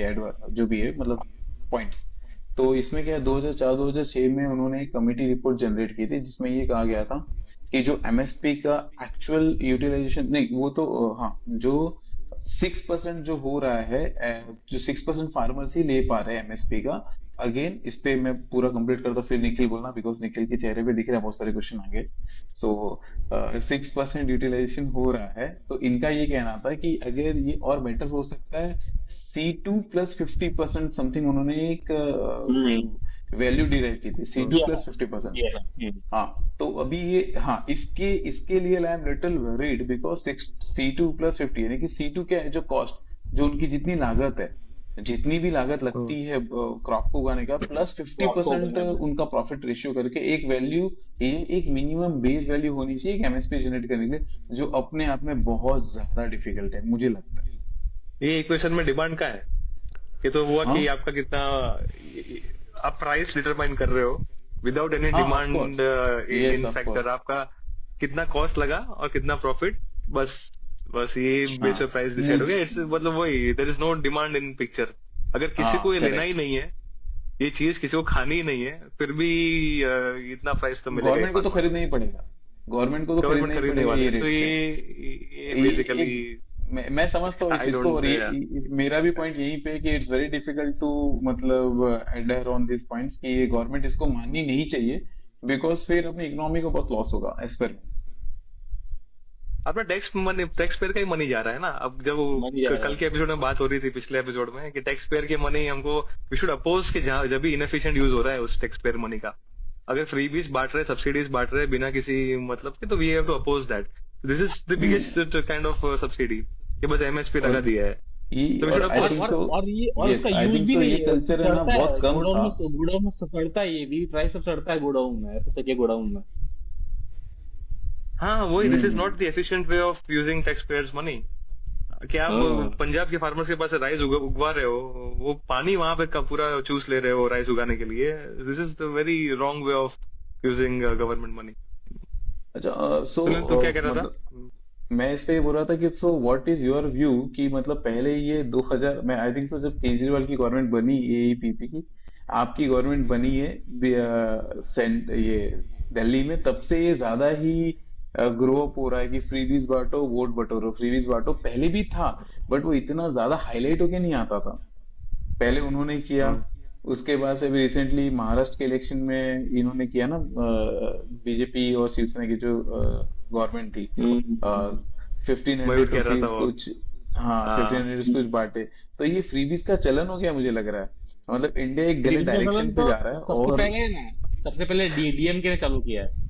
जो भी है मतलब पॉइंट्स। तो इसमें क्या है, 2004-2006 में उन्होंने एक कमिटी रिपोर्ट जनरेट की थी जिसमें ये कहा गया था कि जो एमएसपी का एक्चुअल यूटिलाइजेशन नहीं, वो तो हाँ, जो 6% जो हो रहा है, जो 6% फार्मर्स ही ले पा रहे हैं एमएसपी का। अगेन इस पे मैं पूरा कंप्लीट करता हूँ, फिर निखिल बोलना, बिकॉज निखिल के चेहरे पे दिख रहा है बहुत सारे क्वेश्चन आगे। सो 6% यूटिलाइजेशन हो रहा है, तो इनका ये कहना था कि अगर ये और बेटर हो सकता है, C2 + 50% समथिंग उन्होंने एक वैल्यू डिराइव की थी, C2 दिया है, + 50%। दिया है। हाँ, तो अभी ये, हाँ, इसके इसके लिए I am little worried because C2 + 50 यानी कि C2 क्या है, जो कॉस्ट, जो उनकी जितनी लागत है, जितनी भी लागत लगती है क्रॉप को उगाने का, प्लस तो आपको 50% बनाना है। उनका प्रॉफिट रेशियो करके एक वैल्यू, ये एक मिनिमम बेस वैल्यू होनी चाहिए एक एमएसपी जनरेट करने के लिए, जो अपने आप में बहुत ज्यादा डिफिकल्ट है मुझे लगता है। ये इक्वेशन में डिमांड का है, ये तो हुआ हाँ कि आपका कितना आप प्राइस डिटरमाइन कर रहे हो विदाउट एनी हाँ, of demand course, yes in of factor, course, आपका कितना कॉस्ट लगा और कितना प्रॉफिट, बस बस ये हाँ बेस पे प्राइस डिसाइड हो गया। मुझ इट्स मतलब वही, there is no demand in picture. अगर किसी हाँ को ये लेना ही करेक्ट। नहीं है, ये चीज किसी को खानी ही नहीं है, फिर भी इतना प्राइस तो मिलेगा ही गवर्नमेंट को तो फार्मर्स खरीदना को, ही पड़ेगा, गवर्नमेंट को तो गवर्नमेंट खरीदना ही खरीदने पड़ेगा वाले। ये सो रेट पे। ये ये बेसिकली एक, मैं समझता हूँ इस आई चीज को, डोंट और ये मेरा भी पॉइंट यहीं पे है कि इट्स वेरी डिफिकल्ट टू मतलब एडर ऑन दिस पॉइंट्स कि ये गवर्नमेंट इसको माननी नहीं चाहिए, बिकॉज फिर अपनी इकोनॉमी को बहुत लॉस होगा एज पर। अपना टैक्स पेयर का ही मनी जा रहा है ना। अब जब मनी जा रहा कल है। के एपिसोड में बात हो रही थी, पिछले एपिसोड में, कि टैक्स पेयर के मनी हमको वी शुड अपोज कि जहाँ जब भी इनएफिशिएंट यूज हो रहा है उस टैक्स पेयर मनी का, अगर फ्रीबीज बांट रहे, सब्सिडीज बांट रहे बिना किसी मतलब के, तो we have to oppose that. This is the biggest kind of subsidy कि बस एमएसपी लगा और दिया है, ये, तो वी और शुड आई और अपोज। थिंक और सो, और ये और यस उसका आई यूज थिंक भी सो, ये नहीं है, कल्चर है ना सड़ता बहुत है कम था। गोडाउन में सड़ता है, ये वी प्राइस सब सड़ता है गोडाउन में, पैसे के गोडाउन में। हाँ वही, this is hmm not the efficient way of using tax payers money. कि आप हाँ पंजाब के फार्मर्स के पास से राइस उगवा रहे हो, वो पानी वहां पे पूरा चूस ले रहे हो राइस उगाने के लिए। This is the very wrong way of using government money. अच्छा, सो तो क्या कह रहा था? मतलब मैं इस पे ये बोल रहा था कि so what is your view कि मतलब पहले ये 2000 में आई थिंक सो जब केजरीवाल की गवर्नमेंट बनी, एपीपी की, आपकी गवर्नमेंट बनी है ये दिल्ली में, तब से ये ज्यादा ही ग्रो अप हो रहा है कि फ्रीबीज बांटो वोट बटोरो, फ्रीबीज बांटो। पहले भी था बट वो इतना ज्यादा हाईलाइट होके नहीं आता था, पहले उन्होंने किया। उसके बाद से अभी रिसेंटली महाराष्ट्र के इलेक्शन में इन्होंने किया ना, बीजेपी और शिवसेना की जो गवर्नमेंट थी, मयूर 1500 कह रहा था रुपीज वो। कुछ, हाँ हाँ 1500 कुछ बांटे। तो ये फ्रीबीज का चलन हो गया मुझे लग रहा है, मतलब इंडिया एक गलत फ्रीबीज का डायरेक्शन चलन पे तो जा रहा है। सबसे और पहले ना, सबसे पहले डीएमके ने चालू किया है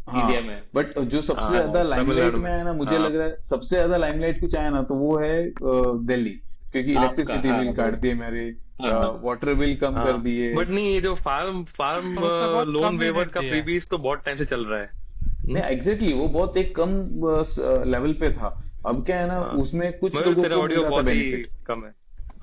इंडिया हाँ, में। बट जो सबसे हाँ ज्यादा लाइमलाइट तमिलनाडु में में। आया ना, मुझे हाँ लग रहा है सबसे ज्यादा लाइमलाइट कुछ आया ना, तो वो है दिल्ली, क्योंकि आपका, इलेक्ट्रिसिटी हाँ बिल काट दिए मेरे, हाँ वाटर बिल कम कर दिए। बट नहीं, ये जो फार्म फार्म पर उसने बहुत लोन कम ही वेवर रेट का दिया है। फ्रीबीज तो बहुत टाइम से चल रहा है। नहीं एग्जैक्टली वो बहुत एक कम लेवल पे था। अब क्या है ना, हाँ उसमें कुछ मगर लोगों तेरा को मिल ऑडियो रहा था बहुत ही बेनिफिट, कम है।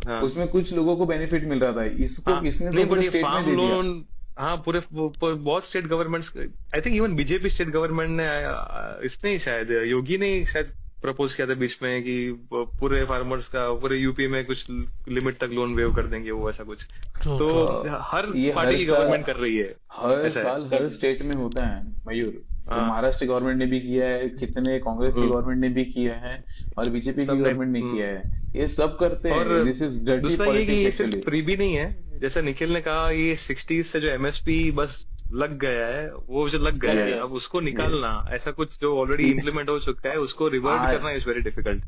हाँ उसमें कुछ लोगों को बेनिफिट मिल रहा था, इसको हाँ इसने नहीं, तो बट पूरे ये स्टेट में फार्म दे दिया। लोन, हाँ बहुत state governments, I think even BJP state government ने इसने ही शायद योगी ने ही शायद प्रपोज किया था बीच में कि पूरे फार्मर्स का पूरे यूपी में कुछ लिमिट तक लोन वेव कर देंगे, वो ऐसा कुछ। ट्रू तो ट्रू हर ये पार्टी हर की साल गवर्नमेंट कर रही है, हर ऐसा है। साल हर स्टेट में होता है मयूर। तो हाँ। महाराष्ट्र गवर्नमेंट ने भी किया है, कितने कांग्रेस की गवर्नमेंट ने भी किया है, और बीजेपी की सबने गवर्नमेंट ने किया है। ये सब करते और हैं। दिस इज डर्टी दूसरा ये कि पॉलिटिक्स ये सिर्फ एक्चुअली। फ्री भी नहीं है, जैसा निखिल ने कहा, ये 60s से जो एमएसपी बस लग गया है, वो जो लग गया है, यस अब उसको निकालना, ऐसा कुछ जो ऑलरेडी इम्प्लीमेंट हो चुका है उसको रिवर्ट आज करना इज वेरी डिफिकल्ट।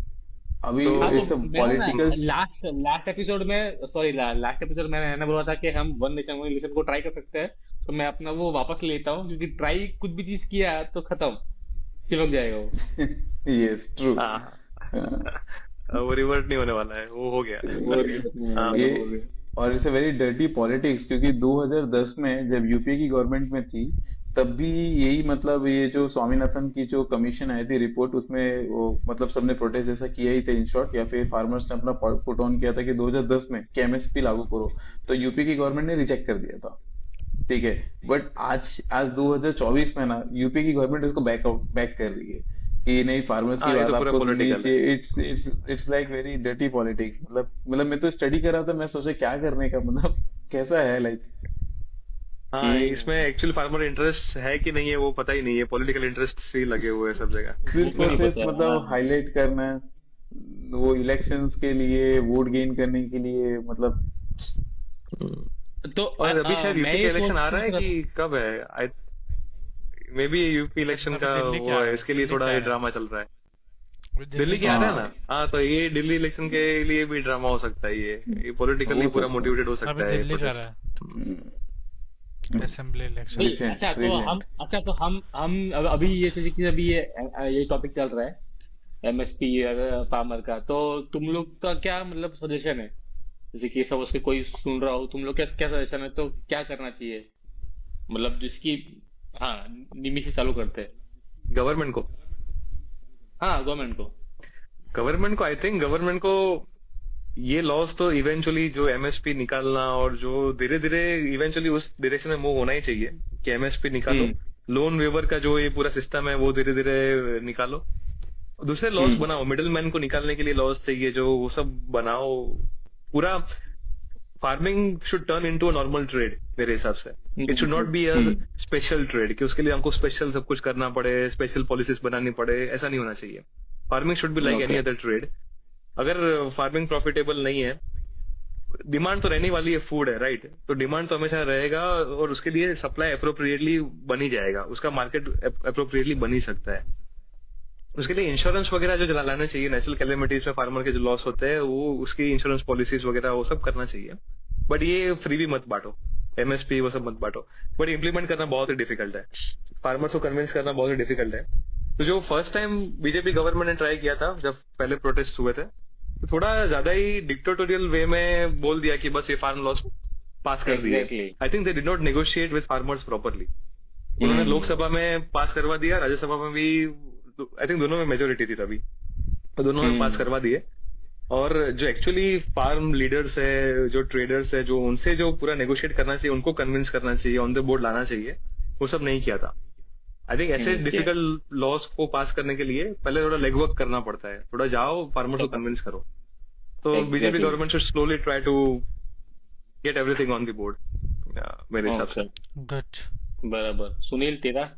अभी तो हाँ तो इट्स अ मैं ना पॉलिटिकल। लास्ट लास्ट एपिसोड में सॉरी लास्ट एपिसोड में मैंने बोला था कि हम वन नेशन वन इलेक्शन को ट्राई कर सकते हैं, तो मैं अपना वो वापस लेता हूँ, क्योंकि ट्राई कुछ भी चीज किया तो खत्म, चिपक जाएगा वो। Yes true. हाँ, वो रिवर्ट नहीं होने वाला है, वो हो गया। वो नहीं हाँ। वाला, ये वो हो गया। और it's a very dirty politics, क्योंकि 2010 में जब यूपीए की गवर्नमेंट में थी, तब भी यही मतलब ये जो स्वामीनाथन की जो कमीशन आई थी रिपोर्ट, उसमें वो मतलब सबने प्रोटेस्ट जैसा किया ही था इन शॉर्ट, या फिर फार्मर्स ने अपना पुट ऑन किया था कि 2010 में कि एमएसपी लागू करो, तो यूपी की गवर्नमेंट ने रिजेक्ट कर दिया था। ठीक है, बट आज 2024 में ना यूपी की गवर्नमेंट उसको बैक कर रही है कि नहीं, फार्मर्स की हाँ, ये बात तो पूरा आपको सुननी पॉलिटिकल है। चाहिए। It's like very dirty politics. मतलब मैं तो स्टडी कर रहा था, मैं सोचा क्या करने का, मतलब कैसा है लाइक हाँ, कि इसमें एक्चुअल फार्मर इंटरेस्ट है कि नहीं है वो पता ही नहीं है, पॉलिटिकल इंटरेस्ट से ही लगे हुए हैं सब जगह। सिर्फ वो और नहीं सिर्फ पता। मतलब हाँ हाईलाइट करना है, वो इलेक्शंस के लिए, वोट गेन करने के लिए, मतलब तो और अभी शायद मैं यूपी ये का इलेक्शन आ रहा पूछ है रहा था। कि कब है? आई मे बी यूपी इलेक्शन अभी का दिल्ली वो क्या है, है, इसके लिए दिल्ली थोड़ा क्या ये है, ड्रामा चल रहा है। अभी दिल्ली दिल्ली की क्या आ रहा है है, ना? हाँ, तो ये दिल्ली इलेक्शन के लिए भी ड्रामा हो सकता है, ये पॉलिटिकली हो पूरा सकता है। मोटिवेटेड हो अभी सकता है ये दिल्ली का प्रोटेस्ट। रहा है असेंबली इलेक्शन। नहीं रिसेंट अच्छा, तो रिसेंट अच्छा तो हम अभी ये जैसे कि अभी ये टॉपिक चल रहा है एमएसपी फार्मर का, तो तुम लोग का क्या मतलब सजेशन है? जैसे कि सब उसके कोई सुन रहा हो, तुम लोग क्या क्या सजेशन है, तो क्या करना चाहिए, मतलब जिसकी। हाँ, निमी से चालू करते हैं। गवर्नमेंट को हाँ, गवर्नमेंट को आई थिंक गवर्नमेंट को ये लॉस तो इवेंचुअली जो एमएसपी निकालना, और जो धीरे धीरे इवेंचुअली उस डायरेक्शन में मूव होना ही चाहिए कि एमएसपी निकालो, लोन वेवर का जो ये पूरा सिस्टम है वो धीरे धीरे निकालो, दूसरे लॉस बनाओ, मिडिल मैन को निकालने के लिए लॉस चाहिए जो, वो सब बनाओ। पूरा farming should turn into a normal trade मेरे हिसाब से। It should not be a special trade कि उसके लिए हमको स्पेशल सब कुछ करना पड़े, स्पेशल पॉलिसीज बनानी पड़े, ऐसा नहीं होना चाहिए। Farming should be like any other trade. अगर फार्मिंग प्रॉफिटेबल नहीं है, डिमांड तो रहने वाली है, फूड है राइट, तो डिमांड तो हमेशा रहेगा, और उसके लिए सप्लाई अप्रोप्रिएटली बनी जाएगा, उसका मार्केट अप्रोप्रिएटली बन ही सकता है। उसके लिए इंश्योरेंस वगैरह जो लाना चाहिए, नेचुरल कैलेमिटीज में फार्मर के जो लॉस होते हैं वो उसकी इंश्योरेंस पॉलिसीज वगैरह वो सब करना चाहिए। बट ये फ्री भी मत बांटो, एमएसपी वो सब मत बांटो, बट इम्प्लीमेंट करना बहुत ही डिफिकल्ट है, फार्मर्स को कन्विंस करना बहुत ही डिफिकल्ट है। तो जो फर्स्ट टाइम बीजेपी गवर्नमेंट ने ट्राई किया था, जब पहले प्रोटेस्ट हुए थे, तो थोड़ा ज्यादा ही डिक्टेटोरियल वे में बोल दिया कि बस ये फार्म लॉस पास कर दिए। Exactly. I think they did not negotiate with farmers properly. उन्होंने लोकसभा में पास करवा दिया, राज्यसभा में भी आई थिंक दोनों में मेजोरिटी थी तभी, तो दोनों में पास करवा दिए। और जो एक्चुअली फार्म लीडर्स है, जो ट्रेडर्स है, जो उनसे जो पूरा नेगोशिएट करना चाहिए, उनको कन्विंस करना चाहिए, ऑन द बोर्ड लाना चाहिए, वो सब नहीं किया था। आई थिंक ऐसे डिफिकल्ट लॉस को पास करने के लिए पहले थोड़ा लेग वर्क करना पड़ता है, थोड़ा जाओ फार्मर्स को कन्विंस करो। तो BJP government should slowly try to get everything on the board मेरे हिसाब से। गुड। बराबर। सुनील तेरा?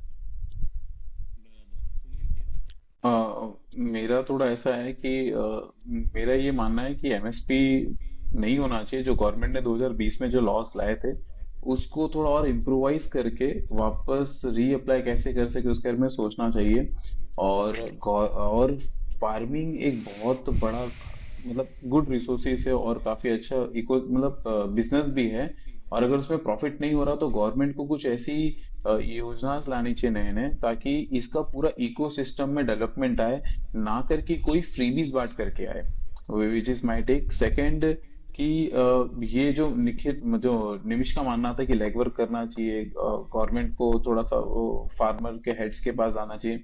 मेरा थोड़ा ऐसा है कि मेरा ये मानना है कि एमएसपी नहीं होना चाहिए। जो गवर्नमेंट ने 2020 में जो लॉस लाए थे, उसको थोड़ा और इम्प्रोवाइज करके वापस रीअप्लाई कैसे कर सके उसके बारे में सोचना चाहिए। और फार्मिंग एक बहुत बड़ा मतलब गुड रिसोर्सेस है और काफी अच्छा इको मतलब बिजनेस भी है। और अगर उसमें प्रॉफिट नहीं हो रहा तो गवर्नमेंट को कुछ ऐसी योजना लानी चाहिए नए नए, ताकि इसका पूरा इकोसिस्टम में डेवलपमेंट आए, ना करके कोई फ्रीबीज बांट करके आए। Which is my take. Second कि ये जो जो निमिष का मानना था कि लेग वर्क करना चाहिए, गवर्नमेंट को थोड़ा सा फार्मर के हेड्स के पास आना चाहिए।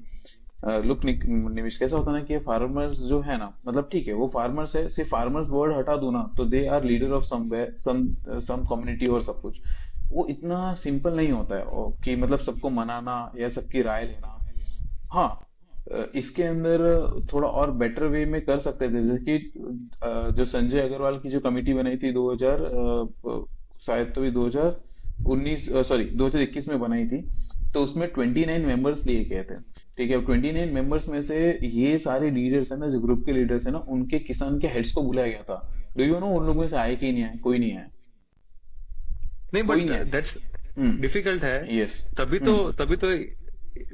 लुक निमिष, कैसा होता है ना कि फार्मर्स जो है ना, मतलब ठीक है वो फार्मर्स है, सिर्फ फार्मर्स वर्ड हटा दो ना तो they are leader of some community और सब कुछ। वो इतना सिंपल नहीं होता है कि मतलब सबको मनाना या सबकी राय लेना। हाँ, इसके अंदर थोड़ा और बेटर वे में कर सकते थे, जैसे कि जो संजय अग्रवाल की जो कमेटी बनाई थी 2000 शायद तो भी 2019 सॉरी 2021 में बनाई थी, तो उसमें 29 मेंबर्स लिए गए थे। ठीक है, 29 मेंबर्स में से ये सारे लीडर्स है ना, जो ग्रुप के लीडर्स है ना, उनके किसान के हेड्स को बुलाया गया था। डू यू नो उन लोगों में से आए कि नहीं आए? कोई नहीं आया, नहीं, कोई बट नहीं आया। That's hmm. डिफिकल्ट है। यस। तभी तो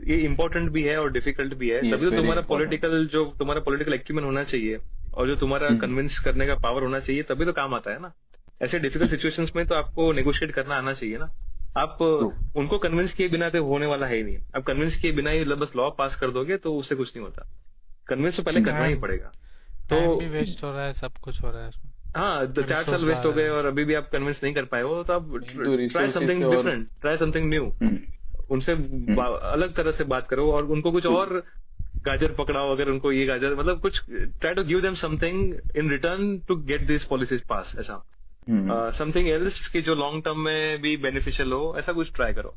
ये इम्पोर्टेंट भी है और डिफिकल्ट भी है। यस, तभी तो वेरी इंपॉर्टेंट। तुम्हारा पॉलिटिकल एक्यूमेन होना चाहिए और जो तुम्हारा हम्म। कन्विंस करने का पावर होना चाहिए, तभी तो काम आता है ना। ऐसे डिफिकल्ट सिचुएशंस में तो आपको नेगोशिएट करना आना चाहिए ना। आप ट्रू। उनको कन्विंस किए बिना तो होने वाला है ही नहीं। आप कन्विंस किए बिना ही बस लॉ पास कर दोगे तो उससे कुछ नहीं होता। कन्विंस तो पहले करना ही टाइम पड़ेगा। टाइम भी तो वेस्ट हो रहा है, सब कुछ हो रहा है इसमें, हाँ, 4 साल रिसोर्स वेस्ट जा हो रहा गए है। और अभी भी आप कन्विंस नहीं कर पाए हो, तो आप नहीं तो ट्राई रिसोर्सेस से समथिंग और डिफरेंट, ट्राई समथिंग न्यू। उनसे हम्म। अलग तरह से बात करो और उनको कुछ और गाजर पकड़ाओ। अगर उनको ये गाजर मतलब कुछ, try to give them something in return to get this policies pass. ऐसा हम्म। समथिंग एल्स कि जो लॉन्ग टर्म में भी बेनिफिशियल हो, ऐसा कुछ ट्राई करो।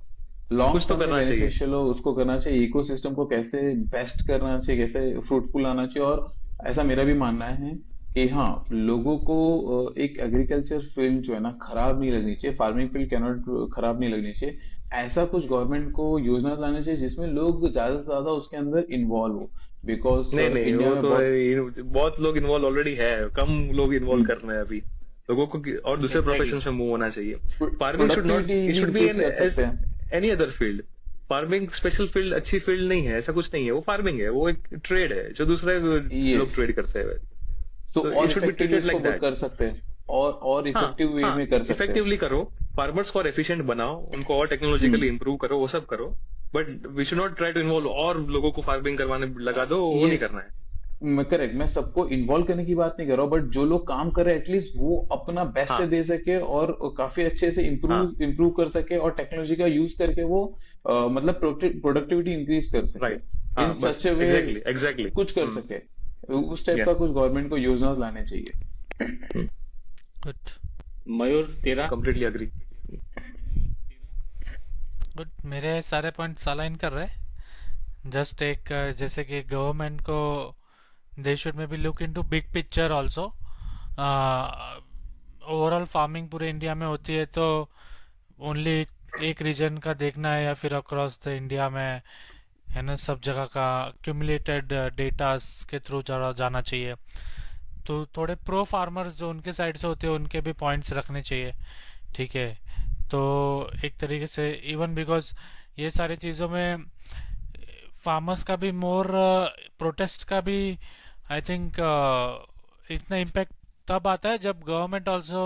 लॉन्ग कुछ तो टर्म में करना चाहिए। बेनिफिशियल हो उसको करना चाहिए, इकोसिस्टम को कैसे बेस्ट करना चाहिए, कैसे फ्रूटफुल आना चाहिए। और ऐसा मेरा भी मानना है कि हाँ, लोगों को एक एग्रीकल्चर फील्ड जो है ना खराब नहीं लगनी चाहिए, फार्मिंग फील्ड कैनॉट खराब नहीं लगनी चाहिए। ऐसा कुछ गवर्नमेंट को योजना लानी चाहिए जिसमें लोग ज्यादा से ज्यादा उसके अंदर इन्वॉल्व हो, बिकॉज नहीं नहीं, इंडिया वो में तो बहुत। बहुत लोग इन्वॉल्व ऑलरेडी है। कम लोग इन्वॉल्व कर रहे हैं अभी। लोगों को और दूसरे एग्जैक्टली। प्रोफेशन में मूव होना चाहिए। Farming should not, productivity it भी शुड बी इंक्रीज एन कर सकते हैं। Any other field. Farming special field, अच्छी फील्ड नहीं है, ऐसा कुछ नहीं है। वो फार्मिंग है, वो एक ट्रेड है जो दूसरे लोग यस। ट्रेड करते हैं। तो तो और it should be effectively treated उसको लाइक दैट। कर सकते हैं, और हाँ इफेक्टिव वे हाँ, में कर सकते हैं। इफेक्टिवली करो। फार्मर्स को और एफिशिएंट बनाओ, उनको और टेक्नोलॉजिकली हम्म। इंप्रूव करो, वो सब करो। But we should not try to involve और लोगों को फार्मिंग करवाने लगा दो, वो नहीं यस, करना है। करेक्ट। मैं सबको इन्वॉल्व करने की बात नहीं कर रहा हूँ, बट जो लोग काम कर रहे हैं एटलीस्ट वो अपना बेस्ट हाँ दे सके और काफी अच्छे से हाँ इम्प्रूव कर सके, और टेक्नोलॉजी का यूज करके वो मतलब प्रोडक्टिविटी इंक्रीज कर सके राइट। इन हाँ बस, सच ए वे, एग्जैक्टली एग्जैक्टली। कुछ कर सके। उस टाइप या का कुछ गवर्नमेंट को योजना लाने चाहिए। गुड मयूर तेरा? Completely agree. गुड, मेरे सारे पॉइंट्स अलाइन कर रहे हैं। जस्ट एक जैसे कि गवर्नमेंट को they should may be look into big picture also. Overall farming पूरे इंडिया में होती है तो ओनली एक रीजन का देखना है या फिर अक्रॉस द इंडिया में, है ना, सब जगह का क्यूमुलेटेड डेटास के थ्रू जाना चाहिए। तो थोड़े प्रो फार्मर्स जो उनके साइड से होते हैं उनके भी पॉइंट्स रखने चाहिए। ठीक है, तो एक तरीके से इवन बिकॉज ये सारी चीज़ों में फार्मर्स का भी मोर प्रोटेस्ट का भी आई थिंक इतना इम्पैक्ट तब आता है जब गवर्नमेंट ऑल्सो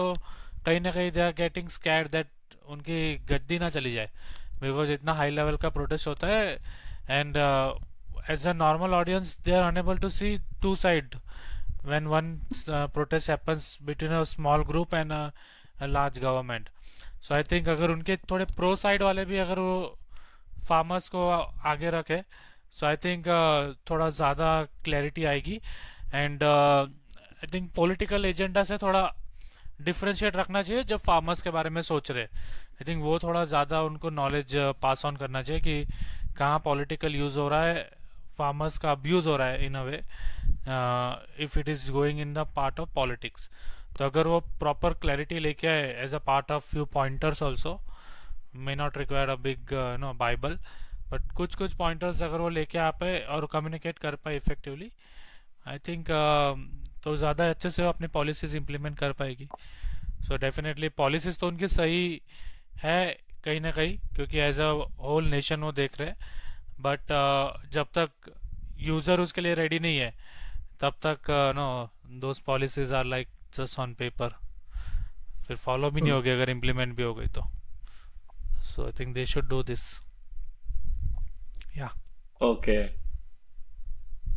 कहीं ना कहीं they are getting scared that उनकी गद्दी ना चली जाए, बिकॉज इतना हाई लेवल का प्रोटेस्ट होता है and as a normal audience they are unable to see two side when one protest happens between a small group and a large government. So I think अगर उनके थोड़े pro side वाले भी अगर वो फार्मर्स को आगे रखे, सो आई थिंक थोड़ा ज़्यादा क्लैरिटी आएगी। And I think political agenda से थोड़ा डिफ्रेंशिएट रखना चाहिए जब फार्मर्स के बारे में सोच रहे। आई थिंक वो थोड़ा ज़्यादा उनको नॉलेज पास ऑन करना चाहिए कि कहाँ पॉलिटिकल यूज़ हो रहा है, फार्मर्स का अब्यूज़ हो रहा है in a way if it is going in the part of politics. तो अगर वो प्रॉपर क्लैरिटी लेके आए as a part of few pointers also, may not require a big no Bible, but कुछ कुछ पॉइंटर्स अगर वो लेके आ पाए और कम्युनिकेट कर पाए इफेक्टिवली, आई थिंक तो ज़्यादा अच्छे से वो अपनी पॉलिसीज इम्प्लीमेंट कर पाएगी। सो डेफिनेटली पॉलिसीज तो उनकी सही है कहीं ना कहीं, क्योंकि एज अ होल नेशन वो देख रहे हैं, बट जब तक यूज़र उसके लिए रेडी नहीं है तब तक no those policies are like just on paper, फिर फॉलो भी नहीं होगी अगर इम्प्लीमेंट भी हो गई तो। So I think they should do this. या ओके,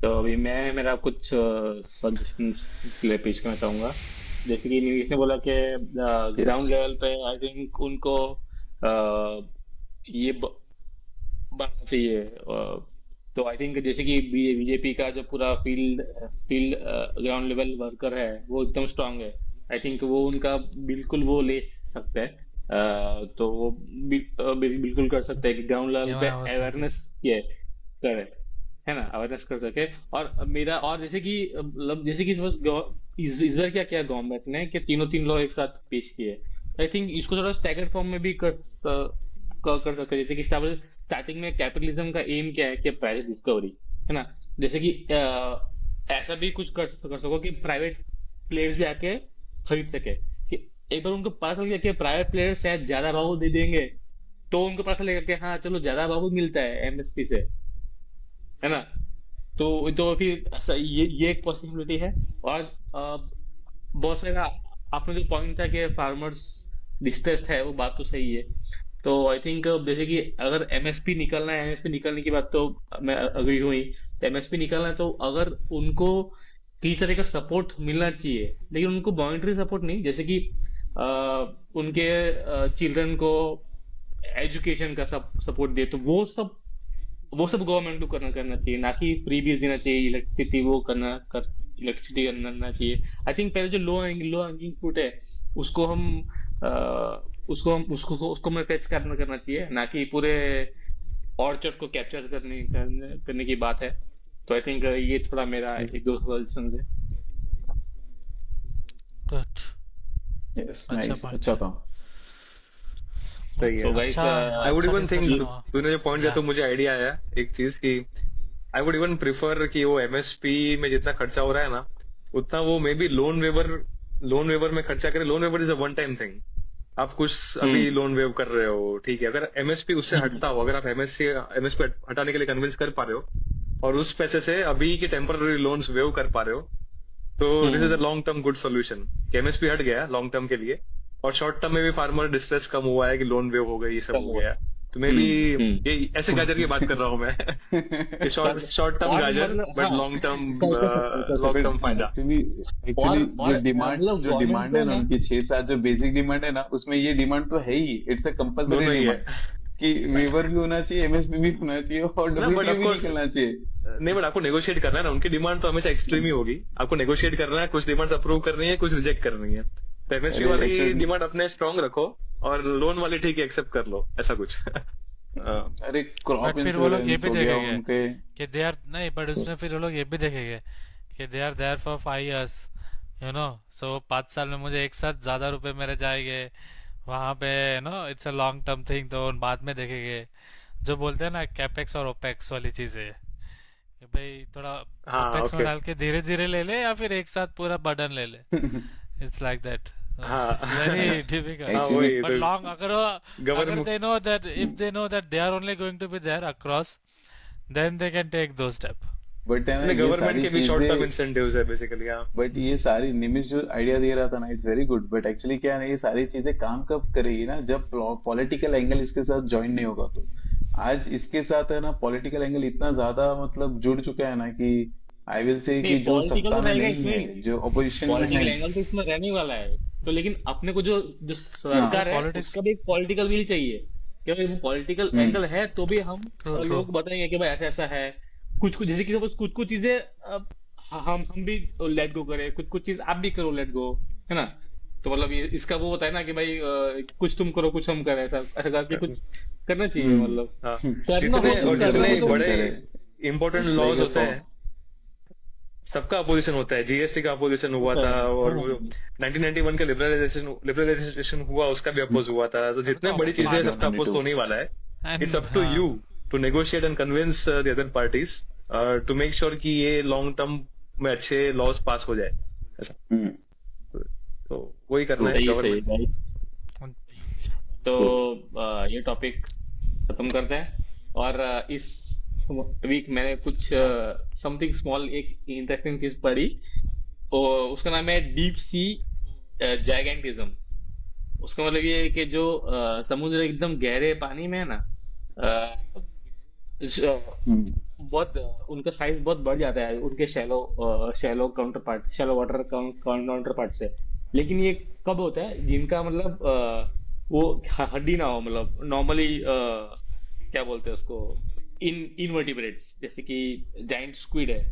तो अभी मैं मेरा कुछ सजेशंस के लिए पेश करना चाहूंगा। जैसे कि नीतीश ने बोला कि यस। ग्राउंड लेवल पे आई थिंक उनको ये बढ़ना चाहिए। तो आई थिंक जैसे कि बीजेपी का जो पूरा field field ground level worker है वो एकदम स्ट्रांग है। आई थिंक वो उनका बिल्कुल वो ले सकते हैं। तो वो बिल्कुल कर सकते हैं कि ग्राउंड लेवल Yeah, पे I was thinking. अवेयरनेस ये करे। है ना, अवेयरनेस कर सके। और मेरा और जैसे कि मतलब जैसे कि इस बार क्या किया गवर्नमेंट ने कि तीन लॉ एक साथ पेश किए। आई थिंक इसको थोड़ा स्टैगर्ड फॉर्म में भी कर सकते हैं। जैसे कि स्टार्टिंग में कैपिटलिज्म का एम क्या है कि प्राइवेट डिस्कवरी, है ना। जैसे कि ऐसा भी कुछ कर सको कि प्राइवेट प्लेयर्स भी आके खरीद सके, कि एक बार उनको पता चल गया कि प्राइवेट प्लेयर्स शायद ज्यादा भाव दे देंगे, तो उनको पता चलेगा कि हाँ चलो ज्यादा भाव मिलता है एमएसपी से, है ना। तो फिर ये एक पॉसिबिलिटी है। और बहुत सारा आपने जो पॉइंट था कि फार्मर्स डिस्ट्रेस्ड है, वो बात तो सही है। तो आई थिंक जैसे कि अगर एमएसपी निकलना है, एमएसपी निकलने की बात तो मैं अग्री हुई। तो एमएसपी निकलना है तो अगर उनको किसी तरह का सपोर्ट मिलना चाहिए, लेकिन उनको मॉनिटरी सपोर्ट नहीं, जैसे कि उनके चिल्ड्रन को एजुकेशन का सपोर्ट दे, तो वो सब गवर्नमेंट को करना चाहिए, ना कि फ्री बीज देना चाहिए, इलेक्ट्रिसिटी इलेक्ट्रिसिटी करना चाहिए। आई थिंक पहले जो लो हैंगिंग फ्रूट है उसको हम उसको हमें फैच करना चाहिए, ना कि पूरे ऑर्चर्ड को कैप्चर करने की बात है। तो आई थिंक ये थोड़ा मेरा एक दो सजेशन है। गुड, यस अच्छा नाइस, पॉइंट अच्छा है। था। सही तो है। गाइस आई वुड अच्छा इवन थिंक डिस्कशन तूने जो पॉइंट दिया या तो मुझे आइडिया आया एक चीज की, आई वुड इवन प्रिफर कि वो एमएसपी में जितना खर्चा हो रहा है ना, उतना वो मे बी लोन वेवर में खर्चा करे। Loan waiver is a one time thing. आप कुछ अभी लोन वेव कर रहे हो, ठीक है, अगर एमएसपी उससे हटता हो, अगर आप एमएसपी हटाने के लिए कन्विंस कर पा रहे हो और उस पैसे से अभी के टेम्पररी लोन्स वेव कर पा रहे हो, तो this is a long term good solution. MSP हट गया लॉन्ग टर्म के लिए, और शॉर्ट टर्म में भी फार्मर डिस्ट्रेस कम हुआ है कि लोन वेव हो गई, ये सब कम हो हुआ। गया। तो मे बी ये ऐसे गाजर की बात कर रहा हूँ मैं शॉर्ट टर्म और गाजर मतलब बट हाँ, लॉन्ग कर सकते टर्म फायदा। एक्चुअली और जो डिमांड मतलब गवर्नमेंट है को ना, ना उनकी 6-7 जो बेसिक डिमांड है ना, उसमें ये डिमांड तो है ही। इट्स अ कंपल्सरी दोनों ही है डिमांड कि वेवर भी होना चाहिए, एमएसपी भी होना चाहिए, और ना, बट डब्ल्यूटीओ भी ऑफकोर्स निकलना चाहिए। नहीं, बट आपको नेगोशिएट करना है ना। उनकी डिमांड तो हमेशा एक्सट्रीम ही होगी, आपको नेगोशिएट करना है, कुछ डिमांड्स अप्रूव करनी है, कुछ रिजेक्ट करनी है। तो एमएसपी अरे वाली एक्चुअली डिमांड अपने स्ट्रांग रखो और लोन वाली ठीक है एक्सेप्ट कर लो, ऐसा कुछ अरे क्रॉप बट फिर वो लोग ये इंश्योरेंस भी हो गया देखेंगे उनके। कि दे आर नहीं, बट उसमें फिर वो लोग ये भी देखेंगे कि they are there for 5 years, you know. सो 5 साल में मुझे एक साथ ज्यादा रुपए मेरे जाएंगे वहां पे, you know. It's a long term thing, तो उन बाद में देखेंगे। जो बोलते हैं ना कैपेक्स और ओपेक्स वाली चीजें, कि भाई थोड़ा हाँ ओपेक्स में ओके डाल के धीरे धीरे ले ले, या फिर एक साथ पूरा बर्डन ले ले। इट्स लाइक दैट, हाँ इट्स वेरी डिफिकल्ट। हाँ एक्चुअली वही But तो long अगर government they know that, if they know that they are only going to be there across, then they can take those steps. But है ना, नहीं, ये government सारी के भी शॉर्ट टर्म चीजें, इंसेंटिव्स है बेसिकली। हाँ बट ये सारी निमिष जो आइडिया दे रहा था ना, it's very good, but actually क्या है ना, ये सारी चीजें काम कब करेगी ना, जब पॉलिटिकल एंगल इसके साथ ज्वाइन नहीं होगा। तो आज इसके साथ है ना, पॉलिटिकल एंगल इतना ज्यादा मतलब जुड़ चुका है ना, कि आई विल से कि नहीं, जो पॉलिटिकल सत्ता तो में रहेगा नहीं है, इसमें, जो अपोजिशन में है। पॉलिटिकल एंगल तो इसमें रहने वाला है। तो लेकिन अपने को जो जो सरकार है Politics, उसका भी एक पॉलिटिकल विल चाहिए, कि भाई वो पॉलिटिकल एंगल है तो भी हम true, true. लोग बताएंगे कि भाई ऐसा ऐसा है। कुछ जैसे कि कुछ चीजें हम भी लेट गो करें, कुछ चीज आप भी करो लेट गो, है ना। तो मतलब ये इसका वो होता है ना कि भाई कुछ तुम करो कुछ हम करें, ऐसा ऐसा करके कुछ करना चाहिए। मतलब हाँ करना हो जितने तो और करना जितने हो तो बड़े करे। Important it's laws like a होते हैं सबका अपोजिशन होता है। जीएसटी का अपोजिशन हुआ था, और 1991 का लिबरलाइजेशन हुआ, उसका भी अपोज हुआ था। तो जितने बड़ी चीजें हैं सबका अपोज होने वाला है। and इट्स अप टू हाँ, you to negotiate and convince the other parties to make sure कि ये लॉन्ग टर्म में अच्छे लॉज पास हो जाए, ऐसा। तो वही करना है सही है गवर्नमेंट। guys। तो ये टॉपिक खत्म करते हैं। और इस वीक मैंने कुछ समथिंग स्मॉल एक इंटरेस्टिंग चीज पढ़ी, और उसका नाम है डीप सी जाइगेंटिज्म। उसका मतलब ये है कि जो समुद्र एकदम गहरे पानी में है ना, बहुत उनका साइज बहुत बढ़ जाता है उनके शैलो वाटर काउंटर पार्ट से। लेकिन ये कब होता है, जिनका मतलब वो हड्डी ना हो, मतलब नॉर्मली क्या बोलते हैं उसको, इनवर्टिब्रेट्स, जैसे कि जाइंट स्क्विड है,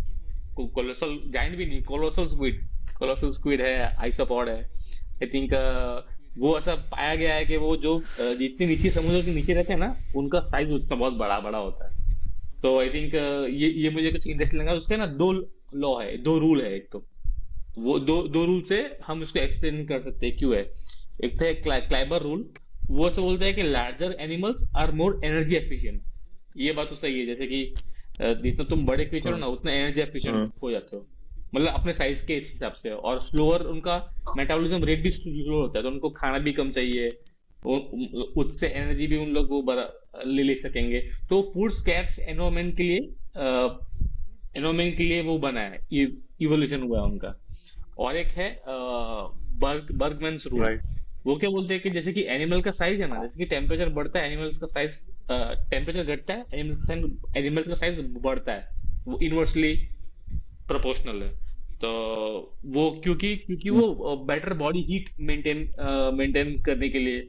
कोलोसल जाइंट भी नहीं, कोलोसल स्क्विड है, आइसोपॉड है। आई थिंक वो ऐसा पाया गया है कि वो जो जितने नीचे समुद्र के नीचे रहते हैं ना, उनका साइज उतना बहुत बड़ा बड़ा होता है। तो आई थिंक ये मुझे कुछ इंटरेस्टिंग लगा। उसके ना दो लॉ है, दो रूल है। एक तो वो दो रूल से हम उसको एक्सप्लेन कर सकते हैं क्यों है। एक था क्लाइबर रूल, वो से बोलता है कि larger animals are more energy efficient. ये बात तो सही है, जैसे कि जितना तुम बड़े क्रिएचर हो ना उतना एनर्जी एफिशिएंट हो जाते हो, मतलब अपने साइज के हिसाब से। और स्लोअर उनका मेटाबॉलिज्म रेट भी स्लो होता है, तो उनको खाना भी कम चाहिए, उससे एनर्जी भी उन लोग वो ले सकेंगे। तो फूड स्कैर्स एनवायरमेंट के लिए वो बना है, इवोल्यूशन हुआ है उनका। और एक है बर्गमैन्स रूल। राइट। वो क्या बोलते हैं कि जैसे कि एनिमल का साइज है ना, जैसे कि टेम्परेचर बढ़ता है एनिमल्स का साइज, टेम्परेचर घटता है एनिमल्स का साइज बढ़ता है, वो इनवर्सली प्रोपोर्शनल है। तो वो क्योंकि वो बेटर बॉडी हीट मेंटेन करने के लिए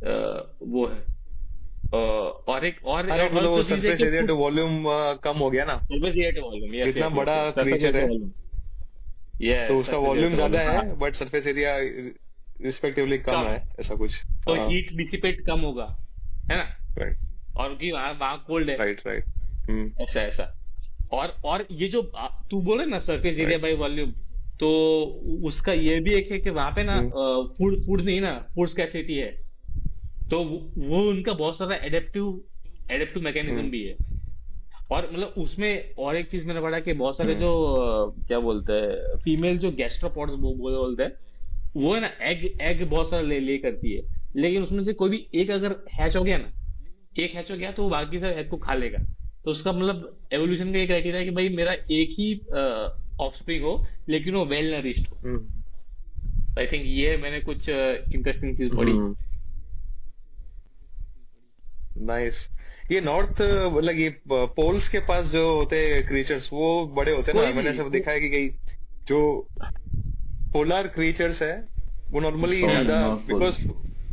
वो है। और अरे मतलब वो सरफेस एरिया टू वॉल्यूम कम हो गया ना, सरफेस एरिया टू वॉल्यूम, जितना बड़ा क्रीचर है तो उसका वॉल्यूम ज्यादा है बट सरफेस एरिया रिस्पेक्टिवली कम है, ऐसा कुछ। तो हीट डिसिपेट कम होगा, है ना। राइट। और कि वहाँ कोल्ड है, राइट। ऐसा। और ये जो तू बोले ना सरफेस एरिया बाय वॉल्यूम, तो उसका ये भी एक है कि वहां पे ना फूड नहीं ना, फूड स्कैर्सिटी है, तो वो उनका बहुत सारा एडेप्टिव मैकेनिज्म भी है। और मतलब उसमें और एक चीज मैंने पढ़ा कि बहुत सारे जो क्या बोलते हैं फीमेल जो गैस्ट्रोपॉड्स बोलते हैं, वो है ना एग बहुत सारा ले करती है, लेकिन उसमें से कोई भी एक अगर हैच हो गया तो वो बाकी सब एग को खा लेगा। तो उसका मतलब एवोल्यूशन का एक क्राइटेरिया है कि भाई मेरा एक ही ऑफस्प्रिंग हो लेकिन वो वेल नरिश्ड हो। आई थिंक ये मैंने कुछ इंटरेस्टिंग चीज पढ़ी। नाइस। ये नॉर्थ मतलब ये पोल्स के पास जो होते हैं क्रीचर्स वो बड़े होते हैं ना, मैंने सब देखा है कि कई जो पोलर क्रीचर्स है वो नॉर्मली ज्यादा, बिकॉज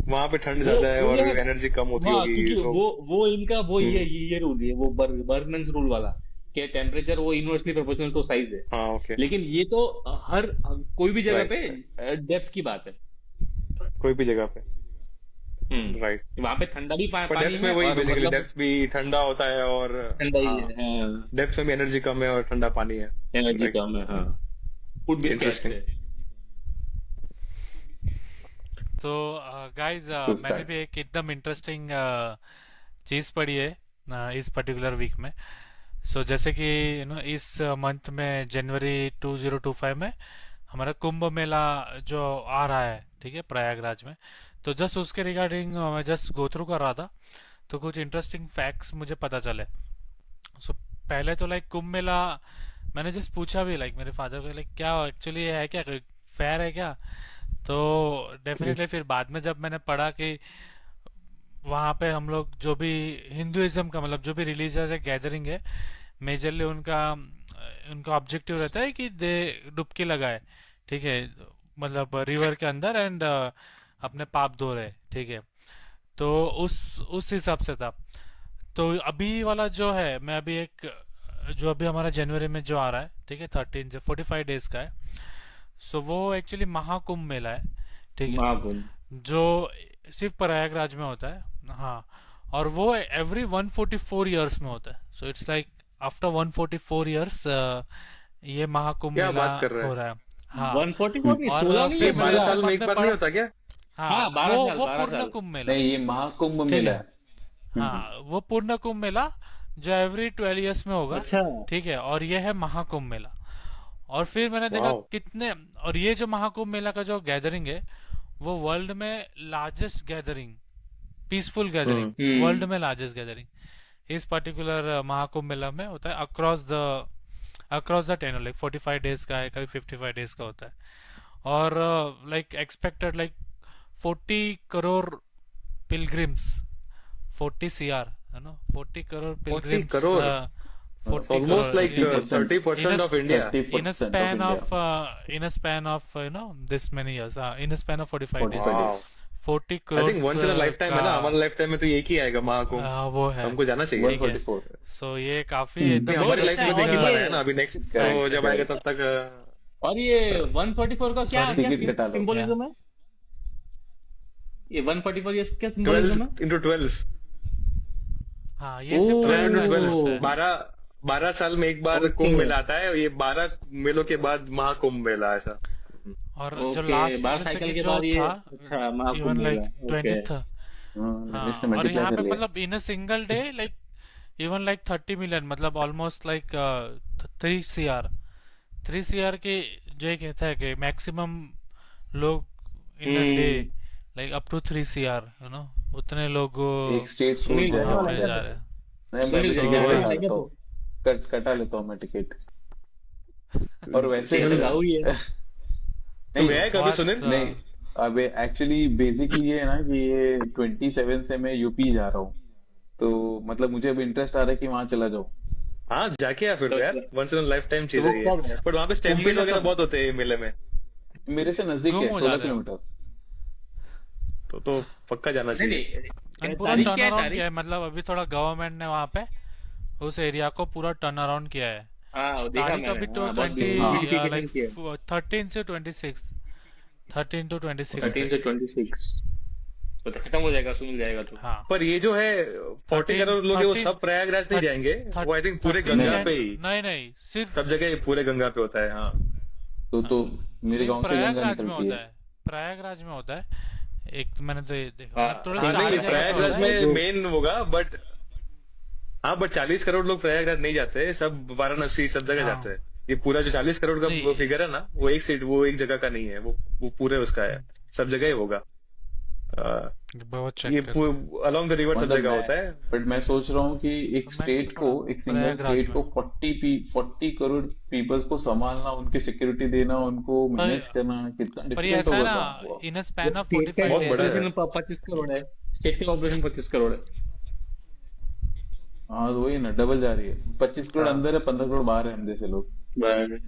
वहां पे ठंड ज्यादा है और एनर्जी कम होती होगी। वो इनका वो ये रूल है, वो बर्गमैन्स रूल वाला कि टेम्परेचर वो इनवर्सली प्रोपोर्शनल टू साइज है। हाँ, ओके। लेकिन ये तो हर कोई भी जगह पे डेप्थ की बात है, कोई भी जगह पे। राइट। वहां पे ठंडा भी पानी डेप्थ में वही बेसिकली डेप्थ भी ठंडा होता है और ठंडा ही है, डेप्थ में भी एनर्जी कम है और ठंडा पानी है, एनर्जी कम है। हाँ, फूड भी इंटरेस्टिंग। तो गाइस मैंने भी एक एकदम इंटरेस्टिंग चीज़ पढ़ी है इस पर्टिकुलर वीक में। सो जैसे कि इस मंथ में जनवरी 2025 में हमारा कुंभ मेला जो आ रहा है, ठीक है, प्रयागराज में। तो जस्ट उसके रिगार्डिंग मैं जस्ट गो थ्रू कर रहा था, तो कुछ इंटरेस्टिंग फैक्ट्स मुझे पता चले। सो पहले तो लाइक कुंभ मेला मैंने जस्ट पूछा भी लाइक मेरे फादर को, लाइक क्या एक्चुअली है, क्या फेयर है क्या। तो डेफिनेटली फिर बाद में जब मैंने पढ़ा कि वहाँ पे हम लोग जो भी हिंदुइज्म का मतलब जो भी रिलीजियस है गैदरिंग है, मेजरली उनका ऑब्जेक्टिव रहता है कि दे डुबकी लगाए, ठीक है, मतलब रिवर के अंदर एंड अपने पाप धो रहे, ठीक है। तो उस हिसाब से था। तो अभी वाला जो है, मैं अभी जो अभी हमारा जनवरी में जो आ रहा है, ठीक है, 45 डेज का है। सो वो एक्चुअली महाकुंभ मेला है, ठीक है, जो सिर्फ प्रयागराज में होता है। हाँ, और वो एवरी 144 ईयर्स में होता है। So it's like after 144 years ये महाकुंभ मेला हो रहा है। हाँ, 144 नहीं, और 16 नहीं, 12 साल में एक बार नहीं होता क्या? हाँ, 12 साल, वो 12 पूर्ण साल। कुंभ मेला, नहीं, ये महाकुंभ मेला है। हाँ, वो पूर्ण कुंभ मेला जो एवरी 12 ईयर्स में होगा, अच्छा, ठीक है। और ये है महाकुंभ मेला। और फिर मैंने देखा कितने, और ये जो महाकुंभ मेला का जो गैदरिंग है वो वर्ल्ड में largest gathering, peaceful gathering, world में लार्जेस्ट गैदरिंग इस पर्टिकुलर महाकुंभ मेला में होता है। Across the tenure like 45 days का है, कभी 55 डेज का होता है। और like expected like 40 crore pilgrims, 40 CR है ना, 40 crore pilgrims, 40 crore, almost like 30% of India in a span of this many years, in a span of 45 days, 40 crores। I think once in a lifetime है ना, हमारे लाइफटाइम में तो एक ही आएगा महाकुंभ, वो है, हमको जाना चाहिए। 144। सो ये काफी एकदम हमारे लाइफ में देख ही पा रहे हैं ना, अभी नेक्स्ट तो जब आएगा तब तक। और ये 144 का क्या सिंबोलिज्म है? ये 144 का क्या सिंबोलिज्म है? 12 into 12 हाँ ये सिर्फ प्रयागराज में होता है। 12 साल में एक बार ओके कुंभ मेला आता है, ये 12 मेलों के बाद महाकुंभ मेला ऐसा। और जो ओके लास्ट 12 जैसे साइकिल कि के जो बाद ये था अच्छा महाकुंभ इवन लाइक मेला ओके 20th। हाँ इसने और मल्टीप्लाई यहाँ कर पे लिया। मतलब in a single day like even like 30 million मतलब ऑलमोस्ट लाइक 3 CR के जो ये कहता है कि मैक्सिमम लोग in a day hmm like up to 3 CR उतने लोग एक स्टेट छूट सुनील जाएगा वहाँ जाने पे वाला है क्या जा तो रहे हैं। नहीं, मैं भी सुनील सो टिकट जाने कटा वाला है क्या लेता तो हूँ, कटा लेता हूँ मैं टिकट। और वैसे ये तो गाँव ही है तो नहीं गया है कभी बहुत सुनील? नहीं, अब एक्चुअली बेसिकली ये है ना कि ये 27 से मैं यूपी जा रहा हूँ, तो मतलब मुझे अब इंटरेस्ट आ रहा है कि वहां चला जाऊँ। हाँ जाके आ फिर तो तो यार, वंस इन लाइफ टाइम तो चीज वो है ये। कब है बट वहां पे कुंभ स्टैम्पीड मेला वगैरह कब बहुत होते हैं ये मेले में, मेरे से नजदीक गुम है, हो 16 जाते हो। किलोमीटर। तो पक्का जाना हाँ, चाहिए। एंड पूरा तारीख टर्न क्या है अराउंड तारीख किया है मतलब अभी थोड़ा गवर्नमेंट ने वहाँ पे उस एरिया को पूरा टर्न अराउंड किया है। हाँ वो देखा तारीख मैंने अभी तो हाँ बहुत 20 हाँ ब्यूटिफिकेशन लाइक किया है 13 से 26 13 to 26 है। 13 से 26 तो खत्म हो जाएगा सुनील जाएगा तो हाँ पर ये जो है 40 13 करोड़ लोग हैं वो 13 सब प्रयागराज नहीं जाएंगे, वो आई थिंक पूरे 13 गंगा नहीं पे ही, नहीं नहीं सिर्फ सब जगह पूरे गंगा पे होता है। हाँ तो मेरे नहीं गांव से गंगा प्रयागराज में निकलती होता है। है प्रयागराज में होता है एक मैंने तो ये देखा हाँ मतलब टोटल हाँ 4 नहीं जगह पे प्रयागराज होता है। में जो मेन होगा, बट हाँ बट 40 करोड़ लोग प्रयागराज नहीं जाते, सब वाराणसी सब जगह हाँ जाते हैं। ये पूरा जो 40 करोड़ का नहीं फिगर है ना, वो एक सीट वो एक जगह का नहीं है, वो पूरे उसका है, सब जगह ही होगा। बहुत ये चेक करते अलोंग द रिवर सब मतलब जगह होता है। बट मैं सोच रहा हूँ कि एक हैं। मैं स्टेट को, थोड़ा एक सिंगल प्रयागराज स्टेट में को 40 करोड़ पीपल्स को संभालना, उनकी सिक्योरिटी देना, उनको मैनेज पर करना कितना पर ये डिफिकल्ट ऐसा है होगा ना काम वो। इन अ स्पैन ऑफ स्टेट का 45 बहुत बड़ा डेज है। पॉपुलेशन 25 करोड़ है स्टेट का पॉपुलेशन 25 करोड़ है हाँ तो वही ना, डबल जा रही है। 25 करोड़ हाँ अंदर है, 15 करोड़ बाहर है हम जैसे लोग। बस।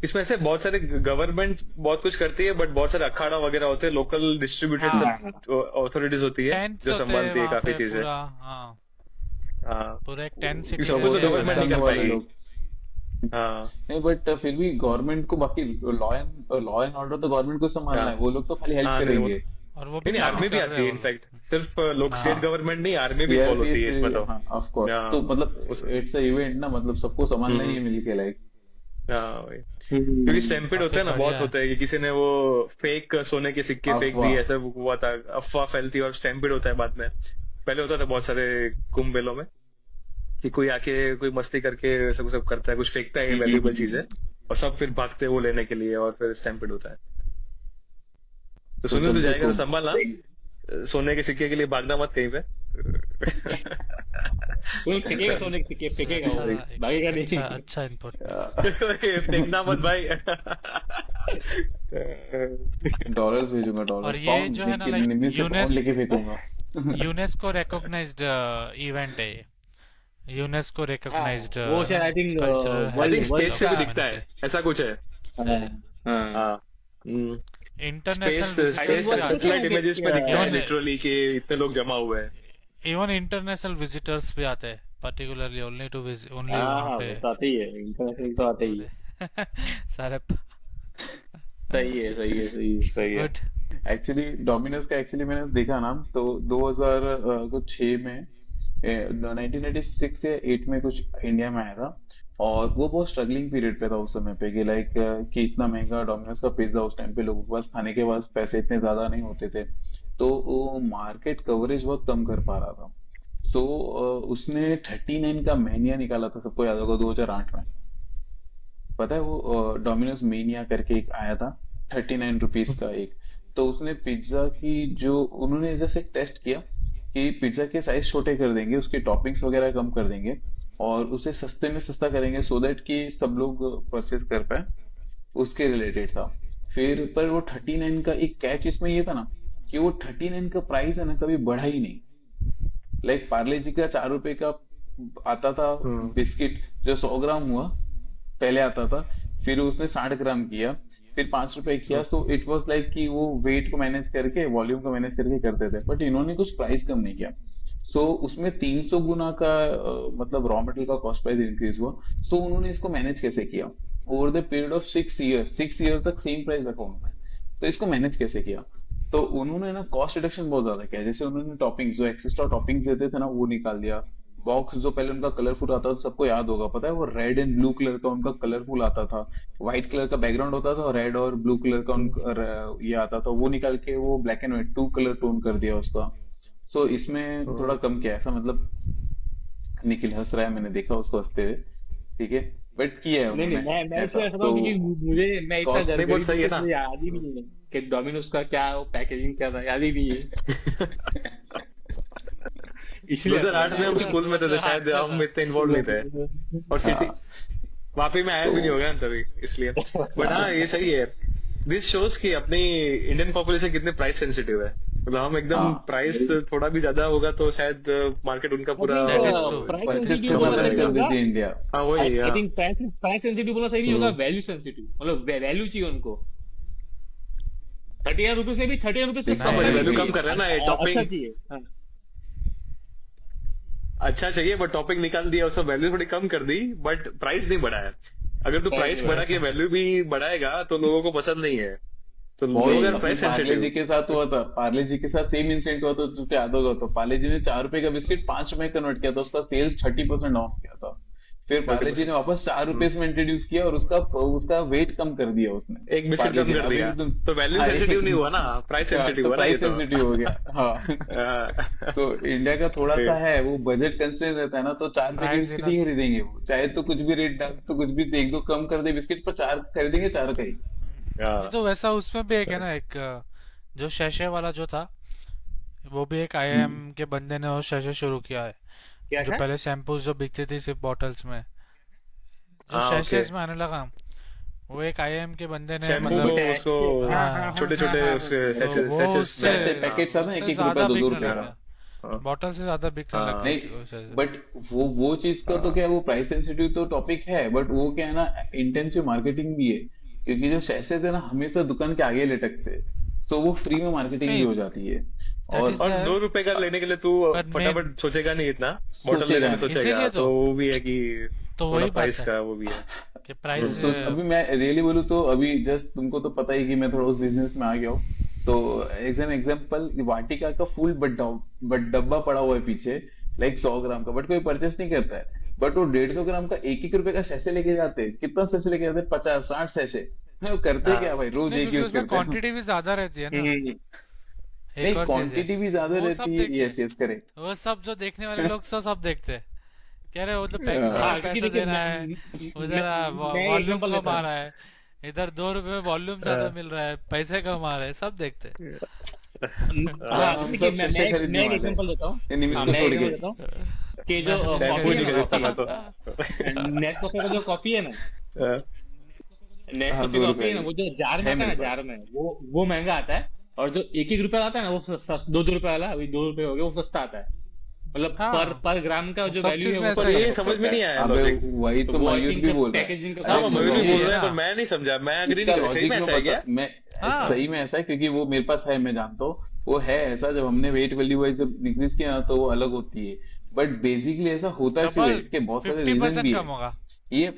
इसमें से बहुत सारे गवर्नमेंट बहुत कुछ करती है, बट बहुत सारे अखाड़ा वगैरह होते हैं, लोकल डिस्ट्रीब्यूटेड हाँ सब ऑथोरिटीज होती है टेंट्स जो होते हैं संभालती है वहाँ काफी पे चीजें। पूरा। हाँ हाँ पूरा एक टेंट सिटी सब वो वो तो जैसे गवर्नमेंट नहीं संघ कर वाले पाएगी। लोग। हाँ नहीं बट फिर भी गवर्नमेंट को बाकी लॉ एंड ऑर्डर तो गवर्नमेंट को संभालना हाँ है, वो लोग तो खाली हेल्प हाँ नहीं वो करेंगे। और वो नहीं भी नहीं काफी आर्मी भी कर आती रहे है हैं वो लोग। इनफैक्ट, सिर्फ लोग स्टेट हाँ गवर्नमेंट नहीं, आर्मी भी इन्वॉल्व होती है इसमें तो। हाँ ऑफ कोर्स, हाँ तो मतलब उस इट्स अ इवेंट ना, मतलब सबको संभालना ही है मिलके लाइक। हाँ वही। क्योंकि स्टैम्पेड होता काफी है ना, बहुत बढ़िया है। होता है कि किसी ने वो फेक सोने के सिक्के फेंक अफवाह। दिए, ऐसा हुआ था, अफवाह फैलती है और स्टैम्पेड होता है बाद में। पहले होता था बहुत सारे कुंभ मेलों में कि कोई आके कोई मस्ती करके सब सब करता है, कुछ फेंकता है वैल्यूएबल चीजें, और सब फिर भागते हैं वो लेने के लिए, और फिर स्टैम्पेड होता है। तो तो सुनील तो चलते जाएगा तो कुंभ। संभालना, सोने के सिक्के के लिए भागना मत कहीं पे। सुनील फेंकेगा सोने के सिक्के फेंकेगा वो भागेगा अच्छा नहीं अच्छा इनपुट। फेंकना मत भाई। डॉलर्स भेजूंगा, और डॉलर्स ये पाउंड जो है ना लेके, निम्मी लाइक से पाउंड लेके फेंकूंगा। यूनेस्को रिकॉग्नाइज्ड इवेंट है ये। यूनेस्को हाँ रिकॉग्नाइज्ड वो शायद I think cultural I think world space से भी का दिखता है, ऐसा कुछ है। हाँ हाँ हाँ international space I don't space know visitors भी आते सैटेलाइट क्या इमेजेस में दिखता है इवन लिटरली कि इतने लोग जमा हुए हैं। इवन इंटरनेशनल विजिटर्स भी आते हैं particularly only to visit only हाँ वहाँ हाँ पे वो तो आते ही है इंटरनेशनल तो आते ही है सारे सही है सही है सही है सही है। गुड। एक्चुअली डोमिनोज का एक्चुअली मैंने देखा ना, तो 2006 में 1996 या 8 में कुछ इंडिया में आया था, और वो बहुत स्ट्रगलिंग पीरियड पे था उस समय पे कि लाइक कि इतना महंगा डोमिनोज का पिज्जा उस टाइम पे लोगों के पास खाने के पास पैसे इतने ज्यादा नहीं होते थे, तो वो मार्केट कवरेज बहुत कम कर पा रहा था। सो उसने 39 का मेन्यू निकाला था, सबको याद होगा 2008 में, पता है वो डोमिनोज मेनिया करके एक आया था 39 रुपीज का एक। तो उसने पिज्जा की जो उन्होंने जैसे टेस्ट किया कि पिज्जा के साइज छोटे कर देंगे, उसके टॉपिंग्स वगैरह कम कर देंगे, और उसे सस्ते में सस्ता करेंगे सो दैट कि सब लोग परचेज कर पाए, उसके रिलेटेड था। फिर पर वो 39 का एक कैच इसमें ये था ना कि वो 39 का प्राइस है ना कभी बढ़ा ही नहीं। लाइक पार्ले जी का 4 रुपए का आता था बिस्किट जो 100 ग्राम हुआ, पहले आता था, फिर उसने 60 ग्राम किया, फिर 5 रुपए किया। सो इट वाज लाइक कि वो वेट को मैनेज करके, वॉल्यूम को मैनेज करके करते थे, बट इन्होंने कुछ प्राइस कम नहीं किया। सो उसमें 300 गुना का मतलब रॉ मटेरियल का कॉस्ट प्राइस इंक्रीज हुआ। सो उन्होंने इसको मैनेज कैसे किया over the period of 6 year तक सेम प्राइस रखा उन्होंने, तो इसको मैनेज कैसे किया? तो उन्होंने ना कॉस्ट रिडक्शन बहुत ज्यादा किया। जैसे उन्होंने टॉपिंग्स जो एक्स्ट्रा टॉपिंग्स देते थे ना वो निकाल दिया, बॉक्स जो पहले उनका कलरफुल आता था तो सबको याद होगा, पता है वो रेड एंड ब्लू कलर का उनका कलरफुल आता था, व्हाइट कलर का बैकग्राउंड होता था और रेड और ब्लू कलर का उनका ये आता था, वो निकाल के वो black and white 2 colour tone कर दिया उसका। सो इसमें थोड़ा कम किया ऐसा, मतलब निखिल हंस रहा है, मैंने देखा उसको हंसते हुए, ठीक है, बट किया है नहीं नहीं, उन्होंने मैं ऐसा इसलिए ऐसा तो। क्योंकि मैं इतना कॉस्ट नहीं, बहुत सही है ना। मुझे याद ही नहीं है कि डोमिनोज का क्या वो पैकेजिंग क्या था, याद ही नहीं है। इसलिए 2008 में हम नहीं, स्कूल में थे तो शायद 2008 हम इतने इन्वॉल्व नहीं थे, और सिटी हाँ वहां पे मैं आया भी नहीं तो होगा ना तभी, इसलिए। बट हाँ, ये सही है। दिस शोज कि अपनी इंडियन पॉपुलेशन कितने प्राइस सेंसिटिव है। मतलब हम एकदम हाँ प्राइस थोड़ा भी ज्यादा होगा तो शायद मार्केट उनका आई पूरा। Think that is true. Price purchase sensitive क्या बोलना बोलते सही हैं नहीं कर होगा। देती है इंडिया। हाँ वही, आई हाँ। थिंक प्राइस सेंसिटिव बोलना सही नहीं होगा, हम्म। वैल्यू सेंसिटिव, मतलब वैल्यू चाहिए उनको। 39 रुपए से भी 39 रुपए से देखो हाँ, कम बड़े नहीं, वैल्यू नहीं, कम कर रहे हैं ना, ये अच्छा टॉपिंग चाहिए। हाँ। अच्छा चाहिए, बट टॉपिक निकाल दिया, उसका वैल्यू थोड़ी कम कर दी, बट प्राइस नहीं बढ़ाया। अगर तू प्राइस प्राइस नहीं बढ़ा बढ़ा। के वैल्यू भी बढ़ाएगा तो लोगों को पसंद नहीं है, तो लोग वही अगर अपने प्राइस पार्ले जी सेंसिटिव। के साथ हुआ था, पार्ले जी के साथ सेम इंसिडेंट हुआ था, तुझे याद होगा तो पार्ले जी ने 4 रुपए का बिस्किट 5 रुपए कन्वर्ट किया था, उसका सेल्स 30% ऑफ किया था, फिर पार्ले जी 30%। ने वापस 4 रुपए में इंट्रोड्यूस किया और उसका वेट कम कर दिया उसने, एक बिस्किट पार्ले कम जी ने। कर अभी दिया भी तुम तो वैल्यू हाँ सेंसिटिव नहीं हुआ ना, प्राइस सेंसिटिव तो हुआ ना ये प्राइस तो। सेंसिटिव हो गया। हाँ सो इंडिया का थोड़ा सा है, वो बजट कंस्ट्रेंट रहता है ना, तो 4 रुपए की प्राइस बिस्किट ही खरीदेंगे वो, चाहे तो कुछ भी रेट डाल, तो कुछ भी एक दो कम कर दे बिस्किट पर, 4 खरीदेंगे, 4 का ही। ये तो वैसा उसमें भी एक है ना, एक जो शैशे वाला जो था, वो भी एक आईआईएम के बंदे ने वो शैशे शुरू किया है। क्या जो क्या? पहले शैम्पूज जो बिकती थी सिर्फ बॉटल्स में, जो हाँ, शैशेज ओके। में आने लगा, वो एक आईआईएम के बंदे ने शैम्पू मतलब को उसको हाँ छोटे छोटे उसके तो सैचेस वो सैचेस उससे वैसे में। पैकेट्स आते हैं, उससे 1 1 रुपए ज्यादा 2 2 बिकने रुपए लग का। गया, हाँ, बॉटल से ज्यादा बिकने लग हाँ, गई नहीं थी वो शैशे। बट वो चीज का तो क्या है, वो प्राइस सेंसिटिव तो टॉपिक है, बट वो क्या है ना, इंटेंसिव मार्केटिंग भी है, क्योंकि जो सैसेज है ना हमेशा दुकान के आगे लटकते हैं, तो वो फ्री में मार्केटिंग भी नहीं, हो जाती है। दैट और इज और द 2 रुपए का लेने के लिए तू बट मेन फटाफट सोचेगा नहीं इतना, बॉटल सोचेगा लेने में नहीं, सोचेगा, इसीलिए तो वो भी है कि तो थोड़ा वही बात प्राइस है का वो भी है। कि प्राइस सो अभी मैं रियली बोलूँ तो अभी जस्ट तुमको तो पता ही कि मैं थोड़ा उस बिजनेस में आ गया हूँ, तो एज एन एग्जांपल वाटिका का फुल बट डब्बा पड़ा हुआ है पीछे, लाइक 100 ग्राम का, बट कोई परचेस नहीं करता है, बट वो 150 ग्राम का 1 1 रुपए का सैसे लेके जाते हैं, कितना सैसे लेके जाते हैं, 50 60 सैसे, वो करते हाँ। क्या भाई, रोज नहीं, एक क्योंकि यूज उसमें करते हैं। क्वांटिटी भी ज्यादा रहती है ना, हम्म, एक नहीं और चीज है क्वांटिटी भी ज्यादा वो सब रहती है, देखते हैं, यस यस करेक्ट। वो सब जो देखने वाले लोग सब देखते हैं, कह रहे वो तो पैकेजिंग हाँ का क्योंकि पैसा देखिए दे रहा है, उधर मैं वॉल्यूम एग्जांपल देता कमा हूँ। रहा है, इधर 2 रुपए में वॉल्यूम ज्यादा मिल रहा है, पैसे कमा रहे हैं, सब देखते हैं। हाँ हम देखिए सब मैं सैसे मैं खरीदने मैं एक वाले हैं, एग्जांपल देता हूँ। ये निमिष हाँ को मैं छोड़ एग्जांपल के। देता हूँ कि जो मैं शैम्पू कॉफी है नहीं ना, खरीदता मैं कॉफी तो। नेस्कैफे का जो कॉफी है ना, हाँ नेस्कैफे 2 कॉफी रुपए है ना, वो जो जार में है आता है मेरे ना, जार पास। में वो महंगा आता है, और जो 1 1 रुपए आता है ना, वो 2 2 रुपए वाला, अभी 2 रुपए हो गया, वो सस्ता आता है, मतलब हाँ पर ग्राम का वो जो सब वैल्यू चीज है में वो ऐसा पर ही ये है, समझ में नहीं आया अबे लॉजिक। वही तो तो वो आई मयूर थिंक भी बोल रहा है, पैकेजिंग का हाँ अरे मयूर भी यही बोल है रहा है, ना। पर मैं नहीं समझा, मैं एग्री इसका नहीं कर, सही लॉजिक में में ऐसा है क्या? बता मैं हाँ सही में ऐसा है, क्योंकि वो मेरे पास है, मैं जानता हूँ वो है ऐसा, जब हमने वेट वैल्यू वाइज जब इंक्रीज किया ना तो वो अलग होती है, बट बेसिकली ऐसा होता है क्यों है, डबल इसके बहुत सारे रीजन 50% भी कम है। होगा। ये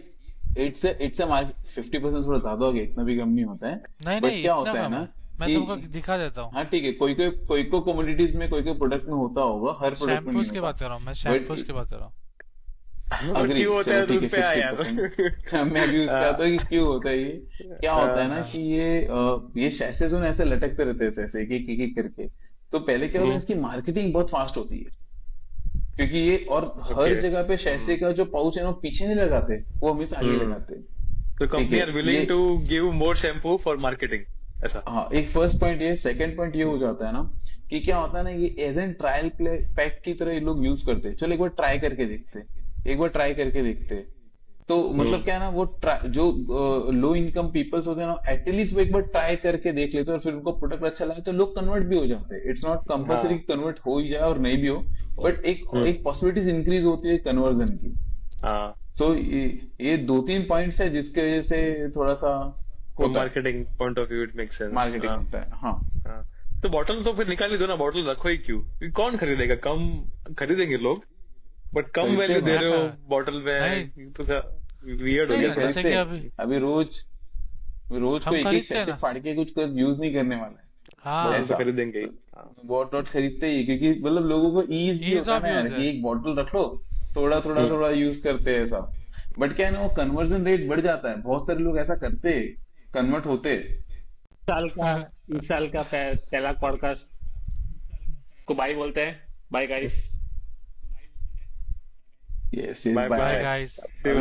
इट्स अ मार्केट, 50% थोड़ा ज्यादा हो गया, इतना भी कम नहीं होता है, नहीं बट नहीं क्या इतना होता है कम ना है, मैं कि तुमको दिखा देता हूँ। हाँ ठीक है, कोई कोई कमोडिटीज में कोई कोई प्रोडक्ट में होता होगा, हर प्रोडक्ट में नहीं शैम्पूज की होता, बात कर रहा हूँ मैं, बट शैम्पूज की बात कर रहा हूँ। और अग्री, क्यों होता चलो है, ठीक दूध है पे आया यार। 50%। मैं भी उस पे आता हूँ कि क्यों होता है ये, क्या होता है ना कि ये शैसे जो ना ऐसे लटकते रहते हैं ऐसे एक एक एक करके, तो पहले क्या होता है, इसकी मार्केटिंग बहुत फास्ट होती है, क्योंकि ये और हर Okay. जगह पे शैसे का जो पाउच है ना वो पीछे नहीं लगाते, वो हमेशा आगे लगाते हैं। तो ठीक कंपनी है, आर विलिंग ये to give more shampoo for marketing, ऐसा। हाँ एक फर्स्ट पॉइंट ये, सेकंड पॉइंट ये हो जाता है ना कि क्या होता है ना, ये एज एन ट्रायल पैक की तरह ये लोग यूज करते हैं, चलो एक बार ट्राई करके देखते हैं, एक बार ट्राई करके देखते हैं, तो मतलब क्या है ना, वो जो लो इनकम पीपल्स होते हैं ना, एटलीस्ट वो एक बार ट्राई करके देख लेते हैं, और फिर उनको प्रोडक्ट अच्छा लगे तो लोग कन्वर्ट भी हो जाते हैं, इट्स नॉट कंपल्सरी कन्वर्ट हो ही जाए और नहीं भी हो, बट एक पॉसिबिलिटीज इंक्रीज होती है कन्वर्जन की। हाँ, सो ये 2 3 पॉइंट्स है जिसकी वजह से थोड़ा सा फ्रॉम होता है, marketing point of view it makes sense. Marketing होता है। हाँ तो बॉटल तो फिर निकाल ही दो ना, बॉटल रखो ही क्यों, कौन खरीदेगा, कम खरीदेंगे लोग, बट कम खरीदते वैल्यू दे हैं। रहे हो बॉटल में, नहीं। तो वियर्ड हो नहीं गया ना, थोड़ा। जैसे खरीदते कि हैं। अभी रोज रोज हम को एक एक खरीदते हैं शैशे ना। फाड़ के कुछ यूज नहीं करने वाला है, हाँ बॉटल ऐसा तो खरीदेंगे ही। बॉटल खरीदते ही, क्योंकि मतलब लोगों को ईज भी ईज होता है ऑफ ना यार, यूज कि है। एक बॉटल रख लो, थोड़ा यूज करते हैं ऐसा। बट क्या है ना, वो कन्वर्जन रेट बढ़ जाता है, बहुत सारे लोग ऐसा करते, कन्वर्ट होते। साल का इस साल का पहला पॉडकास्ट को बाय बोलते हैं। Bye guys. Yes, bye bye bye bye. Guys. See you